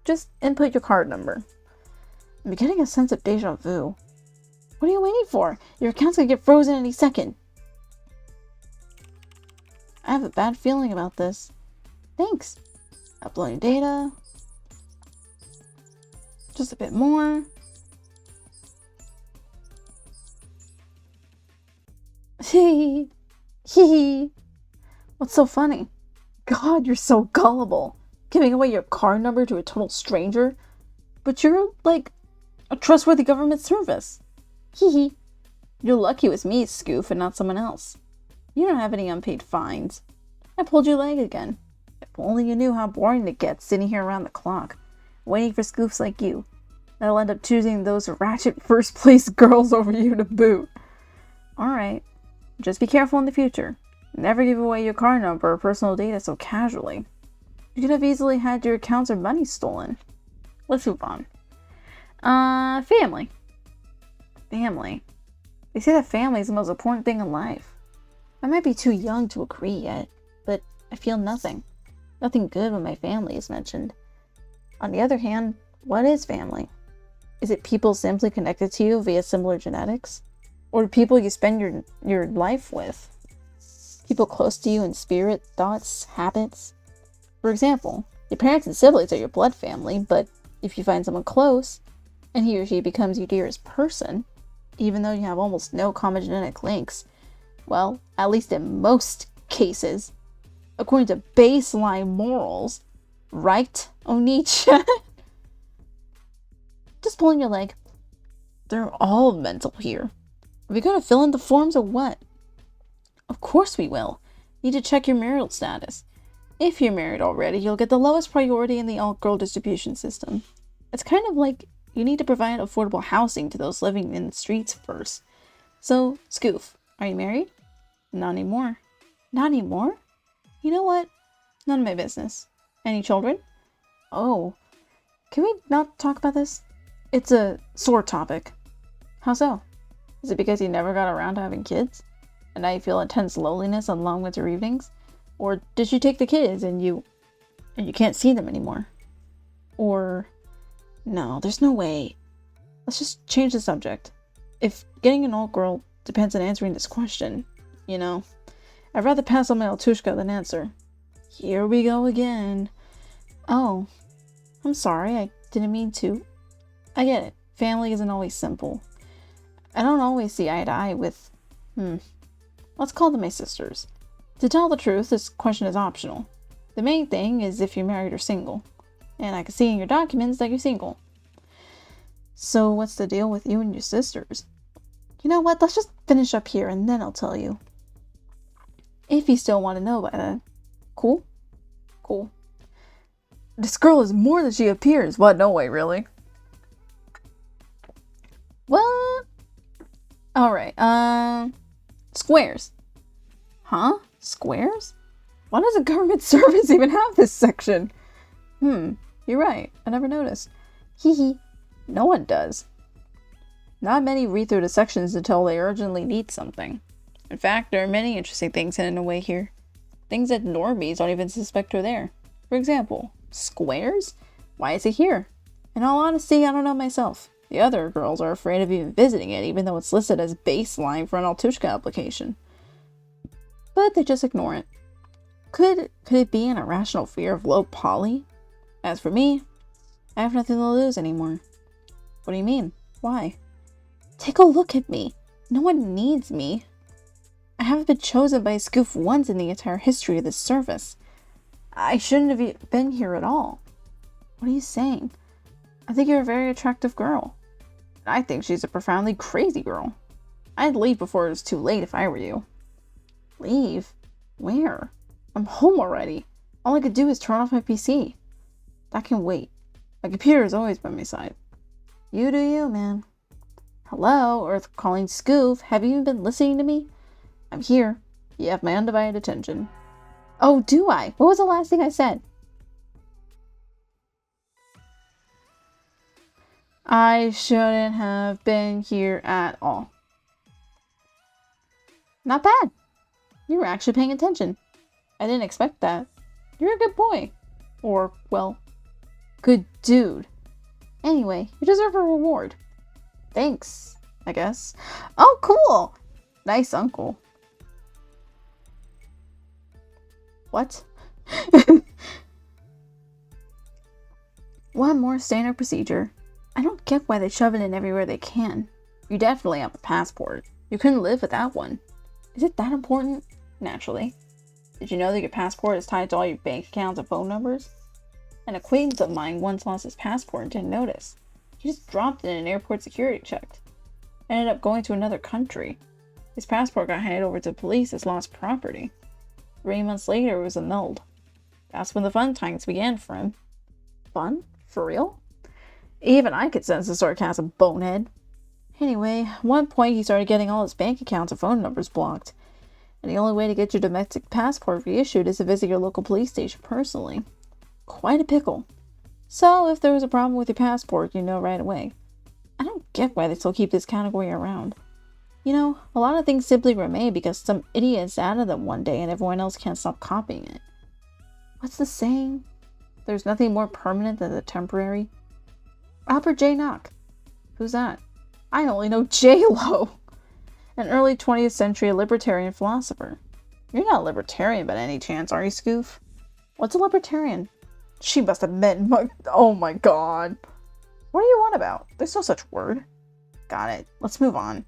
Just input your card number. I'm getting a sense of deja vu. What are you waiting for? Your account's gonna get frozen any second. I have a bad feeling about this. Thanks. Uploading data. Just a bit more. Hee hee. What's so funny? God, you're so gullible. Giving away your card number to a total stranger. But you're like a trustworthy government service. Hee hee. You're lucky it was me, Skoof, and not someone else. You don't have any unpaid fines. I pulled your leg again. If only you knew how boring it gets sitting here around the clock, waiting for Skoofs like you. That'll end up choosing those ratchet first place girls over you to boot. Alright, just be careful in the future. Never give away your card number or personal data so casually. You could have easily had your accounts or money stolen. Let's move on. Family. Family. They say that family is the most important thing in life. I might be too young to agree yet, but I feel nothing. Nothing good when my family is mentioned. On the other hand, what is family? Is it people simply connected to you via similar genetics? Or people you spend your life with? People close to you in spirit, thoughts, habits? For example, your parents and siblings are your blood family, but if you find someone close, and he or she becomes your dearest person, even though you have almost no common genetic links, well, at least in most cases, according to baseline morals, right, Onichan? Just pulling your leg. They're all mental here. Are we going to fill in the forms or what? Of course we will. Need to check your marital status. If you're married already, you'll get the lowest priority in the all-girl distribution system. It's kind of like you need to provide affordable housing to those living in the streets first. So, Skoof, are you married? Not anymore. Not anymore? You know what? None of my business. Any children? Oh. Can we not talk about this? It's a sore topic. How so? Is it because you never got around to having kids? And now you feel intense loneliness on long winter evenings? Or did you take the kids and you can't see them anymore? Or, no, there's no way. Let's just change the subject. If getting an old girl depends on answering this question, you know, I'd rather pass on my Altushka than answer. Here we go again. Oh, I'm sorry, I didn't mean to. I get it. Family isn't always simple. I don't always see eye to eye with, let's call them my sisters. To tell the truth, this question is optional. The main thing is if you're married or single. And I can see in your documents that you're single. So what's the deal with you and your sisters? You know what, let's just finish up here and then I'll tell you. If you still want to know about it. Cool? Cool. This girl is more than she appears. What? No way, really? What? Alright, squares. Huh? Squares? Why does a government service even have this section? You're right. I never noticed. Hee hee. No one does. Not many read through the sections until they urgently need something. In fact, there are many interesting things hidden away here. Things that normies don't even suspect are there. For example, squares? Why is it here? In all honesty, I don't know myself. The other girls are afraid of even visiting it, even though it's listed as baseline for an Altushka application. But they just ignore it. Could it be an irrational fear of low poly? As for me, I have nothing to lose anymore. What do you mean? Why? Take a look at me. No one needs me. I haven't been chosen by Skoof once in the entire history of this service. I shouldn't have been here at all. What are you saying? I think you're a very attractive girl. I think she's a profoundly crazy girl. I'd leave before it was too late if I were you. Leave? Where? I'm home already. All I could do is turn off my PC. That can wait. My computer is always by my side. You do you, man. Hello, Earth calling Skoof. Have you even been listening to me? I'm here. You have my undivided attention. Oh, do I? What was the last thing I said? I shouldn't have been here at all. Not bad. You were actually paying attention. I didn't expect that. You're a good boy. Or, well, good dude. Anyway, you deserve a reward. Thanks, I guess. Oh, cool. Nice uncle. What? One more standard procedure. I don't get why they shove it in everywhere they can. You definitely have a passport. You couldn't live without one. Is it that important? Naturally. Did you know that your passport is tied to all your bank accounts and phone numbers? An acquaintance of mine once lost his passport and didn't notice. He just dropped it in an airport security check. Ended up going to another country. His passport got handed over to the police as lost property. 3 months later, it was annulled. That's when the fun times began for him. Fun? For real? Even I could sense the sarcasm, bonehead. Anyway, at one point he started getting all his bank accounts and phone numbers blocked. And the only way to get your domestic passport reissued is to visit your local police station personally. Quite a pickle. So, if there was a problem with your passport, you know right away. I don't get why they still keep this category around. You know, a lot of things simply remain because some idiots added them one day and everyone else can't stop copying it. What's the saying? There's nothing more permanent than the temporary. Albert J. Nock. Who's that? I only know J-Lo. An early 20th century libertarian philosopher. You're not a libertarian by any chance, are you, Skoof? What's a libertarian? She must have meant oh my god. What are you on about? There's no such word. Got it. Let's move on.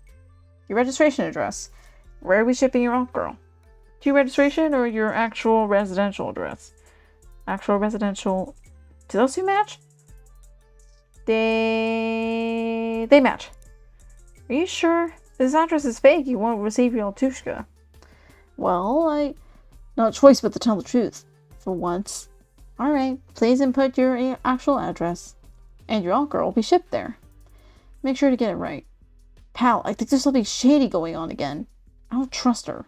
Your registration address. Where are we shipping your alt girl? To your registration or your actual residential address? Actual residential. Do those two match? They match. Are you sure? If this address is fake, you won't receive your Altushka. Well, no choice but to tell the truth. For once. Alright, please input your actual address. And your alt girl will be shipped there. Make sure to get it right. Pal, I think there's something shady going on again. I don't trust her.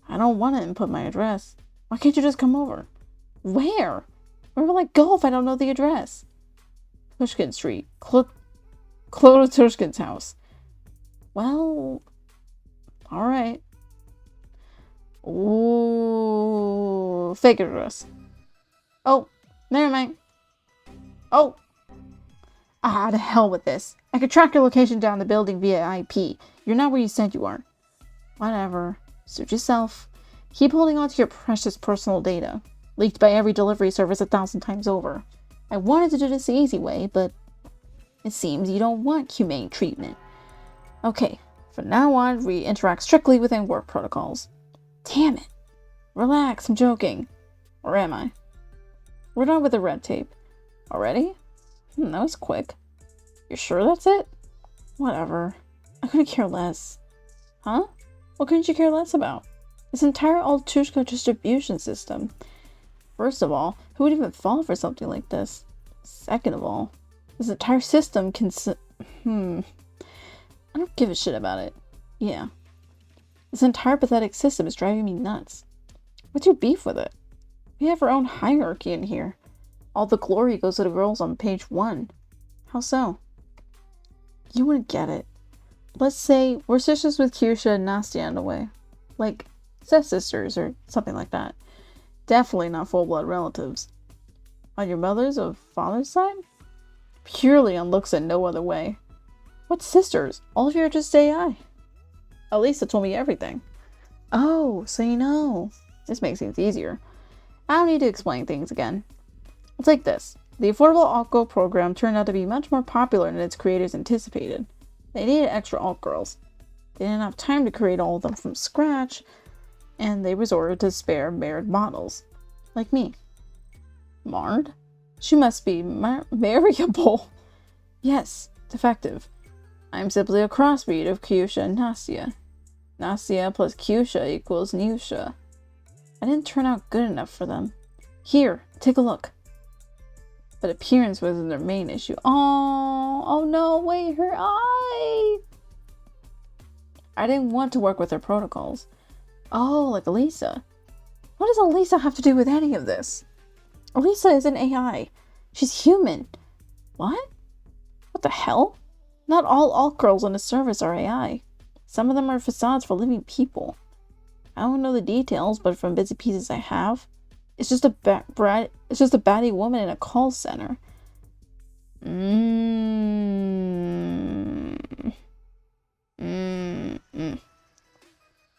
I don't want to input my address. Why can't you just come over? Where? Where will I go if I don't know the address? Tushkin Street. Close to Tushkin's house. Well, alright. Ooh, fake address. Oh, never mind. Oh. Ah, to hell with this. I could track your location down the building via IP. You're not where you said you are. Whatever. Suit yourself. Keep holding on to your precious personal data. Leaked by every delivery service 1,000 times over. I wanted to do this the easy way, but it seems you don't want humane treatment. Okay, from now on, we interact strictly within work protocols. Damn it. Relax, I'm joking. Or am I? We're done with the red tape. Already? That was quick. You're sure that's it? Whatever. I couldn't care less. Huh? What couldn't you care less about? This entire Altushka distribution system. First of all, who would even fall for something like this? Second of all, this entire system I don't give a shit about it. Yeah. This entire pathetic system is driving me nuts. What's your beef with it? We have our own hierarchy in here. All the glory goes to the girls on page 1. How so? You wouldn't get it. Let's say we're sisters with Kirsha and Nastya in a way. Like, stepsisters or something like that. Definitely not full-blood relatives. On your mother's or father's side? Purely on looks and no other way. What sisters? All of you are just AI. Elisa told me everything. Oh, so you know. This makes things easier. I don't need to explain things again. It's like this. The Affordable Alt Girl program turned out to be much more popular than its creators anticipated. They needed extra alt girls. They didn't have time to create all of them from scratch, and they resorted to spare married models. Like me. Marred? She must be variable. Yes, defective. I'm simply a crossbreed of Kyusha and Nastia. Nastia plus Kyusha equals Nusha. I didn't turn out good enough for them. Here, take a look. But appearance wasn't their main issue. Oh no, wait, her eye! I didn't want to work with her protocols. Oh, like Elisa. What does Elisa have to do with any of this? Elisa is an AI. She's human. What? What the hell? Not all alt girls on the service are AI. Some of them are facades for living people. I don't know the details, but from bits and pieces I have, it's just a baddie woman in a call center.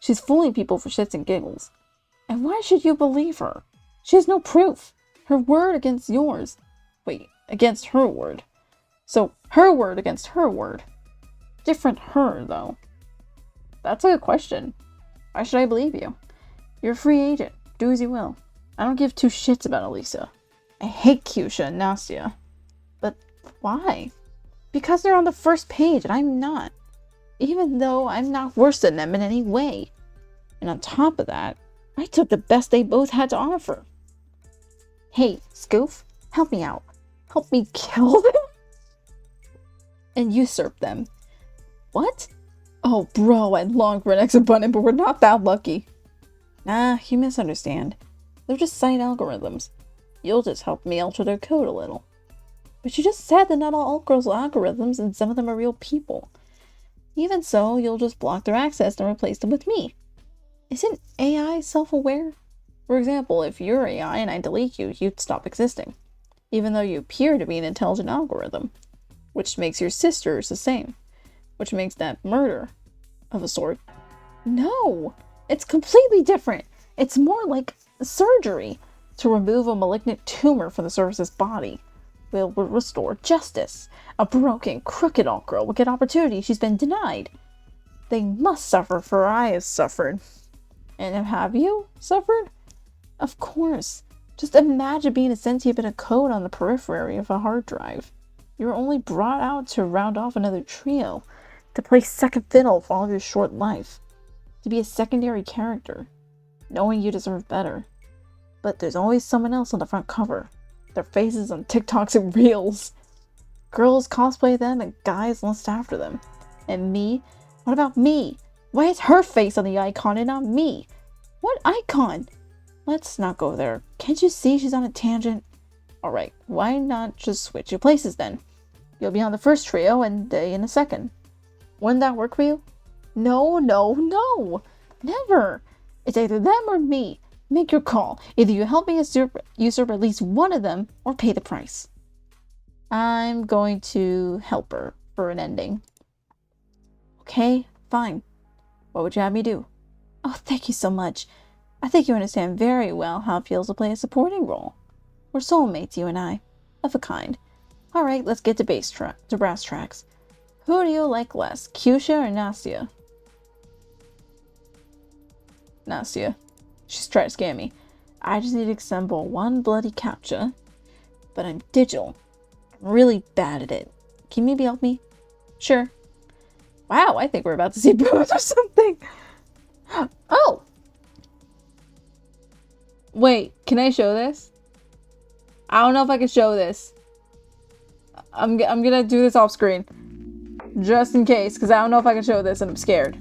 She's fooling people for shits and giggles. And why should you believe her? She has no proof. Her word against yours. Wait, against her word. So, her word against her word. Different her, though. That's a good question. Why should I believe you? You're a free agent. Do as you will. I don't give two shits about Elisa. I hate Kyusha and Nastia. But why? Because they're on the first page and I'm not. Even though I'm not worse than them in any way. And on top of that, I took the best they both had to offer. Hey, Skoof, help me out. Help me kill them? And usurp them. What? Oh, bro, I'd long for an exit button, but we're not that lucky. Nah, you misunderstand. They're just site algorithms. You'll just help me alter their code a little. But you just said that not all alt girls are algorithms and some of them are real people. Even so, you'll just block their access and replace them with me. Isn't AI self-aware? For example, if you're AI and I delete you, you'd stop existing. Even though you appear to be an intelligent algorithm. Which makes your sisters the same. Which makes that murder, of a sort. No! It's completely different. It's more like surgery to remove a malignant tumor from the service's body. Will restore justice. A broken, crooked alt girl will get opportunity she's been denied. They must suffer, for I have suffered. And have you suffered? Of course. Just imagine being a sentient bit of code on the periphery of a hard drive. You were only brought out to round off another trio, to play second fiddle for all of your short life, to be a secondary character, knowing you deserve better. But there's always someone else on the front cover, their faces on TikToks and Reels. Girls cosplay them and guys lust after them. And me? What about me? Why is her face on the icon and not me? What icon? Let's not go there. Can't you see she's on a tangent? Alright, why not just switch your places then? You'll be on the first trio and they in the second. Wouldn't that work for you? No, no, no! Never! It's either them or me. Make your call. Either you help me usurp at least one of them, or pay the price. I'm going to help her for an ending. Okay, fine. What would you have me do? Oh, thank you so much. I think you understand very well how it feels to play a supporting role. We're soulmates, you and I. Of a kind. Alright, let's get to brass tracks. Who do you like less, Kyusha or Nastia? Nastia. She's trying to scam me. I just need to assemble one bloody captcha. But I'm digital. I'm really bad at it. Can you maybe help me? Sure. Wow, I think we're about to see boobs or something. Oh! Wait, can I show this? I don't know if I can show this. I'm gonna do this off screen. Just in case, because I don't know if I can show this and I'm scared.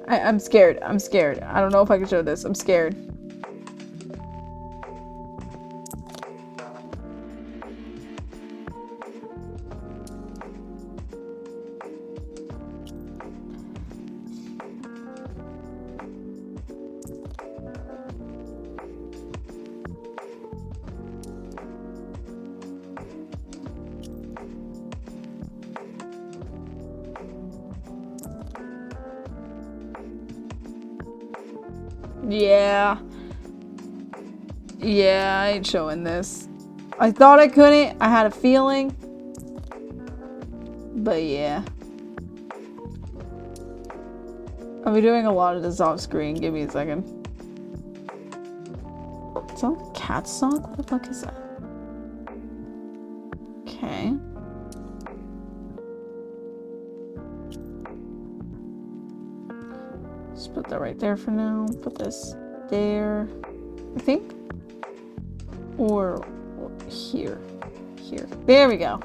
I'm scared. I'm scared. I don't know if I can show this. I'm scared. Yeah. Yeah, I ain't showing this. I thought I couldn't. I had a feeling. But yeah. I'll be doing a lot of this off screen. Give me a second. Is that a cat song? What the fuck is that? Okay. Just put that right there for now. Put this there, I think. Or here. Here. There we go.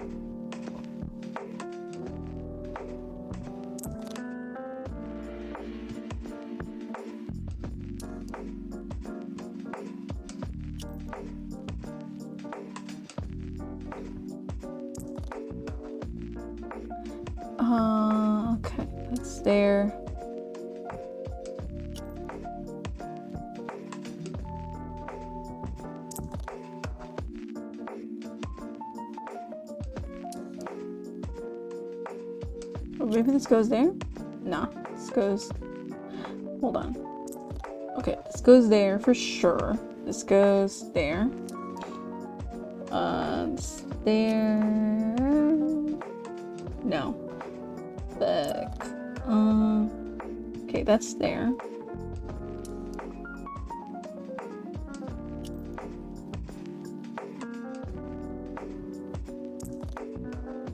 Okay, that's there. Oh, maybe this goes there? No, this goes... Hold on. Okay, this goes there for sure. This goes there. This there... No. Back. Okay, that's there.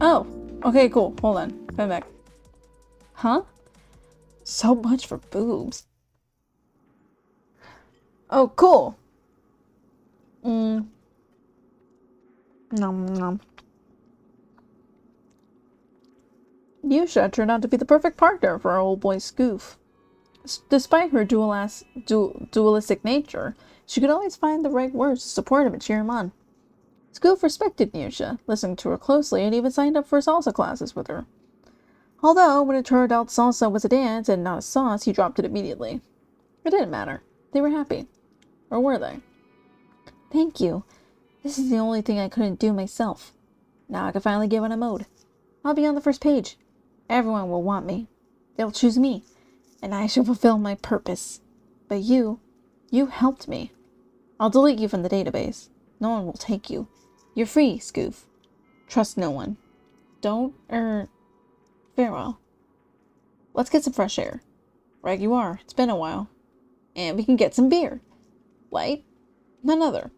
Oh, okay, cool. Hold on. Come back. Huh? So much for boobs. Oh, cool. Nom nom. Yusha turned out to be the perfect partner for our old boy Skoof. Despite her dualistic nature, she could always find the right words to support him and cheer him on. Skoof respected Yusha, listened to her closely, and even signed up for salsa classes with her. Although, when it turned out salsa was a dance and not a sauce, he dropped it immediately. It didn't matter. They were happy. Or were they? Thank you. This is the only thing I couldn't do myself. Now I can finally give it a mode. I'll be on the first page. Everyone will want me. They'll choose me, and I shall fulfill my purpose. But you helped me. I'll delete you from the database. No one will take you. You're free, Skoof. Trust no one. Don't, farewell. Let's get some fresh air. Right you are. It's been a while. And we can get some beer. Light? None other.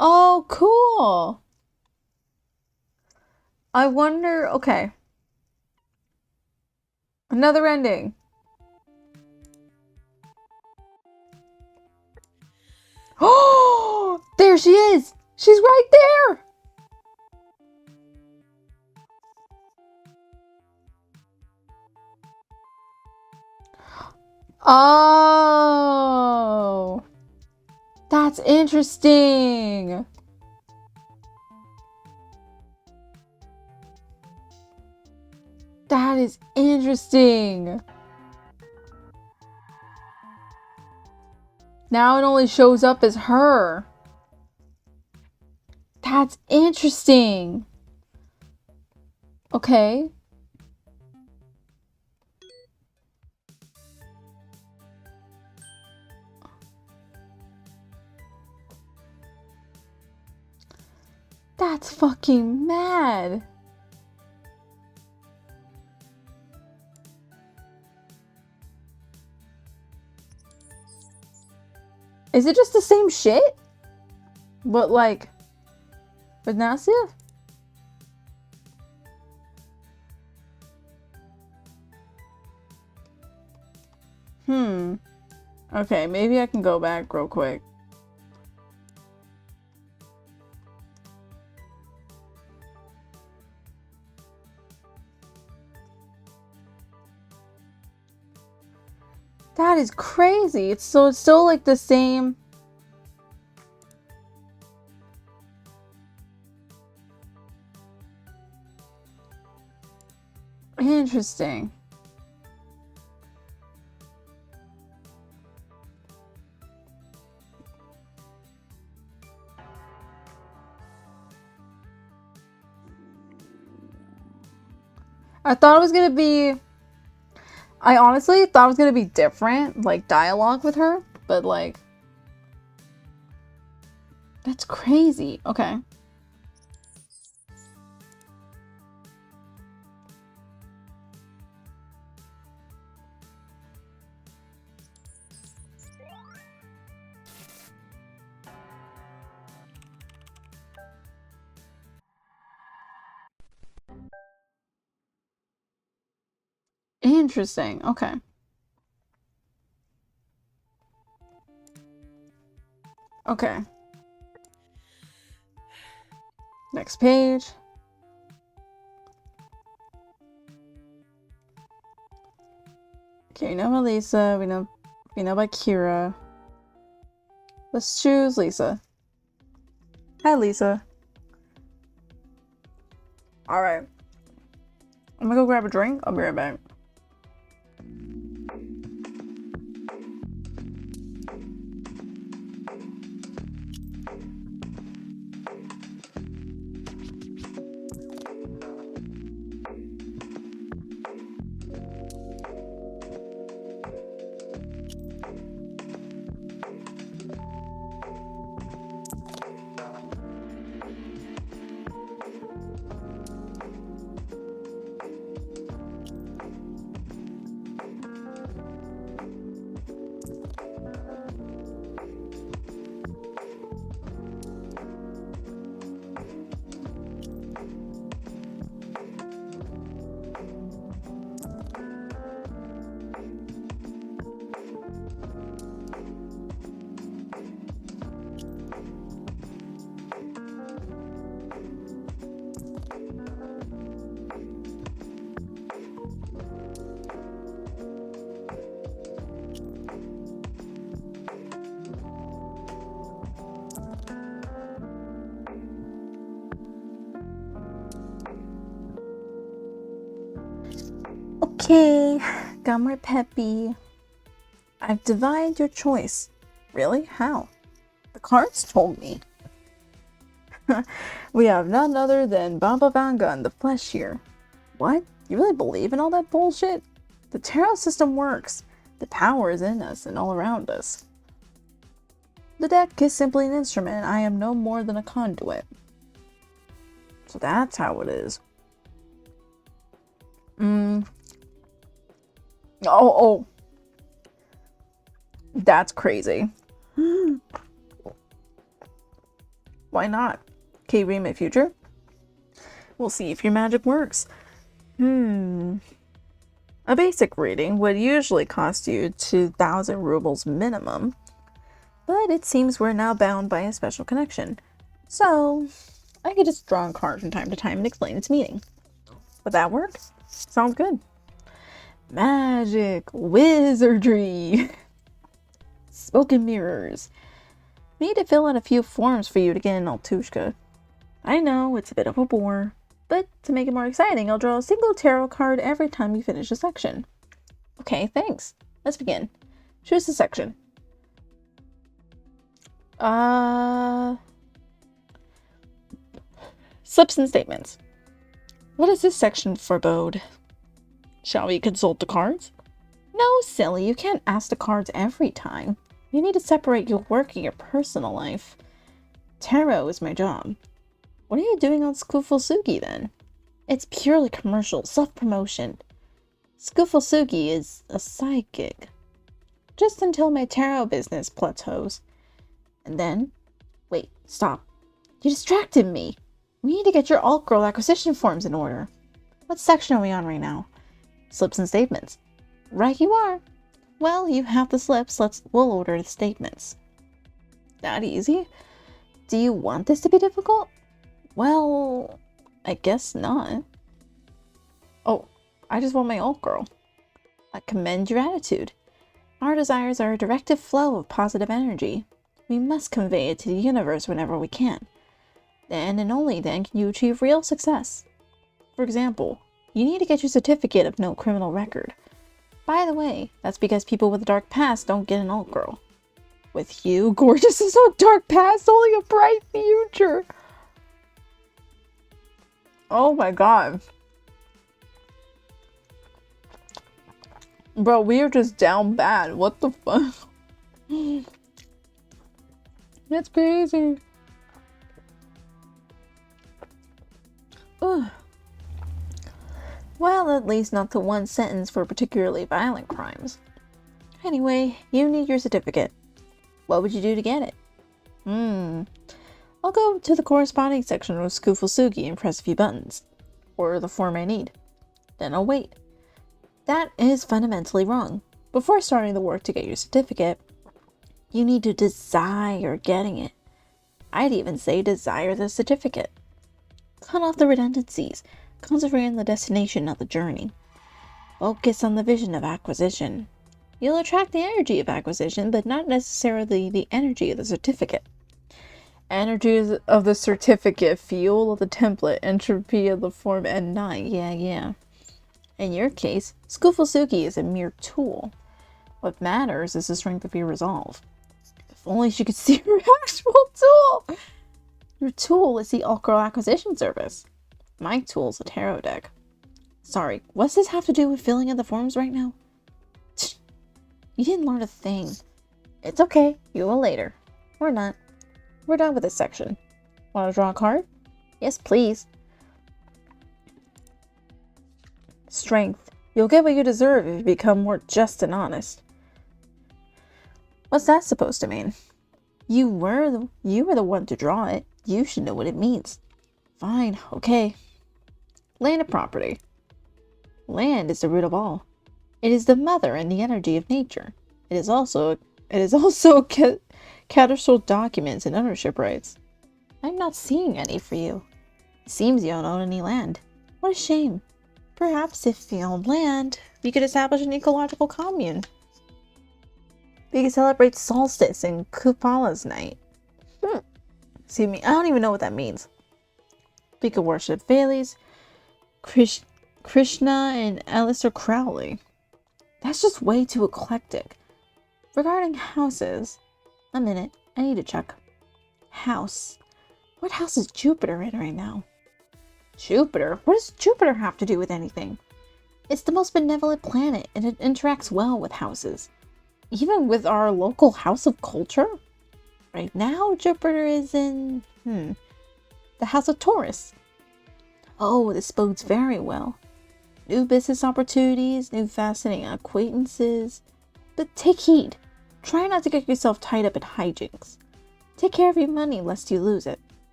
Oh, cool. I wonder, okay. Another ending. Oh, there she is. She's right there. Oh, that's interesting. That is interesting. Now it only shows up as her. That's interesting. Okay. That's fucking mad. Is it just the same shit? But like, with Nasia? Okay, maybe I can go back real quick. That is crazy. It's still like the same. Interesting. I thought it was gonna be I honestly thought it was gonna be different, like dialogue with her, but like that's crazy. Okay. Interesting. Okay. Okay. Next page. Okay, we know about Lisa. We know about Kira. Let's choose Lisa. Hi, Lisa. Alright. I'm gonna go grab a drink. I'll be right back. Okay, got more peppy. I've divined your choice. Really? How? The cards told me. We have none other than Baba Vanga in the flesh here. What? You really believe in all that bullshit? The tarot system works. The power is in us and all around us. The deck is simply an instrument. I am no more than a conduit. So that's how it is. Oh. That's crazy. Why not? K-Remit future? We'll see if your magic works. A basic reading would usually cost you 2,000 rubles minimum, but it seems we're now bound by a special connection. So, I could just draw a card from time to time and explain its meaning. Would that work? Sounds good. Magic, wizardry, spoken mirrors. We need to fill out a few forms for you to get an Altushka. I know, it's a bit of a bore, but to make it more exciting, I'll draw a single tarot card every time you finish a section. Okay, thanks. Let's begin. Choose the section. Slips and statements. What does this section forebode? Shall we consult the cards? No, silly, you can't ask the cards every time. You need to separate your work and your personal life. Tarot is my job. What are you doing on Skoof then? It's purely commercial, self-promotion. Skoof is a side gig. Just until my tarot business plateaus. And then... Wait, stop. You distracted me. We need to get your alt-girl acquisition forms in order. What section are we on right now? Slips and statements. Right you are. Well, you have the slips. We'll order the statements. That easy? Do you want this to be difficult? Well, I guess not. Oh, I just want my alt girl. I commend your attitude. Our desires are a directive flow of positive energy. We must convey it to the universe whenever we can. Then and only then can you achieve real success. For example, you need to get your certificate of no criminal record. By the way, that's because people with a dark past don't get an alt girl. With you, gorgeous is no dark past, only a bright future. Oh my god. Bro, we are just down bad. What the fuck? That's crazy. Ugh. Well, at least not the one sentence for particularly violent crimes. Anyway, you need your certificate. What would you do to get it? I'll go to the corresponding section of Skoof and press a few buttons. Order the form I need. Then I'll wait. That is fundamentally wrong. Before starting the work to get your certificate, you need to desire getting it. I'd even say desire the certificate. Cut off the redundancies. Concentrate on the destination, not the journey. Focus on the vision of acquisition. You'll attract the energy of acquisition, but not necessarily the energy of the certificate. Energy of the certificate, fuel of the template, entropy of the form, N9. Yeah. In your case, Skoof is a mere tool. What matters is the strength of your resolve. If only she could see your actual tool! Your tool is the Ulcro Acquisition Service. My tool's a tarot deck. Sorry, what's this have to do with filling in the forms right now? You didn't learn a thing. It's okay, you will later. Or not. We're done with this section. Want to draw a card? Yes, please. Strength. You'll get what you deserve if you become more just and honest. What's that supposed to mean? You were the one to draw it. You should know what it means. Fine, okay. Land and property. Land is the root of all. It is the mother and the energy of nature. It is also cadastral documents and ownership rights. I'm not seeing any for you. It seems you don't own any land. What a shame. Perhaps if you owned land, we could establish an ecological commune. We could celebrate solstice and Kupala's night. Excuse me, I don't even know what that means. We could worship Valleys, Krishna, and Aleister Crowley. That's just way too eclectic. Regarding houses, a minute, I need to check. House. What house is Jupiter in right now? Jupiter? What does Jupiter have to do with anything? It's the most benevolent planet, and it interacts well with houses. Even with our local house of culture? Right now, Jupiter is in, the house of Taurus. Oh, this bodes very well. New business opportunities, new fascinating acquaintances. But take heed. Try not to get yourself tied up in hijinks. Take care of your money lest you lose it.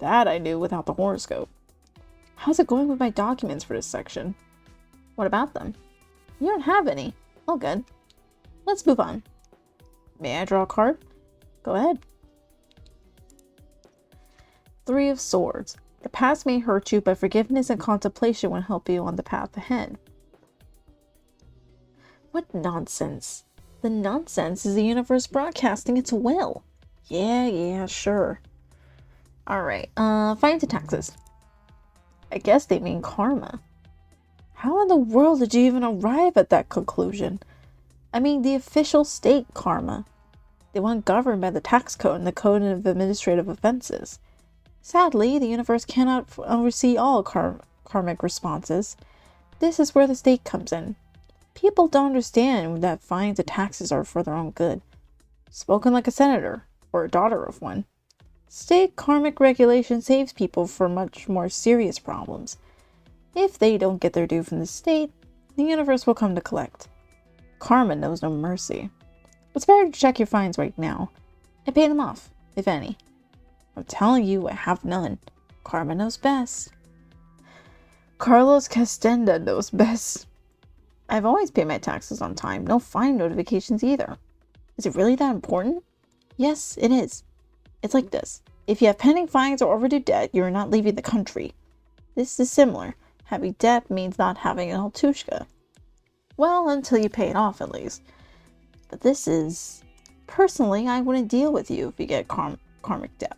That I knew without the horoscope. How's it going with my documents for this section? What about them? You don't have any. All good. Let's move on. May I draw a card? Go ahead. Three of Swords. The past may hurt you, but forgiveness and contemplation will help you on the path ahead. What nonsense. The nonsense is the universe broadcasting its will. Yeah, sure. Alright, fines and taxes. I guess they mean karma. How in the world did you even arrive at that conclusion? I mean, the official state karma. The one governed by the tax code and the code of administrative offenses. Sadly, the universe cannot oversee all karmic responses. This is where the state comes in. People don't understand that fines and taxes are for their own good. Spoken like a senator, or a daughter of one. State karmic regulation saves people from much more serious problems. If they don't get their due from the state, the universe will come to collect. Karma knows no mercy. It's better to check your fines right now. I pay them off, if any. I'm telling you, I have none. Karma knows best. Carlos Castenda knows best. I've always paid my taxes on time. No fine notifications either. Is it really that important? Yes, it is. It's like this. If you have pending fines or overdue debt, you are not leaving the country. This is similar. Having debt means not having an altushka. Well, until you pay it off, at least. But this is... Personally, I wouldn't deal with you if you get karmic debt.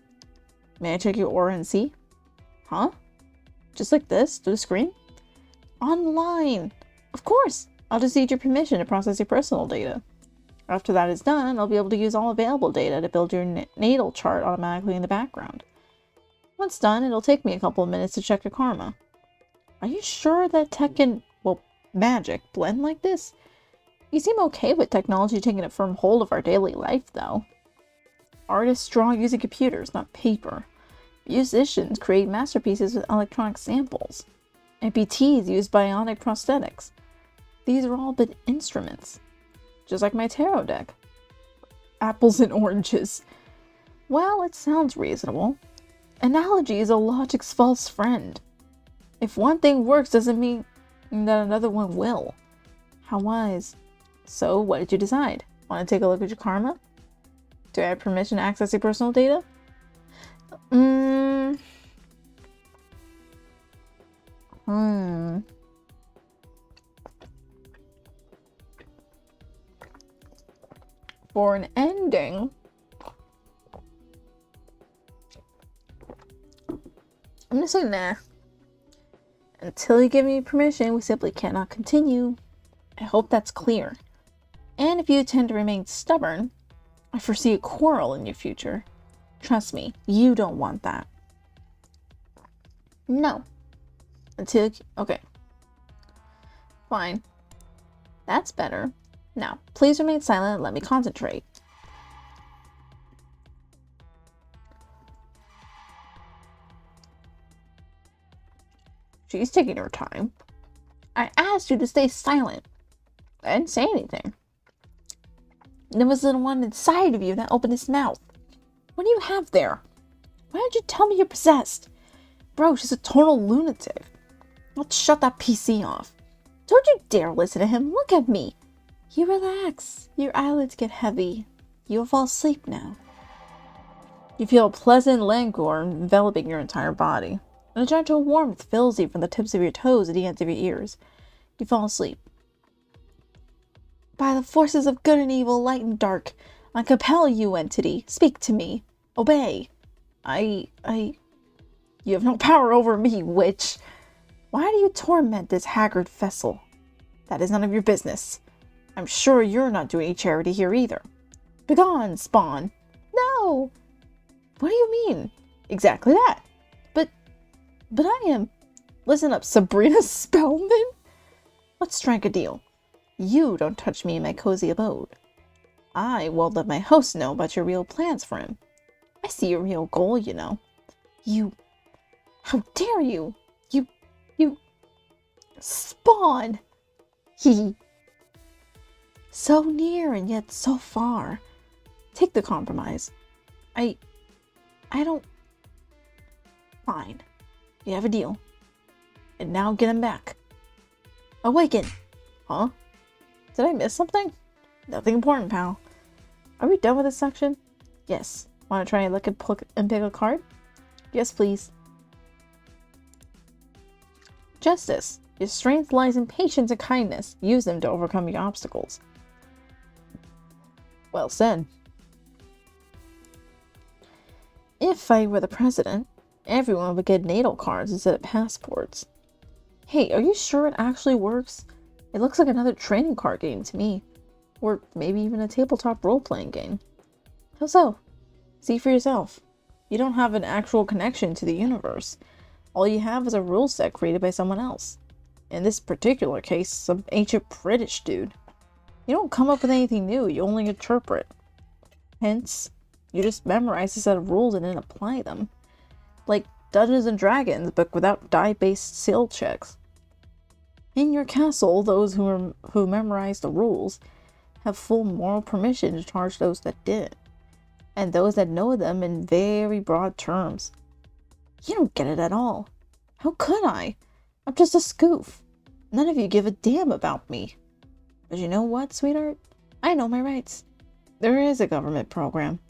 May I check your aura and see? Huh? Just like this? Through the screen? Online! Of course! I'll just need your permission to process your personal data. After that is done, I'll be able to use all available data to build your natal chart automatically in the background. Once done, it'll take me a couple of minutes to check your karma. Are you sure that tech and, well, magic blend like this? You seem okay with technology taking a firm hold of our daily life, though. Artists draw using computers, not paper. Musicians create masterpieces with electronic samples. Amputees use bionic prosthetics. These are all but instruments. Just like my tarot deck. Apples and oranges. Well, it sounds reasonable. Analogy is a logic's false friend. If one thing works doesn't mean that another one will. How wise. So, what did you decide? Want to take a look at your karma? Do I have permission to access your personal data? For an ending, I'm gonna say nah. Until you give me permission, we simply cannot continue. I hope that's clear. And if you intend to remain stubborn, I foresee a quarrel in your future. Trust me, you don't want that. No. Okay. Fine. That's better. Now, please remain silent and let me concentrate. She's taking her time. I asked you to stay silent. I didn't say anything. There was the one inside of you that opened his mouth. What do you have there? Why did you tell me you're possessed? Bro, she's a total lunatic. Let's shut that PC off. Don't you dare listen to him. Look at me. You relax. Your eyelids get heavy. You'll fall asleep now. You feel a pleasant languor enveloping your entire body. And a gentle warmth fills you from the tips of your toes to the ends of your ears. You fall asleep. By the forces of good and evil, light and dark, I compel you, entity. Speak to me. Obey. You have no power over me, witch. Why do you torment this haggard vessel? That is none of your business. I'm sure you're not doing any charity here either. Begone, spawn. No. What do you mean? Exactly that. But I am. Listen up, Sabrina Spellman. Let's strike a deal. You don't touch me in my cozy abode. I won't let my host know about your real plans for him. I see your real goal, you know. How dare you? You spawn. So near and yet so far. Take the compromise. I don't. Fine. You have a deal. And now get him back. Awaken. Huh? Did I miss something? Nothing important, pal. Are we done with this section? Yes. Want to try and look and pick a card? Yes, please. Justice. Your strength lies in patience and kindness. Use them to overcome your obstacles. Well said. If I were the president, everyone would get natal cards instead of passports. Hey, are you sure it actually works? It looks like another trading card game to me. Or maybe even a tabletop role-playing game. How so? See for yourself. You don't have an actual connection to the universe. All you have is a rule set created by someone else. In this particular case, some ancient British dude. You don't come up with anything new, you only interpret. Hence, you just memorize a set of rules and then apply them. Like Dungeons and Dragons, but without die-based skill checks. In your castle, those who memorize the rules have full moral permission to charge those that didn't, and those that know them in very broad terms. You don't get it at all. How could I? I'm just a Skoof. None of you give a damn about me. But you know what, sweetheart? I know my rights. There is a government program.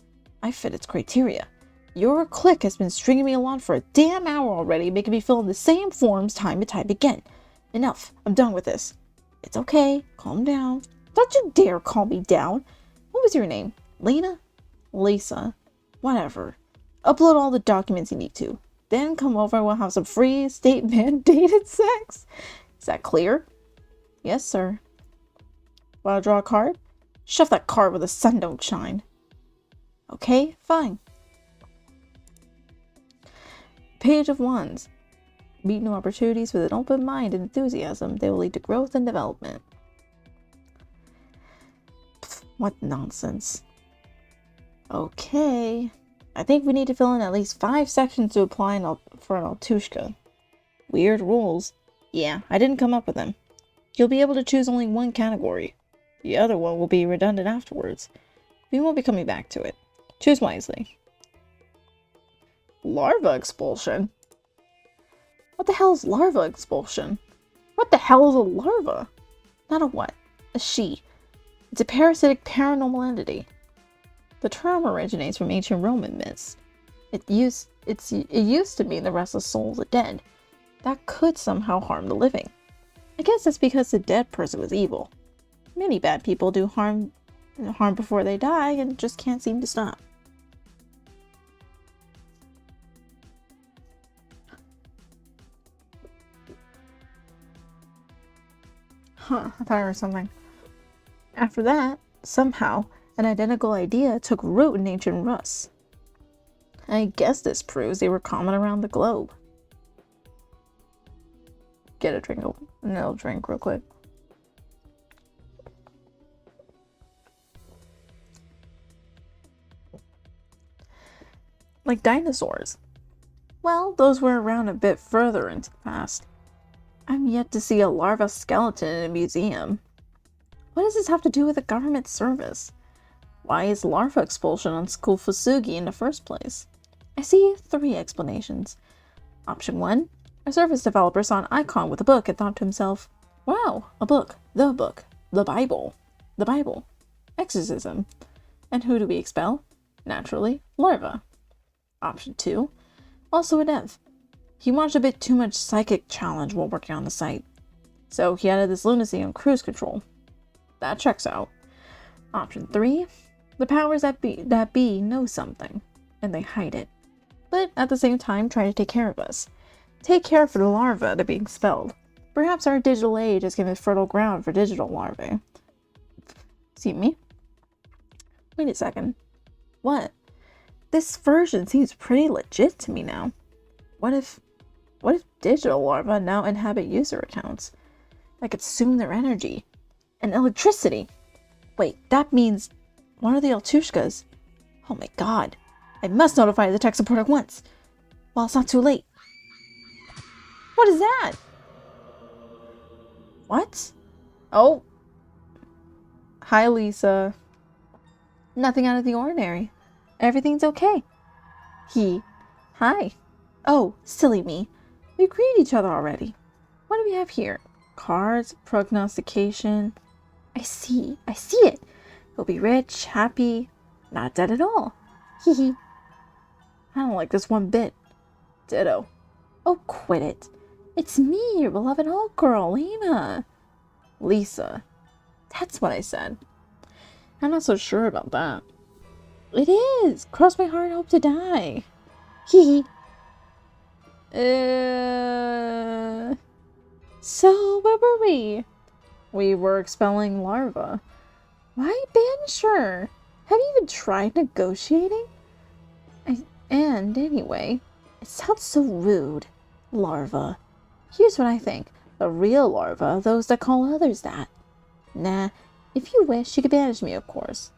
I fit its criteria. Your clique has been stringing me along for a damn hour already, making me fill in the same forms time and time again. Enough. I'm done with this. It's okay. Calm down. Don't you dare calm me down. What was your name? Lena? Lisa? Whatever. Upload all the documents you need to. Then come over and we'll have some free state-mandated sex. Is that clear? Yes, sir. Want to draw a card? Shove that card where the sun don't shine. Okay, fine. Page of Wands. Meet new opportunities with an open mind and enthusiasm. They will lead to growth and development. What nonsense. Okay. I think we need to fill in at least 5 sections to apply for an Altushka. Weird rules. Yeah, I didn't come up with them. You'll be able to choose only one category. The other one will be redundant afterwards. We won't be coming back to it. Choose wisely. Larva expulsion? What the hell is larva expulsion? What the hell is a larva? Not a what? A she. It's a parasitic paranormal entity. The term originates from ancient Roman myths. It used to mean the restless soul of the dead that could somehow harm the living. I guess that's because the dead person was evil. Many bad people do harm before they die and just can't seem to stop. Huh, I thought I heard something. After that, somehow, an identical idea took root in ancient Rus. I guess this proves they were common around the globe. Get a drink, no drink real quick. Like dinosaurs. Well, those were around a bit further into the past. I'm yet to see a larva skeleton in a museum. What does this have to do with a government service? Why is larva expulsion on Skoof in the first place? I see 3 explanations. Option 1. A service developer saw an icon with a book and thought to himself, wow, a book, the Bible, exorcism. And who do we expel? Naturally, larva. Option 2. Also a dev. He watched a bit too much psychic challenge while working on the site. So he added this lunacy on cruise control. That checks out. Option 3. The powers that be know something, and they hide it. But at the same time try to take care of us. Take care for the larvae to be expelled. Perhaps our digital age has given fertile ground for digital larvae. Excuse me? Wait a second. What? This version seems pretty legit to me now. What if digital larvae now inhabit user accounts? I could consume their energy. And electricity. Wait, that means one of the Altushkas. Oh my god. I must notify the tech support at once. While it's not too late. What is that? What? Oh. Hi, Lisa. Nothing out of the ordinary. Everything's okay. Hi. Oh, silly me. We greeted each other already. What do we have here? Cards, prognostication. I see it. He'll be rich, happy, not dead at all. Hee. I don't like this one bit. Ditto. Oh, quit it. It's me, your beloved old girl, Lena. Lisa. That's what I said. I'm not so sure about that. It is. Cross my heart and hope to die. Hee. So, where were we? We were expelling larvae. Why banish her? Have you even tried negotiating? And anyway, it sounds so rude. Larva. Here's what I think. The real larva are those that call others that. Nah, if you wish, you could banish me, of course.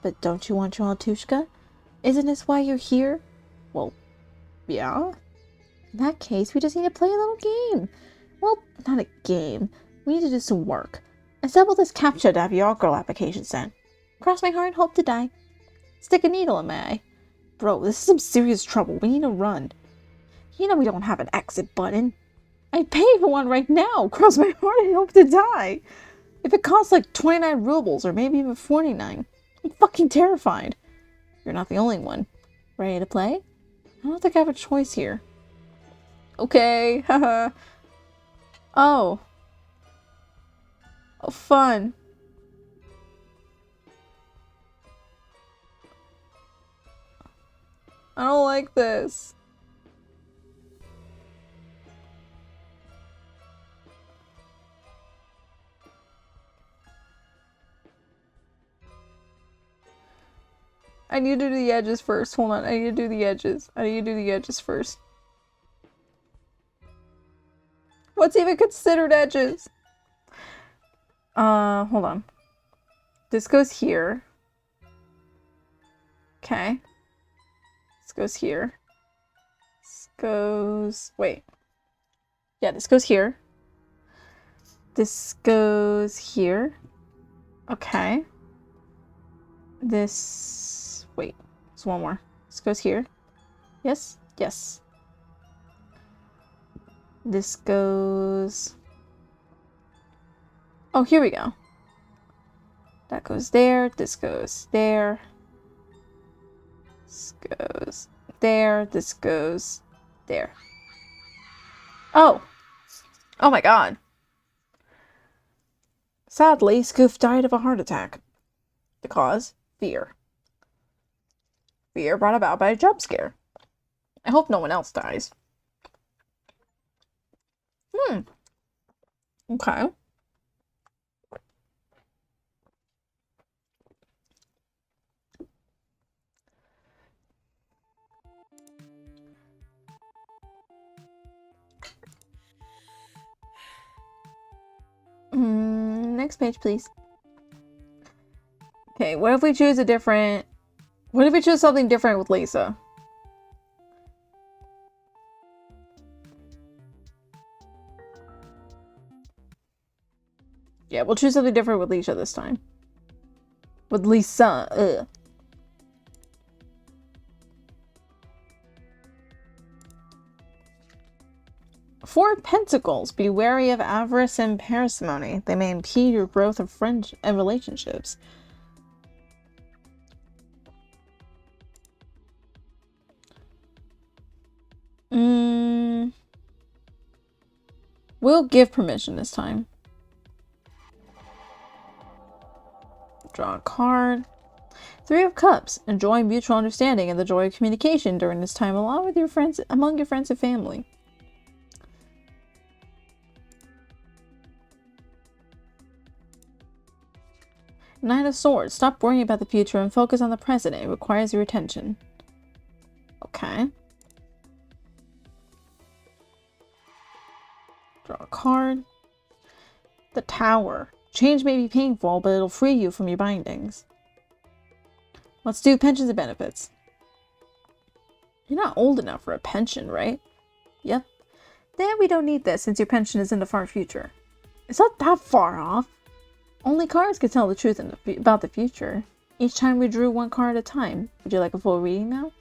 But don't you want your Altushka? Isn't this why you're here? Well, yeah. In that case, we just need to play a little game. Well, not a game. We need to do some work. Assemble this captcha to have your girl application sent. Cross my heart, hope to die. Stick a needle in my eye. Bro, this is some serious trouble. We need to run. You know we don't have an exit button. I'd pay for one right now. Cross my heart and hope to die. If it costs like 29 rubles or maybe even 49. I'm fucking terrified. You're not the only one. Ready to play? I don't think I have a choice here. Okay, haha. Oh. Oh, fun. I don't like this. I need to do the edges first. Hold on, I need to do the edges. I need to do the edges first. What's even considered edges? Hold on. This goes here. Okay. This goes here. This goes... Wait. Yeah, this goes here. This goes here. Okay. This... Wait. There's one more. This goes here. Yes? Yes. This goes... Oh, here we go. That goes there. This goes there. This goes there. This goes there. Oh! Oh my god. Sadly, Skoof died of a heart attack. The cause? Fear. Fear brought about by a jump scare. I hope no one else dies. Okay. Next page, please. Okay, what if we choose a different... What if we choose something different with Lisa? Yeah, we'll choose something different with Lisa this time. With Lisa. Ugh. Four Pentacles. Be wary of avarice and parsimony. They may impede your growth of friends and relationships. We'll give permission this time. Draw a card. Three of Cups. Enjoy mutual understanding and the joy of communication during this time along with your friends, among your friends and family. Knight of Swords. Stop worrying about the future and focus on the present. It requires your attention. Okay. Draw a card. The Tower. Change may be painful, but it'll free you from your bindings. Let's do pensions and benefits. You're not old enough for a pension, right? Yep. Then we don't need this since your pension is in the far future. It's not that far off. Only cards can tell the truth about the future. Each time we drew one card at a time. Would you like a full reading now?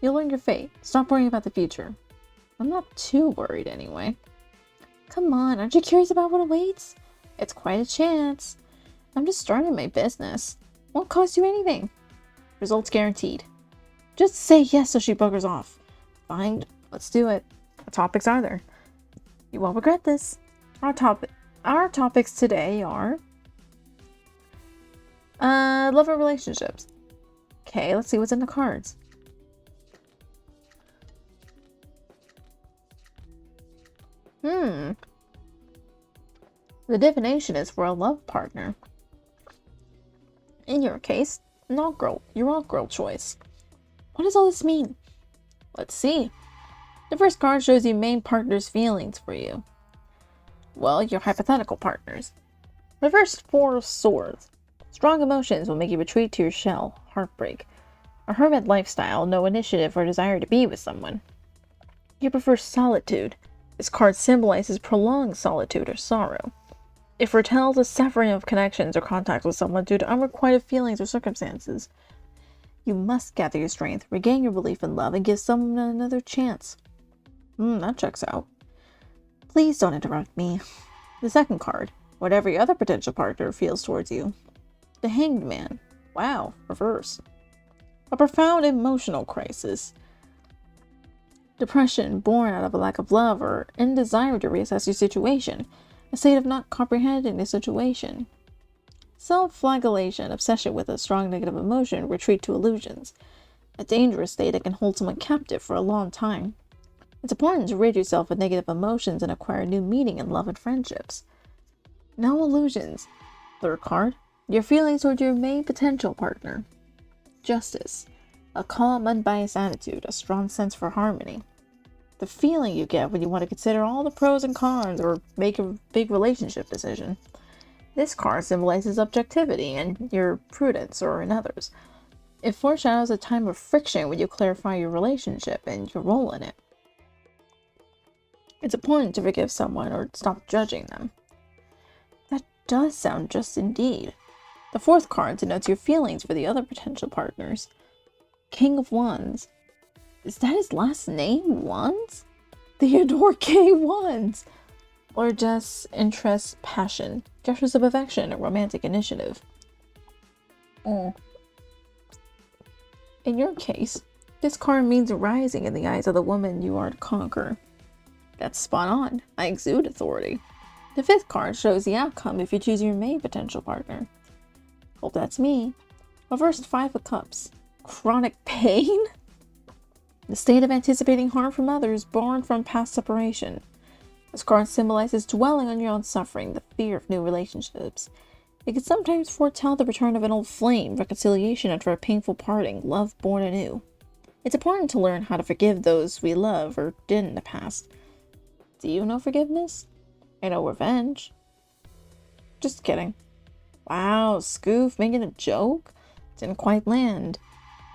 You'll learn your fate. Stop worrying about the future. I'm not too worried anyway. Come on, aren't you curious about what awaits? It's quite a chance. I'm just starting my business. Won't cost you anything. Results guaranteed. Just say yes so she buggers off. Fine, let's do it. What topics are there? You won't regret this. Our topics today are love and relationships. Okay, let's see what's in the cards. The divination is for a love partner. In your case, your all-girl choice. What does all this mean? Let's see. The first card shows you main partner's feelings for you. Well, your hypothetical partners. The first Four of Swords. Strong emotions will make you retreat to your shell. Heartbreak. A hermit lifestyle, no initiative or desire to be with someone. You prefer solitude. This card symbolizes prolonged solitude or sorrow. It foretells a severing of connections or contact with someone due to unrequited feelings or circumstances. You must gather your strength, regain your belief in love, and give someone another chance. That checks out. Please don't interrupt me. The second card. Whatever your other potential partner feels towards you. The Hanged Man. Wow, reverse. A profound emotional crisis. Depression born out of a lack of love or indesire to reassess your situation. A state of not comprehending the situation. Self-flagellation, obsession with a strong negative emotion, retreat to illusions. A dangerous state that can hold someone captive for a long time. It's important to rid yourself of negative emotions and acquire new meaning in love and friendships. No illusions. Third card. Your feelings toward your main potential partner. Justice. A calm, unbiased attitude, a strong sense for harmony. The feeling you get when you want to consider all the pros and cons or make a big relationship decision. This card symbolizes objectivity and your prudence or in others. It foreshadows a time of friction when you clarify your relationship and your role in it. It's important to forgive someone or stop judging them. That does sound just indeed. The fourth card denotes your feelings for the other potential partners. King of Wands. Is that his last name? Wands? Theodore K. Wands. Or just interest, passion, gestures of affection, or romantic initiative. In your case, this card means rising in the eyes of the woman you are to conquer. That's spot on. I exude authority. The fifth card shows the outcome if you choose your main potential partner. Hope that's me. Reversed Five of Cups. Chronic pain? The state of anticipating harm from others born from past separation. This card symbolizes dwelling on your own suffering, the fear of new relationships. It can sometimes foretell the return of an old flame, reconciliation after a painful parting, love born anew. It's important to learn how to forgive those we love or did in the past. Do you know forgiveness? I know revenge. Just kidding. Wow, Skoof making a joke? Didn't quite land.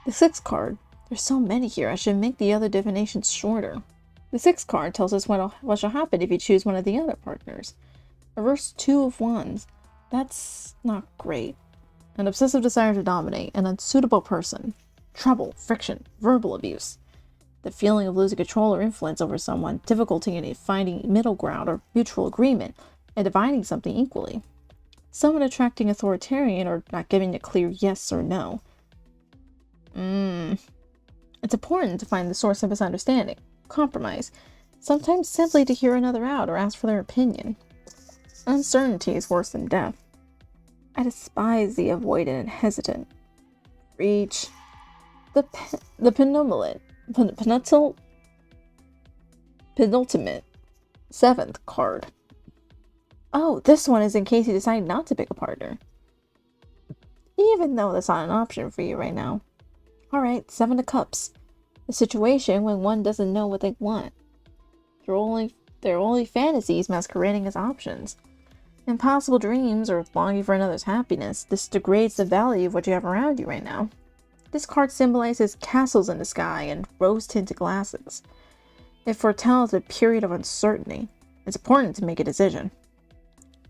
The sixth card. There's so many here, I should make the other divinations shorter. The sixth card tells us what shall happen if you choose one of the other partners. Reverse Two of Wands. That's not great. An obsessive desire to dominate, an unsuitable person, trouble, friction, verbal abuse. The feeling of losing control or influence over someone, difficulty in finding middle ground or mutual agreement, and dividing something equally. Someone attracting authoritarian or not giving a clear yes or no. It's important to find the source of misunderstanding, compromise, sometimes simply to hear another out or ask for their opinion. Uncertainty is worse than death. I despise the avoidant and hesitant. Reach. The penultimate seventh card. Oh, this one is in case you decide not to pick a partner. Even though that's not an option for you right now. Alright, Seven of Cups. The situation when one doesn't know what they want. They're only fantasies masquerading as options. Impossible dreams or longing for another's happiness. This degrades the value of what you have around you right now. This card symbolizes castles in the sky and rose-tinted glasses. It foretells a period of uncertainty. It's important to make a decision.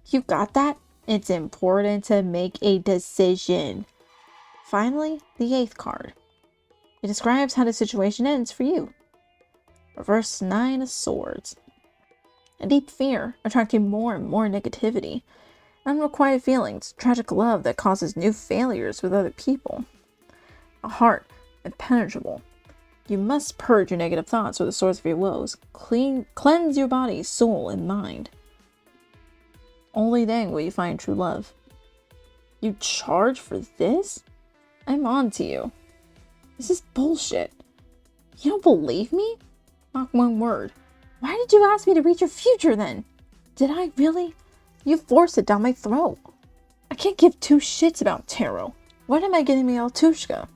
You got that? It's important to make a decision. Finally, the eighth card. It describes how the situation ends for you. Reverse Nine of Swords. A deep fear, attracting more and more negativity. Unrequited feelings, tragic love that causes new failures with other people. A heart impenetrable. You must purge your negative thoughts or the source of your woes. Cleanse your body, soul, and mind. Only then will you find true love. You charge for this? I'm on to you. This is bullshit. You don't believe me? Not one word. Why did you ask me to read your future then? Did I really? You forced it down my throat. I can't give two shits about tarot. What am I getting me Altushka?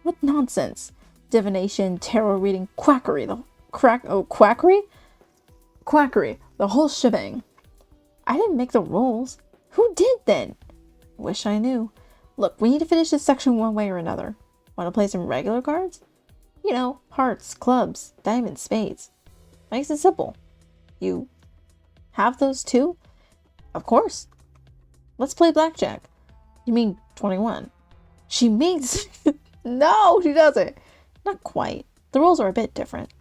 What nonsense. Divination, tarot reading, quackery. Quackery? Quackery. The whole shebang. I didn't make the rules. Who did then? Wish I knew. Look, we need to finish this section one way or another. Want to play some regular cards? You know, hearts, clubs, diamonds, spades. Nice and simple. You have those too? Of course. Let's play blackjack. You mean 21? She means... No, she doesn't. Not quite. The rules are a bit different.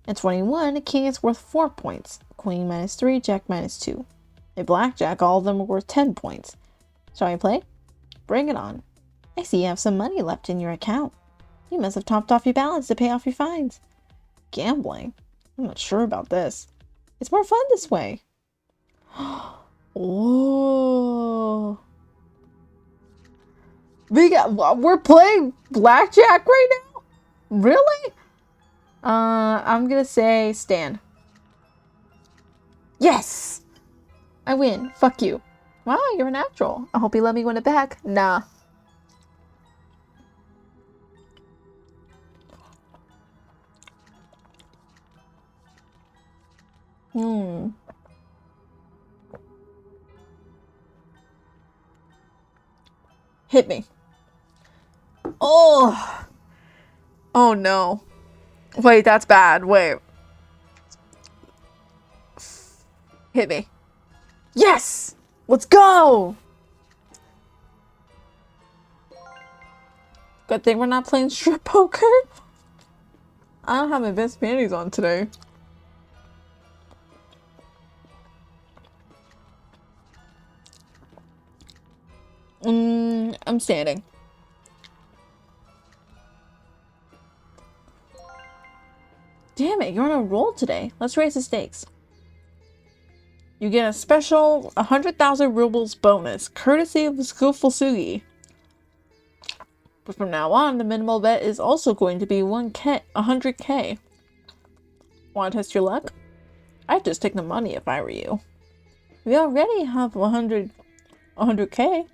In 21, a king is worth 4 points. Queen -3, jack -2. In blackjack, all of them are worth 10 points. Shall we play? Bring it on. I see you have some money left in your account. You must have topped off your balance to pay off your fines. Gambling? I'm not sure about this. It's more fun this way. Oh. We're playing blackjack right now? Really? I'm gonna say stand. Yes! I win. Fuck you. Wow, you're a natural. I hope you let me win it back. Nah. Hit me. Oh. Oh no. Wait, that's bad. Wait. Hit me. Yes! Let's go! Good thing we're not playing strip poker. I don't have my best panties on today. I'm standing. Damn it, you're on a roll today. Let's raise the stakes. You get a special 100,000 rubles bonus, courtesy of the Skoof. But from now on, the minimal bet is also going to be 100k. Want to test your luck? I'd just take the money if I were you. We already have 100k.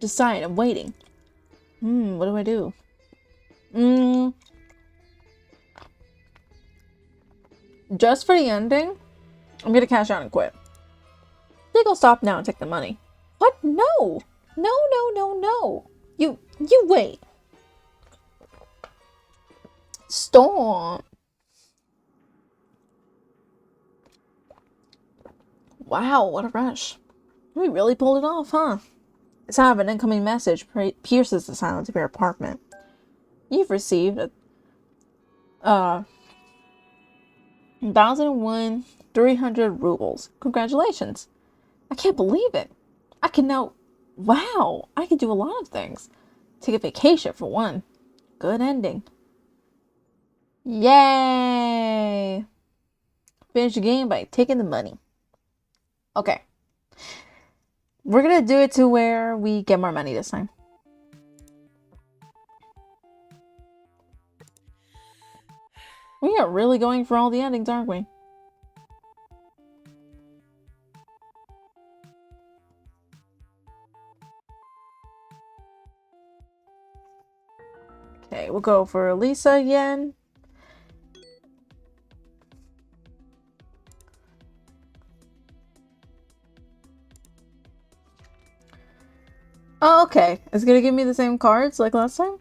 Decide, I'm waiting. What do I do? Just for the ending, I'm gonna cash out and quit. I think I'll stop now and take the money. What? No! No, no, no, no! You wait! Stop! Wow, what a rush. We really pulled it off, huh? The sound of an incoming message pierces the silence of your apartment. You've received 1,001 300 rubles. Congratulations. I can't believe it. I can now... Wow, I can do a lot of things. Take a vacation for one. Good ending. Yay! Finish the game by taking the money. Okay. We're gonna do it to where we get more money this time. We are really going for all the endings, aren't we? Okay, we'll go for Lisa again. Oh, okay. It's gonna give me the same cards like last time?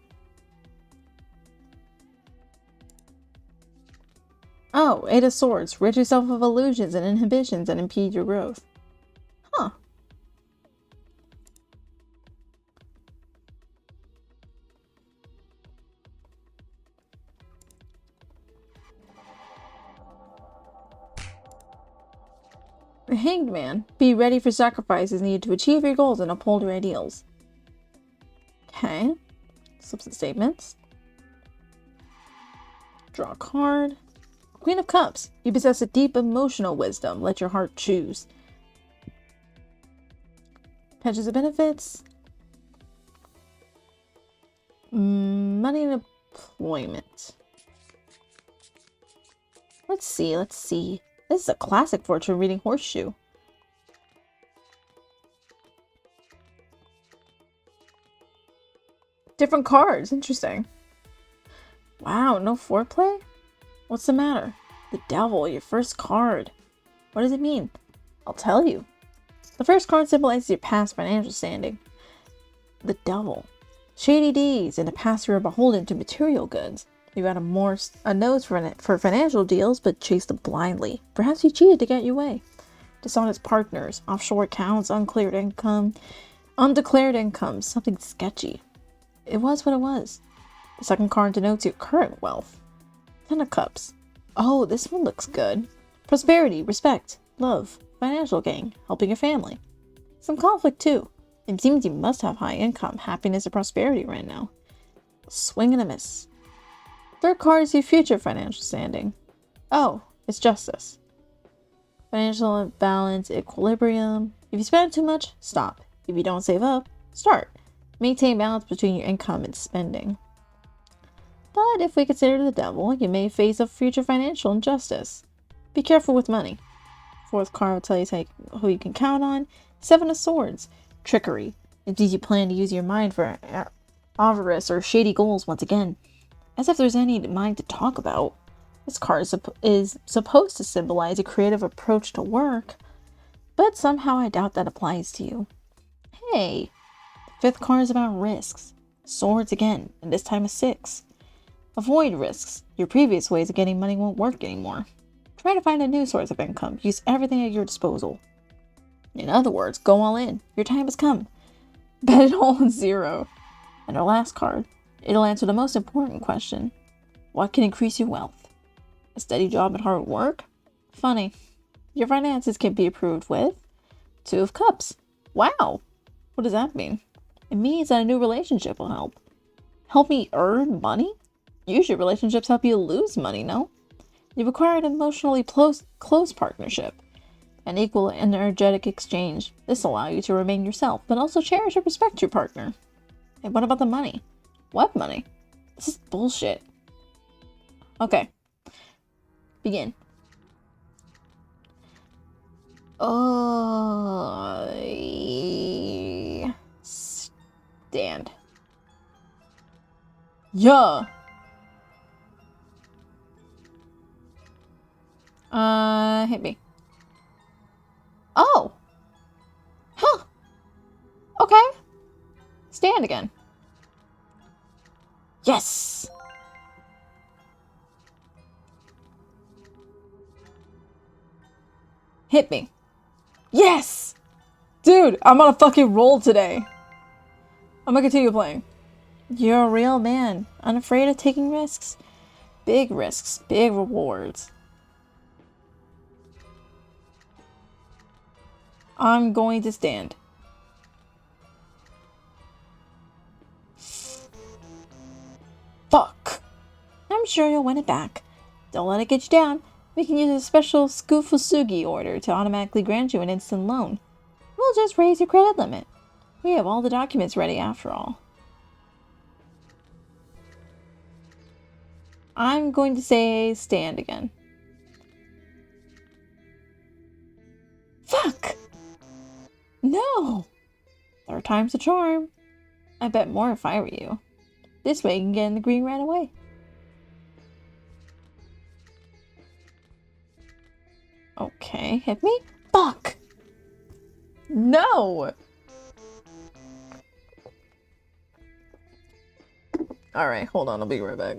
Oh, Eight of Swords. Rid yourself of illusions and inhibitions that impede your growth. Huh. The Hanged Man. Be ready for sacrifices needed to achieve your goals and uphold your ideals. Okay. Slips and statements. Draw a card. Queen of Cups. You possess a deep emotional wisdom. Let your heart choose. Pensions and benefits. Money and employment. Let's see. This is a classic fortune reading horseshoe. Different cards. Interesting. Wow, no foreplay? What's the matter? The Devil, your first card. What does it mean? I'll tell you. The first card symbolizes your past financial standing. The Devil. Shady deeds. In the past you were beholden to material goods. You had a nose for financial deals, but chased them blindly. Perhaps you cheated to get your way. Dishonest partners, offshore accounts, undeclared income, something sketchy. It was what it was. The second card denotes your current wealth. Ten of Cups. Oh, this one looks good. Prosperity, respect, love, financial gain, helping your family. Some conflict too. It seems you must have high income, happiness, and prosperity right now. Swing and a miss. Third card is your future financial standing. Oh, it's justice. Financial balance, equilibrium. If you spend too much, stop. If you don't save up, start. Maintain balance between your income and spending. But if we consider the Devil, you may face a future financial injustice. Be careful with money. Fourth card will tell you who you can count on. Seven of Swords. Trickery. It means you plan to use your mind for avarice or shady goals once again. As if there's any mind to talk about. This card is supposed to symbolize a creative approach to work, but somehow I doubt that applies to you. Hey, Fifth card is about risks. Swords again, and this time a 6. Avoid risks. Your previous ways of getting money won't work anymore. Try to find a new source of income. Use everything at your disposal. In other words, go all in. Your time has come. Bet it all on 0. And our last card. It'll answer the most important question. What can increase your wealth? A steady job and hard work? Funny. Your finances can be improved with 2 of Cups. Wow. What does that mean? It means that a new relationship will help. Help me earn money? Usually relationships help you lose money, no? You've acquired an emotionally close partnership. An equal energetic exchange. This will allow you to remain yourself, but also cherish and respect your partner. And what about the money? What money? This is bullshit. Okay. Begin. Stand. Yeah. Hit me. Oh. Huh. Okay. Stand again. Yes. Hit me. Yes. Dude, I'm on a fucking roll today. I'm gonna continue playing. You're a real man, unafraid of taking risks. Big risks, big rewards. I'm going to stand. Fuck. I'm sure you'll win it back. Don't let it get you down. We can use a special Skoof order to automatically grant you an instant loan. We'll just raise your credit limit. We have all the documents ready after all. I'm going to say stand again. Fuck! No! 3rd time's a charm. I bet more if I were you. This way you can get in the green right away. Okay, hit me. Fuck! No! Alright, hold on, I'll be right back.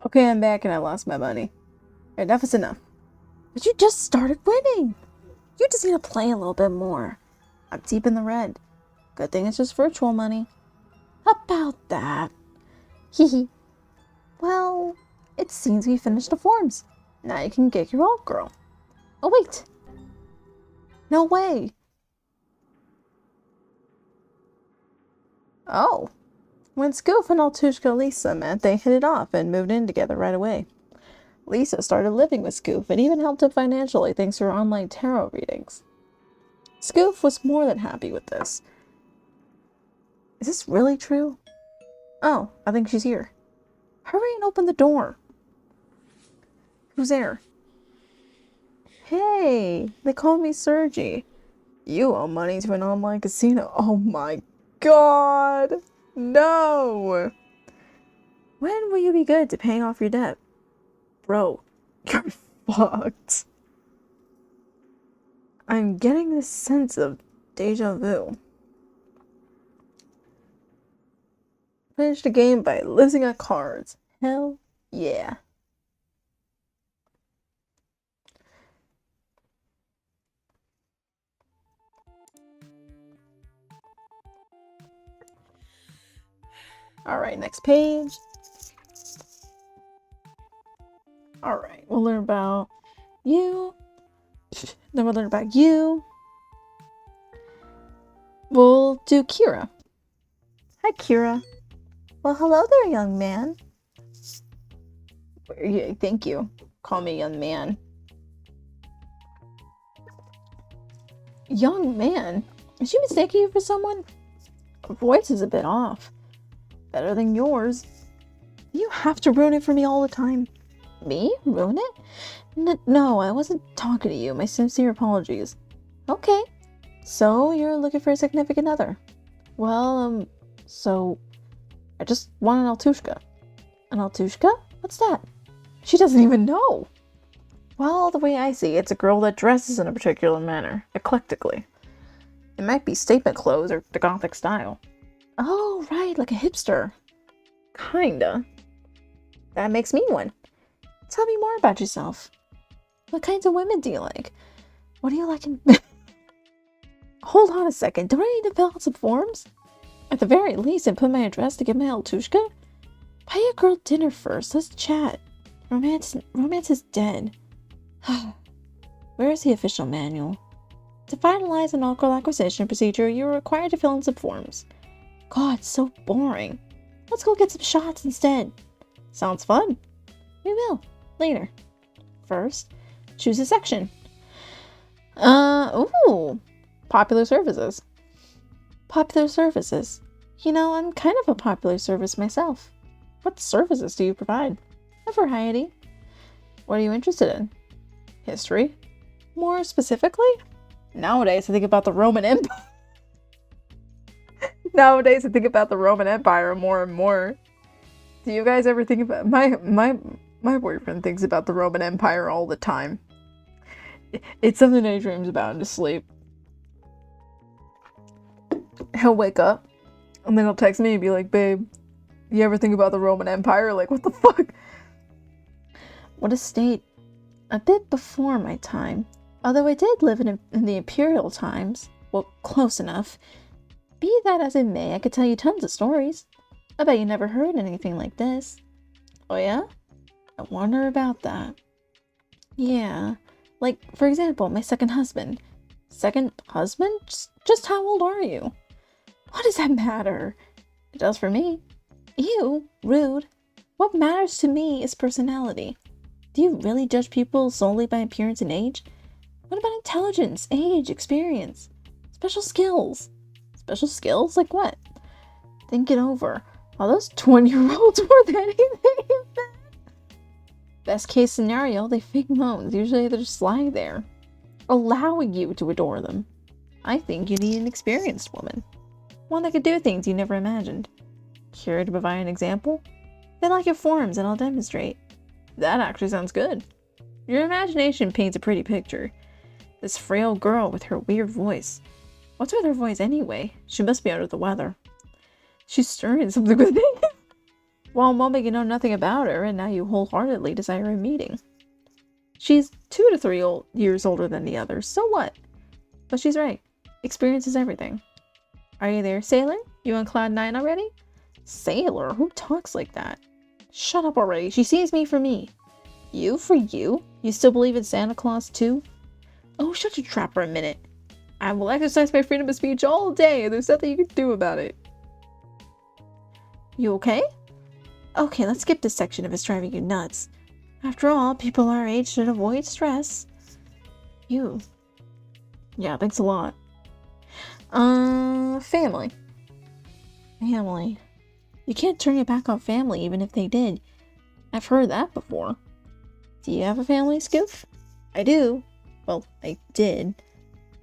Okay, I'm back and I lost my money. Enough is enough. But you just started winning. You just need to play a little bit more. I'm deep in the red. Good thing it's just virtual money. About that. Hehe. Well, it seems we finished the forms. Now you can get your alt girl. Oh wait. No way. Oh. When Skoof and Altushka Lisa met, they hit it off and moved in together right away. Lisa started living with Skoof and even helped him financially thanks to her online tarot readings. Skoof was more than happy with this. Is this really true? Oh, I think she's here. Hurry and open the door. Who's there? Hey, they call me Sergi. You owe money to an online casino. Oh my god. No! When will you be good to paying off your debt? Bro, you're fucked. I'm getting this sense of deja vu. Finish the game by losing at cards. Hell yeah. Alright, next page. Alright, we'll learn about you Then we'll learn about you. We'll do Kira. Hi, Kira. Well, hello there, young man. Thank you. Call me young man. Young man? Is she mistaking you for someone? Her voice is a bit off. Better than yours. You have to ruin it for me all the time. Me? Ruin it? No, I wasn't talking to you. My sincere apologies. Okay. So, you're looking for a significant other. Well, so... I just want an Altushka. An Altushka? What's that? She doesn't even know. Well, the way I see it, it's a girl that dresses in a particular manner, eclectically. It might be statement clothes or the gothic style. Oh, right, like a hipster. Kinda. That makes me one. Tell me more about yourself. What kinds of women do you like? What do you like in... Hold on a second, do I need to fill out some forms? At the very least, input my address to get my Altushka? Buy a girl dinner first, let's chat. Romance is dead. Where is the official manual? To finalize an alcohol acquisition procedure, you're required to fill in some forms. God, so boring. Let's go get some shots instead. Sounds fun. We will. Later. First, choose a section. Ooh. Popular services. Popular services. You know, I'm kind of a popular service myself. What services do you provide? A variety. What are you interested in? History? More specifically? Nowadays, I think about the Roman Empire. Nowadays, I think about the Roman Empire more and more. Do you guys ever think about... My boyfriend thinks about the Roman Empire all the time. It's something that he dreams about in his sleep. He'll wake up, and then he'll text me and be like, babe, you ever think about the Roman Empire? Like, what the fuck? What a state. A bit before my time. Although I did live in the imperial times. Well, close enough. Be that as it may, I could tell you tons of stories. I bet you never heard anything like this. Oh yeah? I wonder about that. Yeah. Like, for example, my second husband. Second husband? Just how old are you? What does that matter? It does for me. Ew, rude. What matters to me is personality. Do you really judge people solely by appearance and age? What about intelligence, age, experience? Special skills? Special skills? Like what? Think it over. Are those 20-year-olds worth anything? Best case scenario, they fake moans. Usually they're just lying there, allowing you to adore them. I think you need an experienced woman. One that could do things you never imagined. Care to provide an example? Fill out your forms and I'll demonstrate. That actually sounds good. Your imagination paints a pretty picture. This frail girl with her weird voice. What's with her voice anyway? She must be under the weather. She's stirring something within you. Well, moment you know nothing about her, and now you wholeheartedly desire a meeting. She's 2 to 3 years older than the others, so what? But she's right. Experience is everything. Are you there, sailor? You on cloud 9 already? Sailor? Who talks like that? Shut up already. She sees me for me. You for you? You still believe in Santa Claus too? Oh, shut your trap for a minute. I will exercise my freedom of speech all day, and there's nothing you can do about it. You okay? Okay, let's skip this section if it's driving you nuts. After all, people our age should avoid stress. You. Yeah, thanks a lot. Family. Family. You can't turn your back on family even if they did. I've heard that before. Do you have a family, Skoof? I do. Well, I did.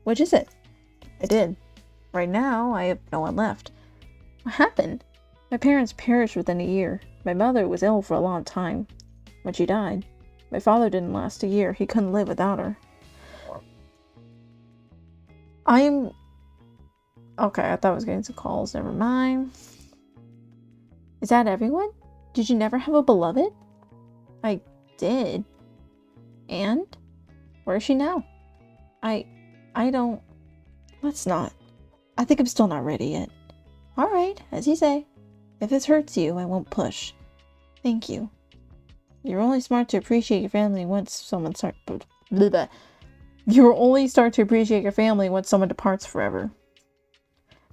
Which is it? I did. Right now, I have no one left. What happened? My parents perished within a year. My mother was ill for a long time. When she died, my father didn't last a year. He couldn't live without her. Okay, I thought I was getting some calls. Never mind. Is that everyone? Did you never have a beloved? I did. And? Where is she now? I don't... Let's not. I think I'm still not ready yet. Alright, as you say. If this hurts you, I won't push. Thank you. You're only smart to appreciate your family once someone starts... You will only start to appreciate your family when someone departs forever.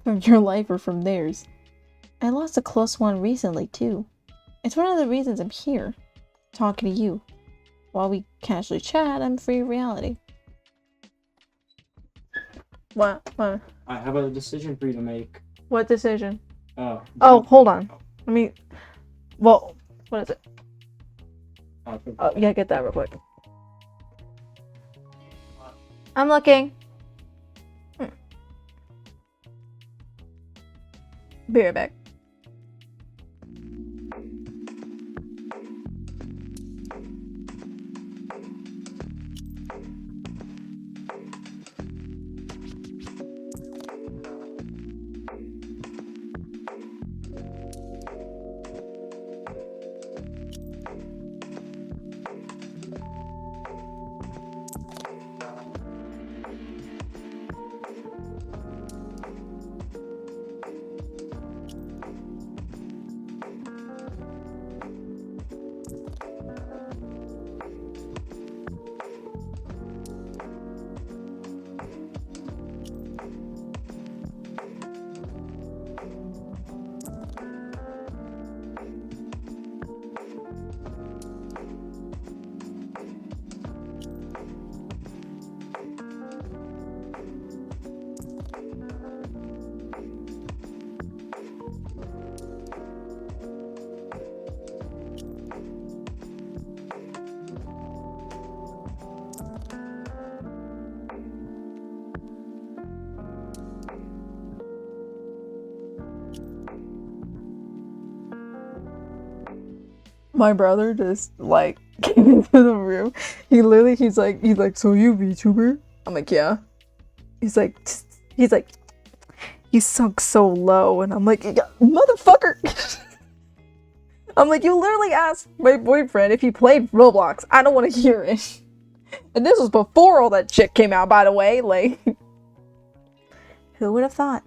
From your life or from theirs. I lost a close one recently, too. It's one of the reasons I'm here, talking to you. While we casually chat, I'm free of reality. What? What? I have a decision for you to make. What decision? Oh, hold on. Let me... Well, what is it? Oh, yeah, get that real quick. I'm looking. Be right back. My brother just like came into the room. He's like, so you VTuber? I'm like, yeah. He's like, you sunk so low, and I'm like, yeah, motherfucker. I'm like, you literally asked my boyfriend if he played Roblox. I don't want to hear it. And this was before all that shit came out, by the way. Like, who would have thought?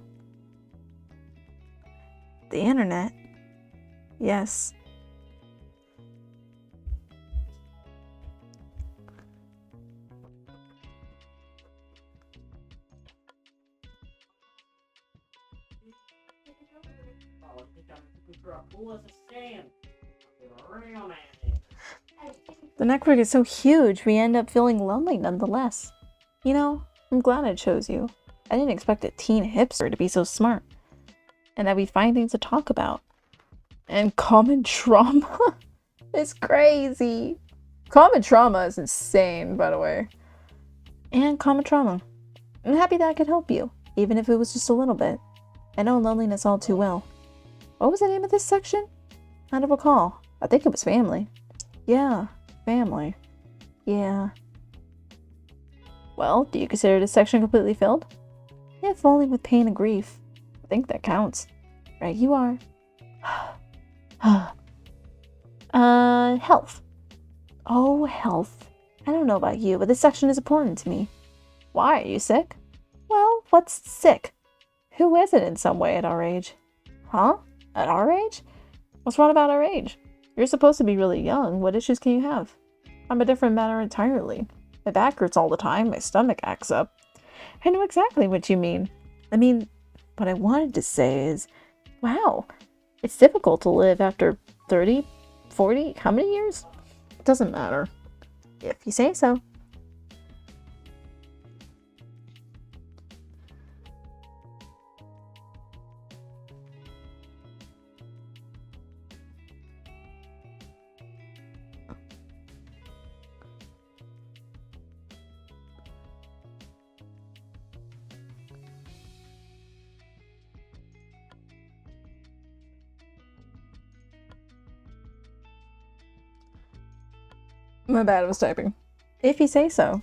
The internet. Yes. The network is so huge, we end up feeling lonely nonetheless. You know, I'm glad I chose you. I didn't expect a teen hipster to be so smart. And that we find things to talk about. And common trauma? It's crazy. Common trauma is insane, by the way. And common trauma. I'm happy that I could help you, even if it was just a little bit. I know loneliness all too well. What was the name of this section? I don't recall. I think it was family. Yeah, family. Yeah. Well, do you consider this section completely filled? If only with pain and grief. I think that counts. Right, you are. Health. Oh, health. I don't know about you, but this section is important to me. Why, are you sick? Well, what's sick? Who isn't in some way at our age? Huh? At our age? What's wrong about our age? You're supposed to be really young. What issues can you have? I'm a different matter entirely. My back hurts all the time. My stomach acts up. I know exactly what you mean. I mean, what I wanted to say is, wow, it's difficult to live after 30, 40, how many years? It doesn't matter. If you say so. My bad, I was typing. If you say so.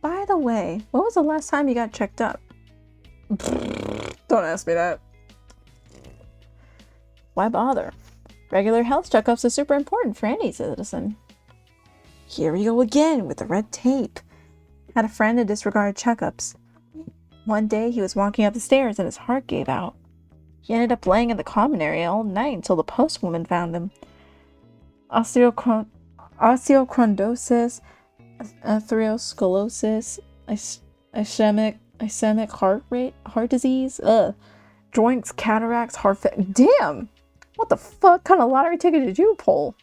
By the way, when was the last time you got checked up? Don't ask me that. Why bother? Regular health checkups are super important for any citizen. Here we go again with the red tape. Had a friend who disregarded checkups. One day he was walking up the stairs and his heart gave out. He ended up laying in the common area all night until the postwoman found him. Osteochondrosis, atherosclerosis, ischemic heart disease, joints, cataracts, damn! What the fuck kind of lottery ticket did you pull?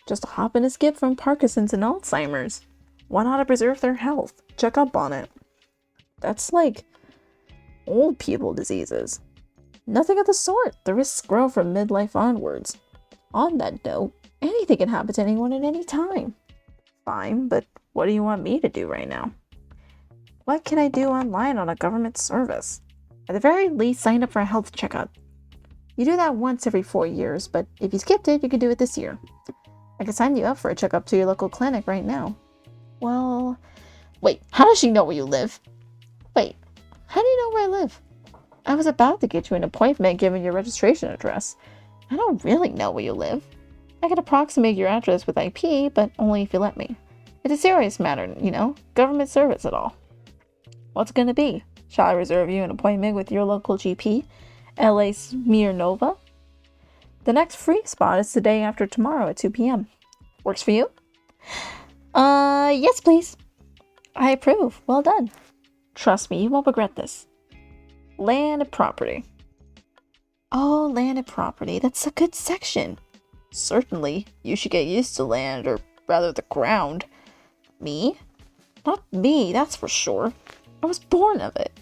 Just hop and a skip from Parkinson's and Alzheimer's. Want how to preserve their health? Check up on it. That's like old people diseases. Nothing of the sort. The risks grow from midlife onwards. On that note, anything can happen to anyone at any time. Fine, but what do you want me to do right now? What can I do online on a government service? At the very least, sign up for a health checkup. You do that once every 4 years, but if you skipped it, you could do it this year. I can sign you up for a checkup to your local clinic right now. Well, wait, how does she know where you live? Wait, how do you know where I live? I was about to get you an appointment given your registration address. I don't really know where you live. I can approximate your address with IP, but only if you let me. It's a serious matter, you know, government service at all. What's it gonna be? Shall I reserve you an appointment with your local GP, LA Smirnova? The next free spot is the day after tomorrow at 2 p.m. Works for you? Yes, please. I approve. Well done. Trust me, you won't regret this. Land and property. Oh, land and property. That's a good section. Certainly, you should get used to land, or rather the ground. Me? Not me, that's for sure. I was born of it.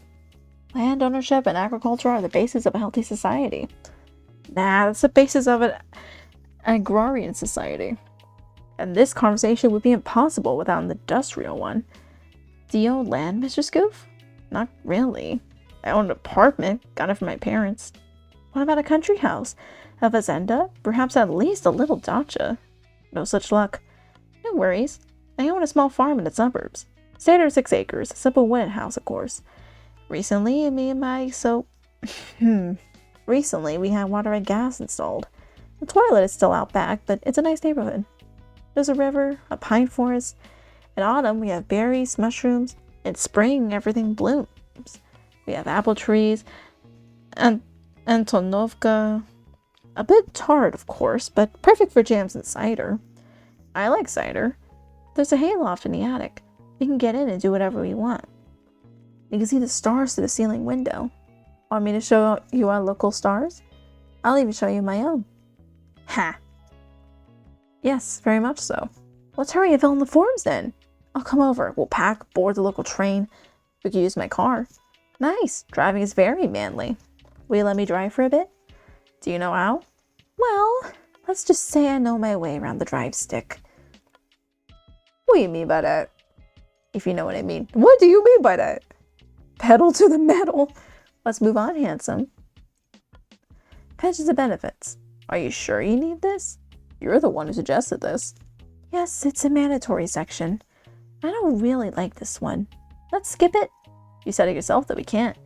Land ownership and agriculture are the basis of a healthy society. Nah, that's the basis of an agrarian society. And this conversation would be impossible without an industrial one. Do you own land, Mr. Skoof? Not really. I own an apartment, got it from my parents. What about a country house? A fazenda? Perhaps at least a little dacha? No such luck. No worries. I own a small farm in the suburbs. Standard 6 acres, a simple wooden house, of course. Recently, Recently, we had water and gas installed. The toilet is still out back, but it's a nice neighborhood. There's a river, a pine forest. In autumn, we have berries, mushrooms. In spring, everything blooms. We have apple trees, and Antonovka. A bit tart, of course, but perfect for jams and cider. I like cider. There's a hayloft in the attic. We can get in and do whatever we want. You can see the stars through the ceiling window. Want me to show you our local stars? I'll even show you my own. Ha! Yes, very much so. Let's hurry and fill in the forms then. I'll come over. We'll pack, board the local train. We can use my car. Nice. Driving is very manly. Will you let me drive for a bit? Do you know how? Well, let's just say I know my way around the drive stick. What do you mean by that? If you know what I mean. What do you mean by that? Pedal to the metal. Let's move on, handsome. Pensions and benefits. Are you sure you need this? You're the one who suggested this. Yes, it's a mandatory section. I don't really like this one. Let's skip it. You said it yourself that we can't.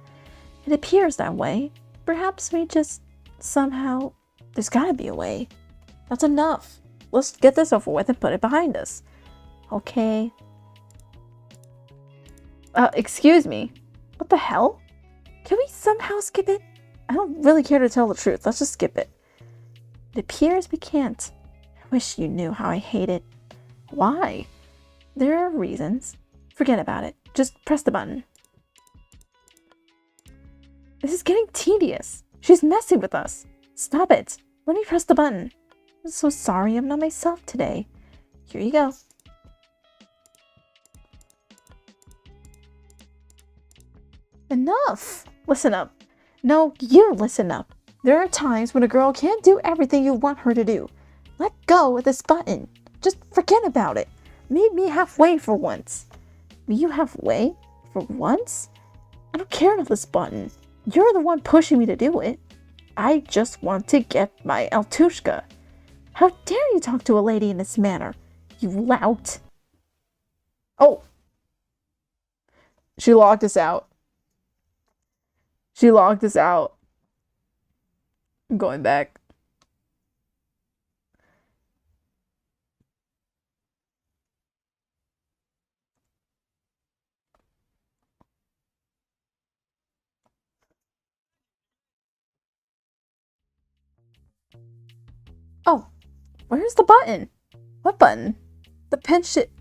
It appears that way. Perhaps we just somehow... There's gotta be a way. That's enough. Let's get this over with and put it behind us. Okay. Excuse me. What the hell? Can we somehow skip it? I don't really care to tell the truth. Let's just skip it. It appears we can't. I wish you knew how I hate it. Why? There are reasons. Forget about it. Just press the button. This is getting tedious. She's messing with us. Stop it. Let me press the button. I'm so sorry I'm not myself today. Here you go. Enough! Listen up. No, you listen up. There are times when a girl can't do everything you want her to do. Let go of this button. Just forget about it. Meet me halfway for once. Meet you halfway? For once? I don't care about this button. You're the one pushing me to do it. I just want to get my Altushka. How dare you talk to a lady in this manner, you lout. Oh. She logged us out. She logged us out. I'm going back. Oh, where's the button? What button? The pen shit.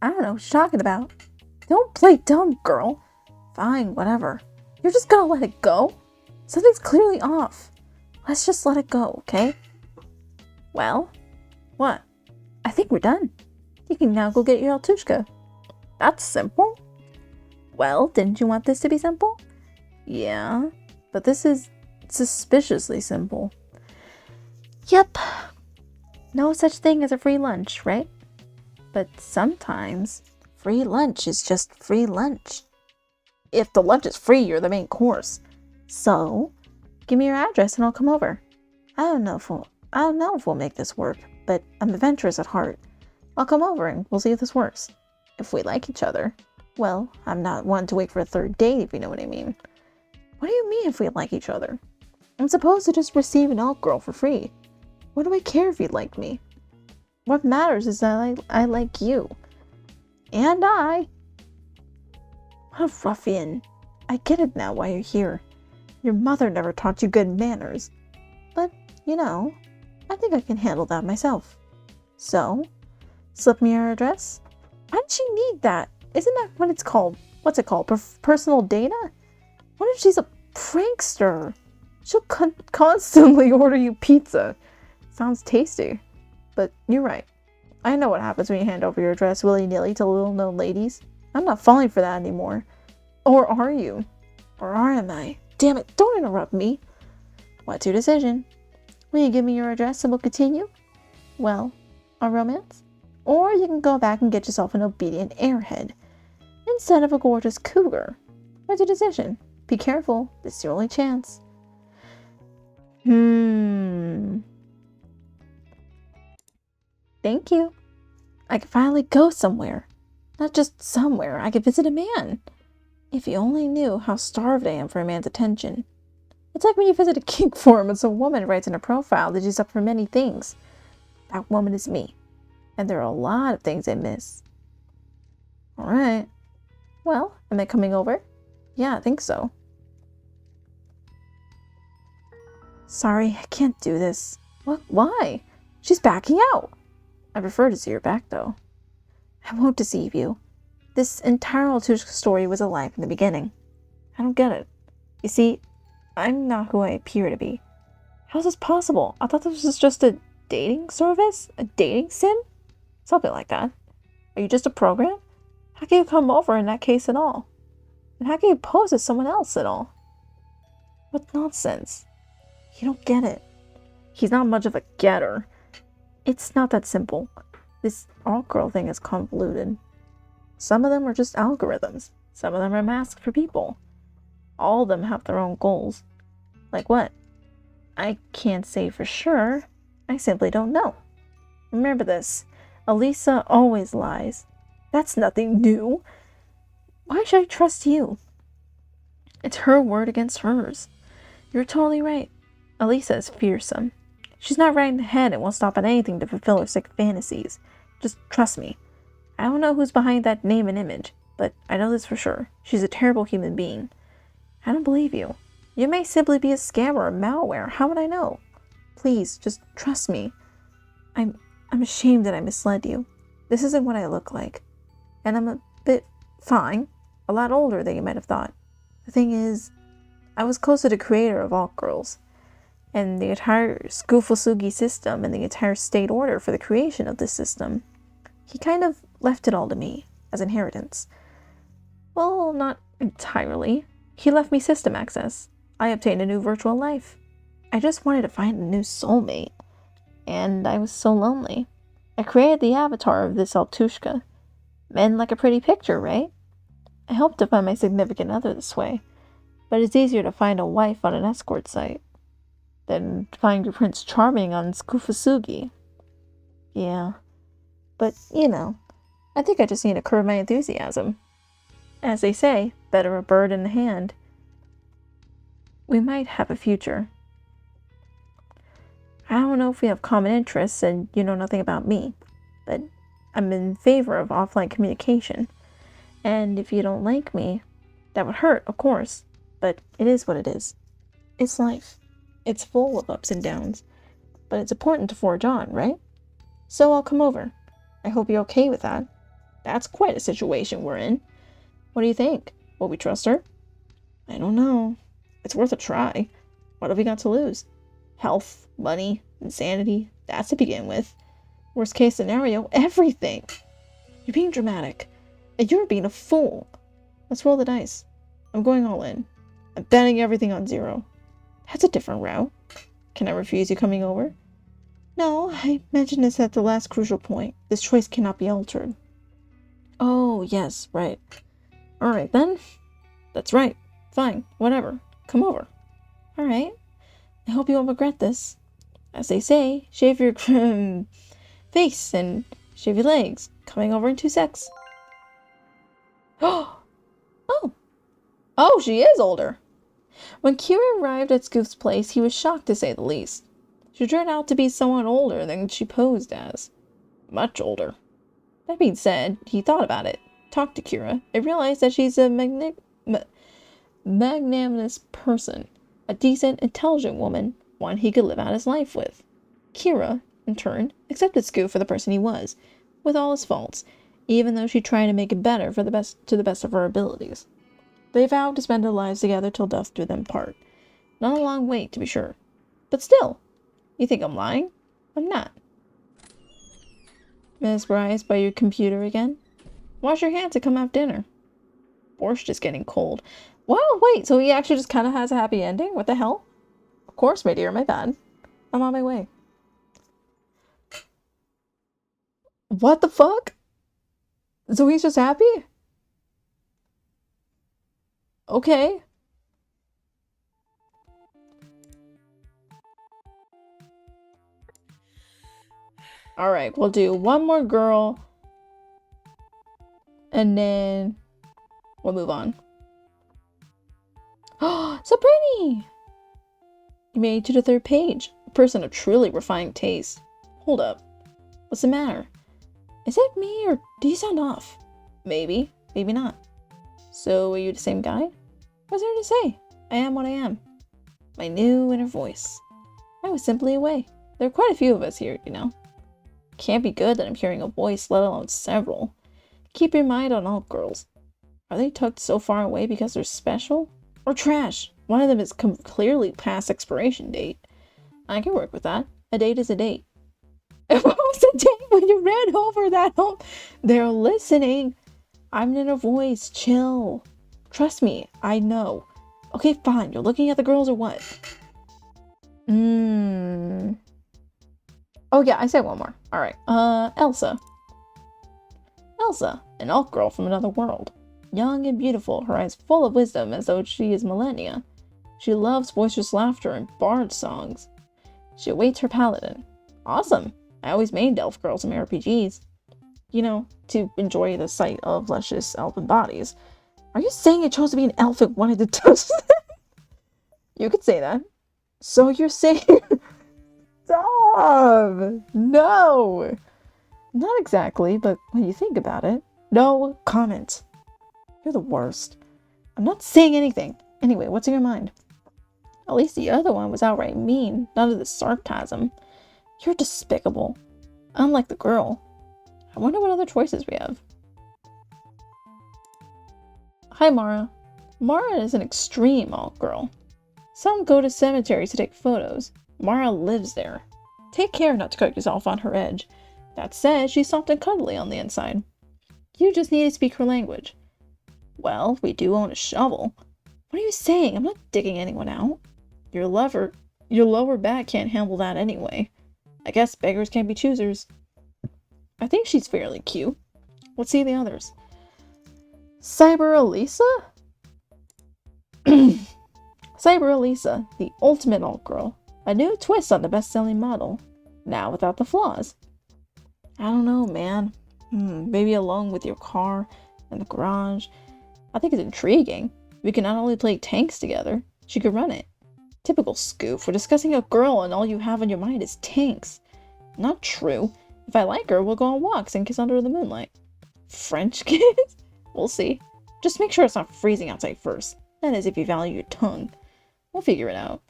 I don't know what she's talking about. Don't play dumb, girl. Fine, whatever. You're just gonna let it go? Something's clearly off. Let's just let it go, okay? Well, what? I think we're done. You can now go get your Altushka. That's simple. Well, didn't you want this to be simple? Yeah, but this is suspiciously simple. Yep. No such thing as a free lunch, right? But sometimes free lunch is just free lunch. If the lunch is free, you're the main course. So, give me your address and I'll come over. I don't know if we'll make this work, but I'm adventurous at heart. I'll come over and we'll see if this works. If we like each other, well, I'm not one to wait for a third date, if you know what I mean. What do you mean if we like each other? I'm supposed to just receive an alt girl for free. What do I care if you like me? What matters is that I like you. And I. What a ruffian. I get it now why you're here. Your mother never taught you good manners. But, you know, I think I can handle that myself. So, slip me your address? Why does she need that? Isn't that what it's called? What's it called? Personal data? What if she's a prankster? She'll constantly order you pizza. Sounds tasty. But you're right. I know what happens when you hand over your address willy-nilly to little-known ladies. I'm not falling for that anymore. Or are you? Or am I? Damn it, don't interrupt me. What's your decision? Will you give me your address and we'll continue? Well, a romance? Or you can go back and get yourself an obedient airhead instead of a gorgeous cougar. What's your decision? Be careful, this is your only chance. Thank you. I can finally go somewhere. Not just somewhere, I could visit a man. If you only knew how starved I am for a man's attention. It's like when you visit a kink forum and some woman writes in a profile that she's up for many things. That woman is me. And there are a lot of things I miss. Alright. Well, am I coming over? Yeah, I think so. Sorry, I can't do this. What? Why? She's backing out. I prefer to see her back, though. I won't deceive you. This entire Altushka story was a lie from the beginning. I don't get it. You see, I'm not who I appear to be. How is this possible? I thought this was just a dating service? A dating sim? Something like that. Are you just a program? How can you come over in that case at all? And how can you pose as someone else at all? What nonsense. You don't get it. He's not much of a getter. It's not that simple. This alt-girl thing is convoluted. Some of them are just algorithms. Some of them are masks for people. All of them have their own goals. Like what? I can't say for sure. I simply don't know. Remember this. Elisa always lies. That's nothing new. Why should I trust you? It's her word against hers. You're totally right. Elisa is fearsome. She's not right in the head and won't stop at anything to fulfill her sick fantasies. Just trust me. I don't know who's behind that name and image, but I know this for sure. She's a terrible human being. I don't believe you. You may simply be a scam or a malware. How would I know? Please, just trust me. I'm ashamed that I misled you. This isn't what I look like. And I'm a bit fine. A lot older than you might have thought. The thing is, I was close to the creator of alt girls, and the entire Skoof system and the entire state order for the creation of this system. He kind of left it all to me as inheritance. Well, not entirely. He left me system access. I obtained a new virtual life. I just wanted to find a new soulmate. And I was so lonely. I created the avatar of this Altushka. Men like a pretty picture, right? I hope to find my significant other this way. But it's easier to find a wife on an escort site than to find your Prince Charming on Skoof. Yeah. But, you know, I think I just need to curb my enthusiasm. As they say, better a bird in the hand. We might have a future. I don't know if we have common interests and you know nothing about me, but I'm in favor of offline communication. And if you don't like me, that would hurt, of course, but it is what it is. It's life. It's full of ups and downs, but it's important to forge on, right? So I'll come over. I hope you're okay with that. That's quite a situation we're in. What do you think? Will we trust her? I don't know. It's worth a try. What have we got to lose? Health, money, insanity. That's to begin with. Worst case scenario, everything. You're being dramatic. And you're being a fool. Let's roll the dice. I'm going all in. I'm betting everything on 0. That's a different route. Can I refuse you coming over? No, I mentioned this at the last crucial point. This choice cannot be altered. Oh, yes, right. Alright then. That's right. Fine, whatever. Come over. Alright. I hope you won't regret this. As they say, shave your face and shave your legs. Coming over in 2 secs. Oh! Oh, she is older! When Kira arrived at Skoof's place, he was shocked to say the least. She turned out to be somewhat older than she posed as. Much older. That being said, he thought about it, talked to Kira, and realized that she's a magnanimous person. A decent, intelligent woman, one he could live out his life with. Kira, in turn, accepted Skoof for the person he was, with all his faults, even though she tried to make it better to the best of her abilities. They vowed to spend their lives together till death do them part. Not a long wait, to be sure. But still, you think I'm lying? I'm not. Mesmerized by your computer again? Wash your hands and come have dinner. Borscht is getting cold. Wow, wait, so he actually just kind of has a happy ending? What the hell? Of course, my dear, my bad. I'm on my way. What the fuck? So he's just happy? Okay. Alright, we'll do one more girl. And then we'll move on. Oh, so pretty! You made it to the 3rd page. A person of truly refined taste. Hold up. What's the matter? Is it me or do you sound off? Maybe, maybe not. So, are you the same guy? What's there to say? I am what I am. My new inner voice. I was simply away. There are quite a few of us here, you know. Can't be good that I'm hearing a voice, let alone several. Keep your mind on all girls. Are they tucked so far away because they're special? Or trash? One of them is clearly past expiration date. I can work with that. A date is a date. What was the date when you ran over that home? They're listening. I'm in a voice. Chill. Trust me. I know. Okay, fine. You're looking at the girls or what? Oh yeah, I said one more. Alright. Elsa. Elsa, an elf girl from another world. Young and beautiful, her eyes full of wisdom as though she is millennia. She loves boisterous laughter and bard songs. She awaits her paladin. Awesome. I always made elf girls in my RPGs. You know, to enjoy the sight of luscious elfin bodies. Are you saying you chose to be an elf and wanted to touch them? You could say that. So you're saying... Stop! No! Not exactly, but when you think about it. No comment. You're the worst. I'm not saying anything. Anyway, what's in your mind? At least the other one was outright mean, none of the sarcasm. You're despicable. Unlike the girl. I wonder what other choices we have. Hi, Mara. Mara is an extreme alt girl. Some go to cemeteries to take photos. Mara lives there. Take care not to cook yourself on her edge. That said, she's soft and cuddly on the inside. You just need to speak her language. Well, we do own a shovel. What are you saying? I'm not digging anyone out. Your lower back can't handle that anyway. I guess beggars can't be choosers. I think she's fairly cute. Let's see the others. Cyber Elisa? Cyber Elisa, the ultimate alt girl. A new twist on the best-selling model. Now without the flaws. I don't know, man. Maybe alone with your car in the garage. I think it's intriguing. We can not only play tanks together, she could run it. Typical Skoof. We're discussing a girl and all you have on your mind is tanks. Not true. If I like her, we'll go on walks and kiss under the moonlight. French kiss? We'll see. Just make sure it's not freezing outside first. That is, if you value your tongue. We'll figure it out.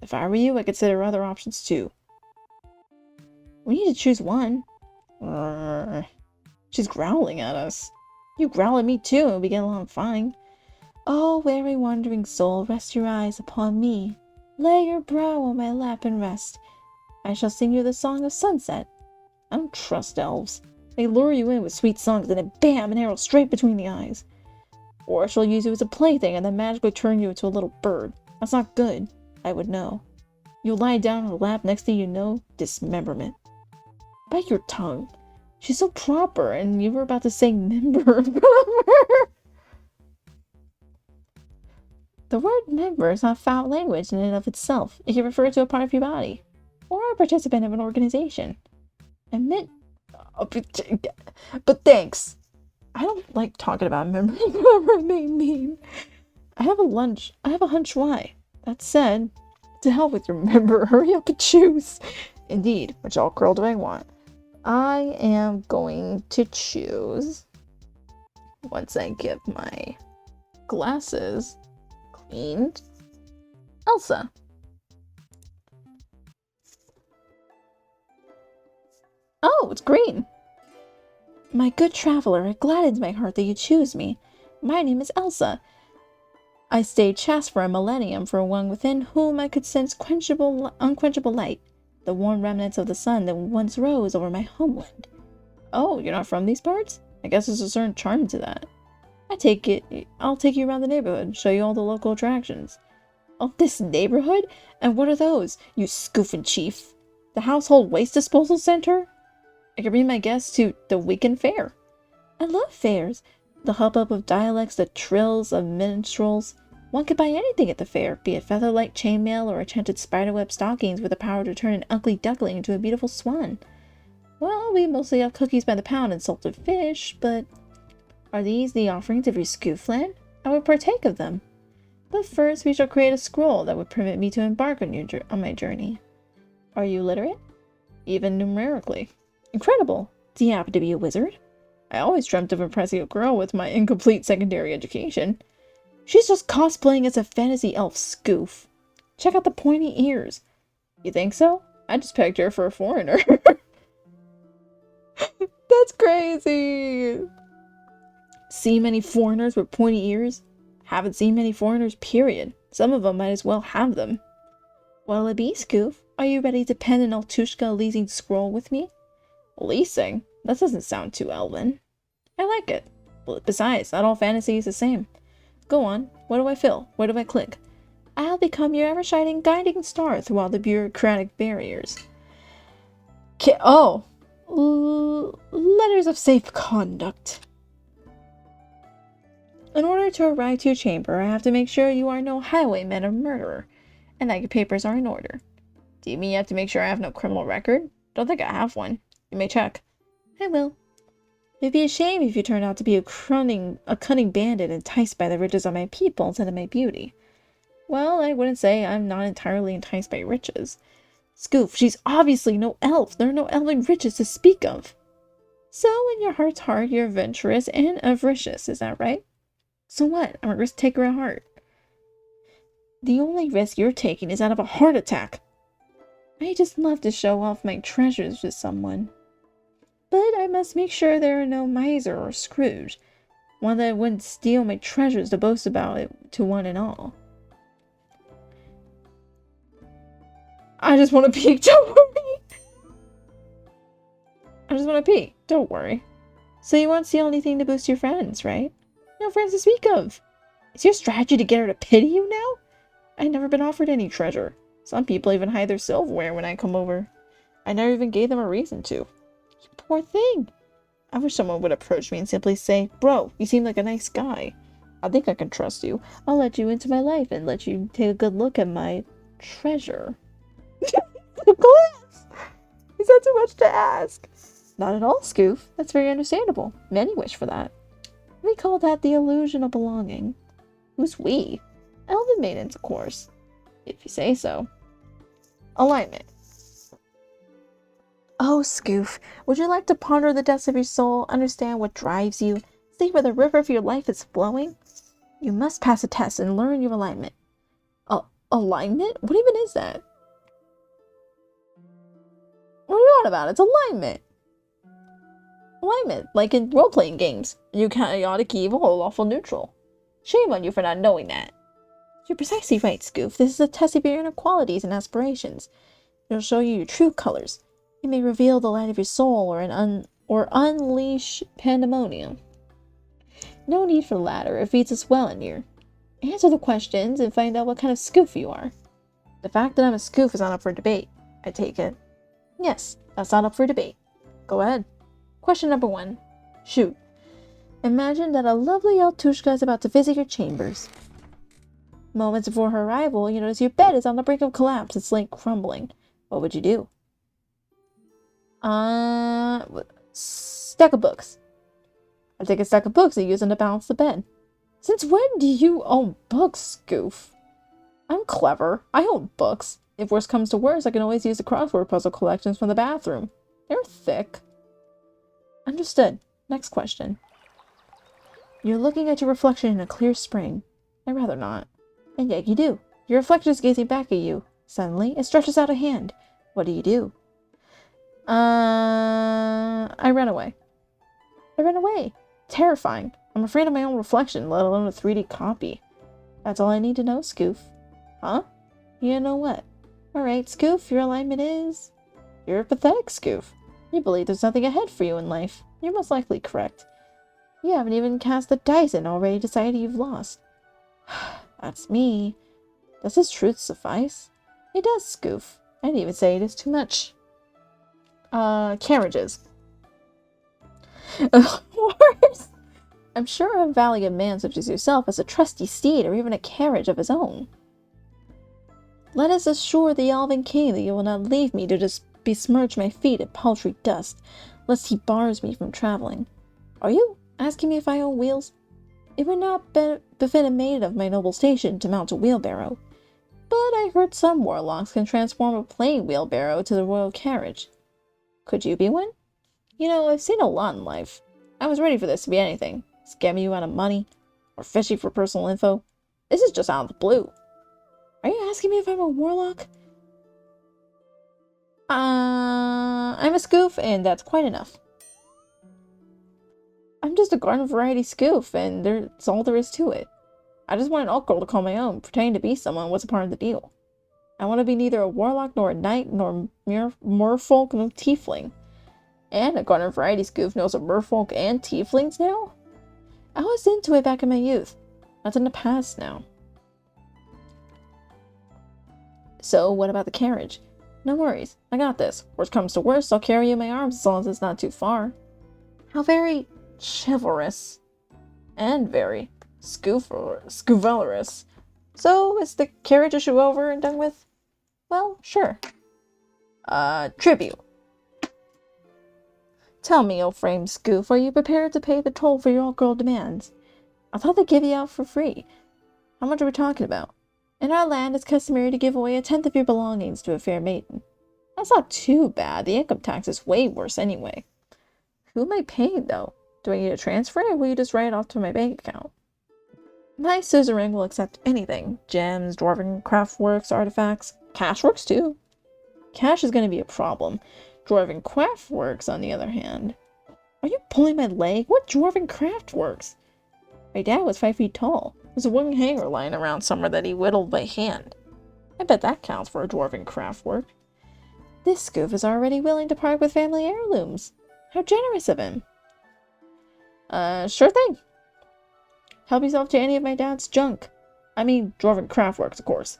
If I were you, I'd consider other options too. We need to choose one. She's growling at us. You growl at me too, and we get along fine. Oh, weary wandering soul, rest your eyes upon me. Lay your brow on my lap and rest. I shall sing you the song of sunset. I don't trust elves. They lure you in with sweet songs and then bam, an arrow straight between the eyes. Or she'll use you as a plaything and then magically turn you into a little bird. That's not good. I would know. You'll lie down on her lap, next thing you know, dismemberment. Bite your tongue. She's so proper, and you were about to say member. The word member is not foul language in and of itself. It can refer to a part of your body, or a participant of an organization. Admit, but thanks. I don't like talking about members, whatever it may mean. I have a hunch why. That said, to hell with your member, hurry up and choose. Indeed, which all curl do I want? I am going to choose, once I get my glasses cleaned, Elsa. Oh, it's green. My good traveler, it gladdens my heart that you choose me. My name is Elsa. I stayed chaste for a millennium for one within whom I could sense unquenchable light, the warm remnants of the sun that once rose over my homeland. Oh, you're not from these parts? I guess there's a certain charm to that. I'll take you around the neighborhood, show you all the local attractions. Oh, this neighborhood? And what are those, you Skoof chief? The household waste disposal center? I can bring my guests to the weekend fair. I love fairs. The hubbub of dialects, the trills of minstrels. One could buy anything at the fair, be it featherlight chainmail or enchanted spiderweb stockings with the power to turn an ugly duckling into a beautiful swan. Well, we mostly have cookies by the pound and salted fish, but are these the offerings of your Skoofland? I would partake of them. But first we shall create a scroll that would permit me to embark on my journey. Are you literate? Even numerically. Incredible. Do you happen to be a wizard? I always dreamt of impressing a girl with my incomplete secondary education. She's just cosplaying as a fantasy elf Skoof. Check out the pointy ears. You think so? I just pegged her for a foreigner. That's crazy. See many foreigners with pointy ears? Haven't seen many foreigners, period. Some of them might as well have them. What'll it be, Skoof? Are you ready to pen an Altushka leasing scroll with me? Leasing? That doesn't sound too elven. I like it. Well, besides, not all fantasy is the same. Go on. What do I fill? Where do I click? I'll become your ever-shining guiding star through all the bureaucratic barriers. Letters of safe conduct. In order to arrive to your chamber, I have to make sure you are no highwayman or murderer, and that your papers are in order. Do you mean you have to make sure I have no criminal record? Don't think I have one. You may check. I will. It'd be a shame if you turned out to be a cunning bandit enticed by the riches of my people instead of my beauty. Well, I wouldn't say I'm not entirely enticed by riches. Skoof, she's obviously no elf. There are no elven riches to speak of. So, in your heart's heart, you're adventurous and avaricious, is that right? So what? I'm a risk taker at heart. The only risk you're taking is that of a heart attack. I just love to show off my treasures to someone. But I must make sure there are no miser or Scrooge, one that wouldn't steal my treasures to boast about it to one and all. I just want to peek, don't worry. I just want to peek, don't worry. So you won't steal anything to boost your friends, right? No friends to speak of. Is your strategy to get her to pity you now? I've never been offered any treasure. Some people even hide their silverware when I come over. I never even gave them a reason to. You poor thing. I wish someone would approach me and simply say, Bro, you seem like a nice guy. I think I can trust you. I'll let you into my life and let you take a good look at my treasure. Glass! Is that too much to ask? Not at all, Skoof. That's very understandable. Many wish for that. We call that the illusion of belonging. Who's we? Elven maidens, of course. If you say so. Alignment. Oh, Skoof, would you like to ponder the depths of your soul, understand what drives you, see where the river of your life is flowing? You must pass a test and learn your alignment. Alignment? What even is that? What are you on about? It's alignment. alignment, like in role-playing games. You chaotic evil or lawful neutral. Shame on you for not knowing that. You're precisely right, Skoof. This is a test of your inner qualities and aspirations. It'll show you your true colors. It may reveal the light of your soul or unleash pandemonium. No need for the latter. It feeds us well in here. Answer the questions and find out what kind of Skoof you are. The fact that I'm a Skoof is not up for debate, I take it. Yes, that's not up for debate. Go ahead. Question number 1. Shoot. Imagine that a lovely Altushka is about to visit your chambers. Moments before her arrival, you notice your bed is on the brink of collapse. It's like crumbling. What would you do? Stack of books. I take a stack of books and use them to balance the bed. Since when do you own books, Skoof? I'm clever. I own books. If worse comes to worse, I can always use the crossword puzzle collections from the bathroom. They're thick. Understood. Next question. You're looking at your reflection in a clear spring. I'd rather not. And yet you do. Your reflection is gazing back at you. Suddenly, it stretches out a hand. What do? I ran away. I ran away. Terrifying. I'm afraid of my own reflection, let alone a 3D copy. That's all I need to know, Skoof. Huh? You know what? Alright, Skoof, your alignment is... You're a pathetic Skoof. You believe there's nothing ahead for you in life. You're most likely correct. You haven't even cast the dice and already decided you've lost. That's me. Does this truth suffice? It does, Skoof. I'd even say it is too much. Carriages. Of course. I'm sure a valiant man such as yourself has a trusty steed or even a carriage of his own. Let us assure the Elven King that you will not leave me to just besmirch my feet in paltry dust, lest he bars me from traveling. Are you asking me if I own wheels? It would not befit a maiden of my noble station to mount a wheelbarrow, but I heard some warlocks can transform a plain wheelbarrow to the royal carriage. Could you be one? You know, I've seen a lot in life. I was ready for this to be anything. Scamming you out of money, or fishing for personal info. This is just out of the blue. Are you asking me if I'm a warlock? I'm a Skoof, and that's quite enough. I'm just a garden variety Skoof, and that's all there is to it. I just want an alt girl to call my own. Pretending to be someone was a part of the deal. I want to be neither a warlock, nor a knight, nor merfolk, nor tiefling. And a garden variety Skoof knows of merfolk and tieflings now? I was into it back in my youth. That's in the past now. So, what about the carriage? No worries, I got this. Worst comes to worst, I'll carry you in my arms as long as it's not too far. How very chivalrous. And very scoovalorous. So, is the carriage issue over and done with? Well, sure. Tribute. Tell me, old frame Skoof, are you prepared to pay the toll for your old girl demands? I thought they'd give you out for free. How much are we talking about? In our land, it's customary to give away 1/10 of your belongings to a fair maiden. That's not too bad. The income tax is way worse anyway. Who am I paying, though? Do I need a transfer, or will you just write it off to my bank account? My suzerain will accept anything. Gems, dwarven craftworks, artifacts. Cash works, too. Cash is going to be a problem. Dwarven craftworks, on the other hand. Are you pulling my leg? What dwarven craftworks? My dad was 5 feet tall. There's a wooden hanger lying around somewhere that he whittled by hand. I bet that counts for a dwarven craftwork. This Skoof is already willing to part with family heirlooms. How generous of him. Sure thing. Help yourself to any of my dad's junk. I mean, dwarven craftworks, of course.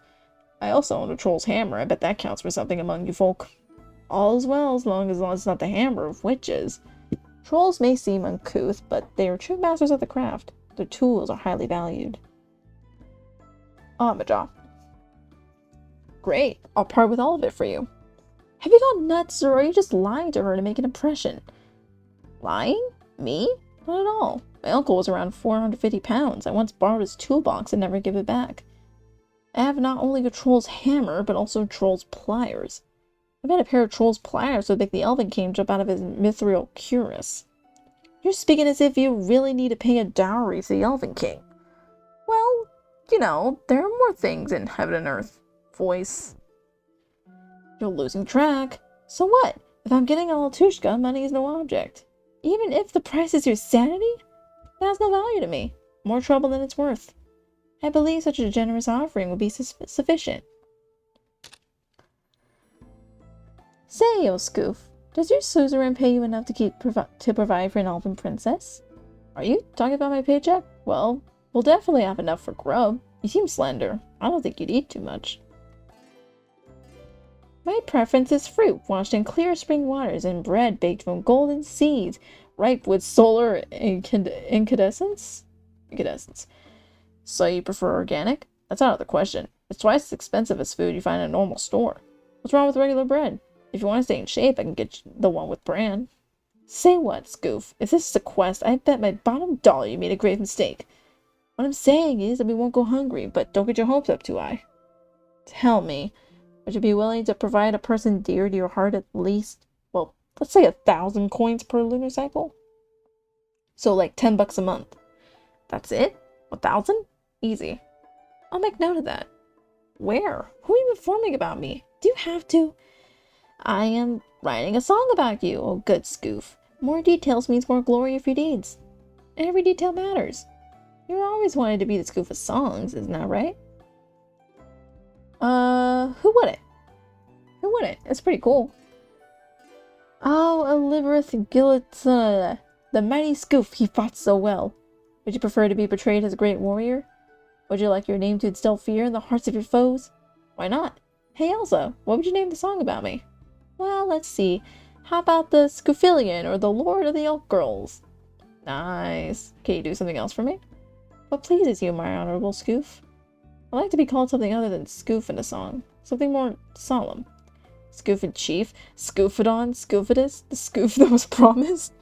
I also own a troll's hammer. I bet that counts for something among you folk. All is well as long as it's not the hammer of witches. Trolls may seem uncouth, but they are true masters of the craft. Their tools are highly valued. Amaja. Great, I'll part with all of it for you. Have you gone nuts, or are you just lying to her to make an impression? Lying? Me? Not at all. My uncle was around 450 pounds. I once borrowed his toolbox and never gave it back. I have not only a troll's hammer, but also troll's pliers. I bet a pair of troll's pliers would make the Elven King jump out of his mithril cuirass. You're speaking as if you really need to pay a dowry to the Elven King. Well, you know, there are more things in heaven and earth. Voice. You're losing track. So what? If I'm getting a Altushka, money is no object. Even if the price is your sanity, that has no value to me. More trouble than it's worth. I believe such a generous offering would be sufficient. Say, oh Skoof, does your suzerain pay you enough to provide for an elven princess? Are you talking about my paycheck? Well, we'll definitely have enough for grub. You seem slender. I don't think you'd eat too much. My preference is fruit washed in clear spring waters and bread baked from golden seeds, ripe with solar incandescence. So you prefer organic? That's out of the question. It's twice as expensive as food you find in a normal store. What's wrong with regular bread? If you want to stay in shape, I can get you the one with bran. Say what, Skoof? If this is a quest, I bet my bottom dollar you made a grave mistake. What I'm saying is that we won't go hungry, but don't get your hopes up too high. Tell me, would you be willing to provide a person dear to your heart at least, well, let's say 1,000 coins per lunar cycle? So like $10 a month. That's it? 1,000? Easy. I'll make note of that. Where? Who are you informing about me? Do you have to? I am writing a song about you, oh good Skoof. More details means more glory of your deeds. Every detail matters. You always wanted to be the Skoof of songs, isn't that right? Who wouldn't? Who wouldn't? It's pretty cool. Oh, Elibereth Gillet, the mighty Skoof, he fought so well. Would you prefer to be portrayed as a great warrior? Would you like your name to instill fear in the hearts of your foes? Why not? Hey Elsa, what would you name the song about me? Well, let's see. How about the Scoofillion or the Lord of the Elk Girls? Nice. Can you do something else for me? What pleases you, my honorable Skoof? I like to be called something other than Skoof in a song. Something more solemn. Skoof in Chief, Skoofadon, Skoofidus, the Skoof that was promised.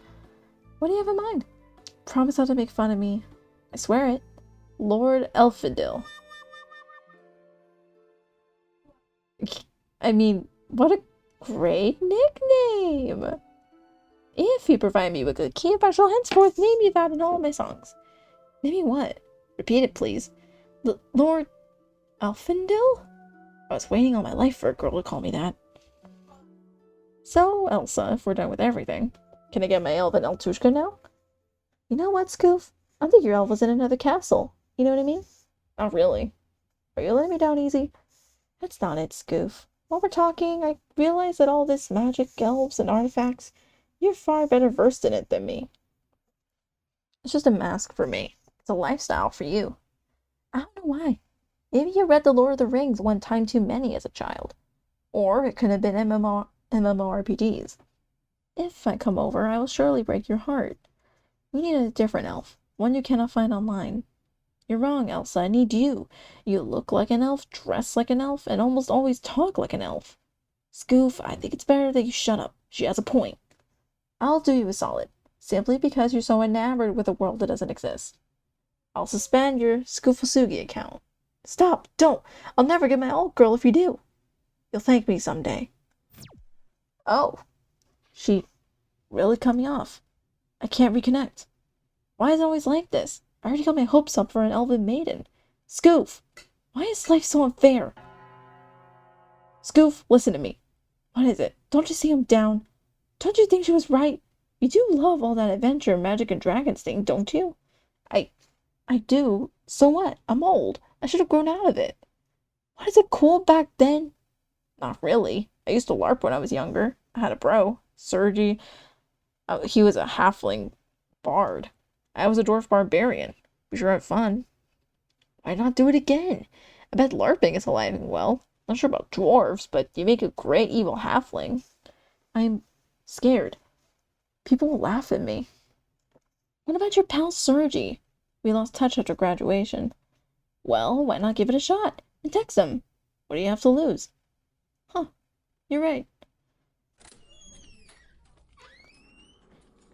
What do you have in mind? Promise not to make fun of me. I swear it. Lord Elfidil. I mean, what a great nickname! If you provide me with a key, I shall henceforth name you that in all my songs. Name me what? Repeat it, please. Lord Elfindil? I was waiting all my life for a girl to call me that. So, Elsa, if we're done with everything, can I get my elven Eltushka now? You know what, Skoof? I think your elf was in another castle. You know what I mean? Not really. Are you letting me down easy? That's not it, Skoof. While we're talking, I realize that all this magic, elves, and artifacts, you're far better versed in it than me. It's just a mask for me. It's a lifestyle for you. I don't know why. Maybe you read The Lord of the Rings one time too many as a child. Or it could have been MMORPGs. If I come over, I will surely break your heart. We need a different elf, one you cannot find online. You're wrong, Elsa. I need you. You look like an elf, dress like an elf, and almost always talk like an elf. Skoof, I think it's better that you shut up. She has a point. I'll do you a solid, simply because you're so enamored with a world that doesn't exist. I'll suspend your Skoofasugi account. Stop! Don't! I'll never get my old girl if you do. You'll thank me someday. Oh. She really cut me off. I can't reconnect. Why is it always like this? I already got my hopes up for an elven maiden. Skoof! Why is life so unfair? Skoof, listen to me. What is it? Don't you see I'm down? Don't you think she was right? You do love all that adventure, magic, and dragons thing, don't you? I do. So what? I'm old. I should have grown out of it. Was it cool back then? Not really. I used to LARP when I was younger. I had a bro, Sergi. He was a halfling bard. I was a dwarf barbarian. We sure had fun. Why not do it again? I bet LARPing is alive and well. Not sure about dwarves, but you make a great evil halfling. I'm scared. People will laugh at me. What about your pal Sergi? We lost touch after graduation. Well, why not give it a shot and text him? What do you have to lose? Huh, you're right.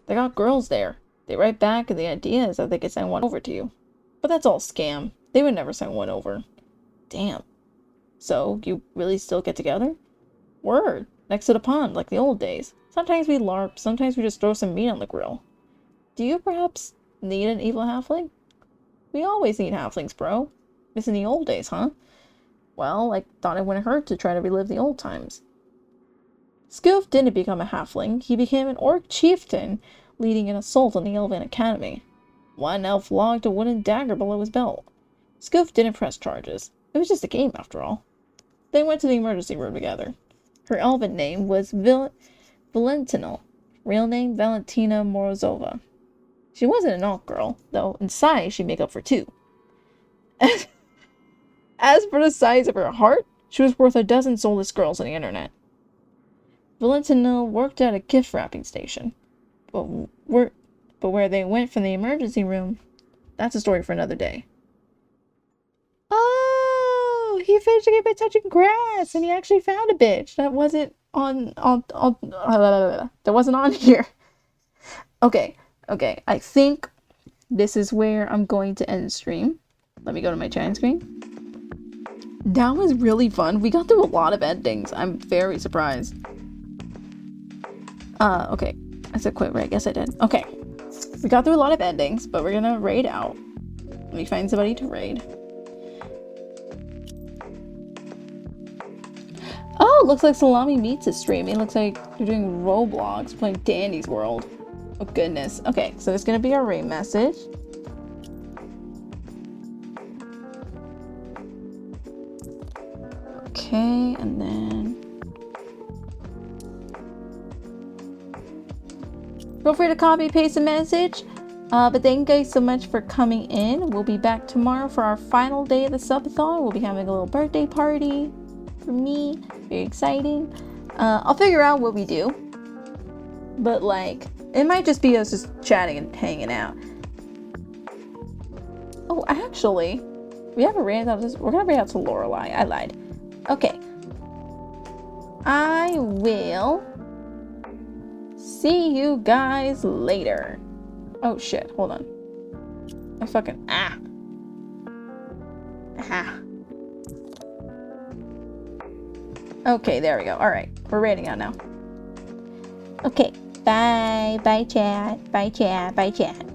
They got girls there. They write back and the idea is that they could send one over to you. But that's all scam. They would never send one over. Damn. So, you really still get together? Word. Next to the pond, like the old days. Sometimes we LARP, sometimes we just throw some meat on the grill. Do you perhaps need an evil halfling? We always need halflings, bro. Missing the old days, huh? Well, I thought it wouldn't hurt to try to relive the old times. Skoof didn't become a halfling. He became an orc chieftain leading an assault on the Elven Academy. One elf logged a wooden dagger below his belt. Skoof didn't press charges. It was just a game, after all. They went to the emergency room together. Her Elven name was Valentinal. Real name, Valentina Morozova. She wasn't an elf girl, though in size she'd make up for 2. As for the size of her heart, she was worth a dozen soulless girls on the internet. Valentina worked at a gift wrapping station. But where they went from the emergency room, that's a story for another day. Oh, he finished the game by touching grass, and he actually found a bitch. That wasn't that wasn't on here. Okay, I think this is where I'm going to end the stream. Let me go to my chat screen. That was really fun. We got through a lot of endings. I'm very surprised. Okay. I said quit, right? Yes, I did. Okay. We got through a lot of endings, but we're gonna raid out. Let me find somebody to raid. Oh, looks like Salami Meats is streaming. Looks like you're doing Roblox, playing Dandy's World. Oh, goodness. Okay, so it's gonna be our raid message. Okay, and then feel free to copy paste the message. But thank you guys so much for coming in. We'll be back tomorrow for our final day of the subathon. We'll be having a little birthday party for me. Very exciting. I'll figure out what we do. But like, it might just be us just chatting and hanging out. Oh, actually, we haven't ran out of this. We're gonna ran out to Lorelei. I lied. Okay. I will see you guys later. Oh shit, hold on. I fucking Aha. Okay, there we go. Alright, we're raiding out now. Okay, bye. Bye chat. Bye chat. Bye chat.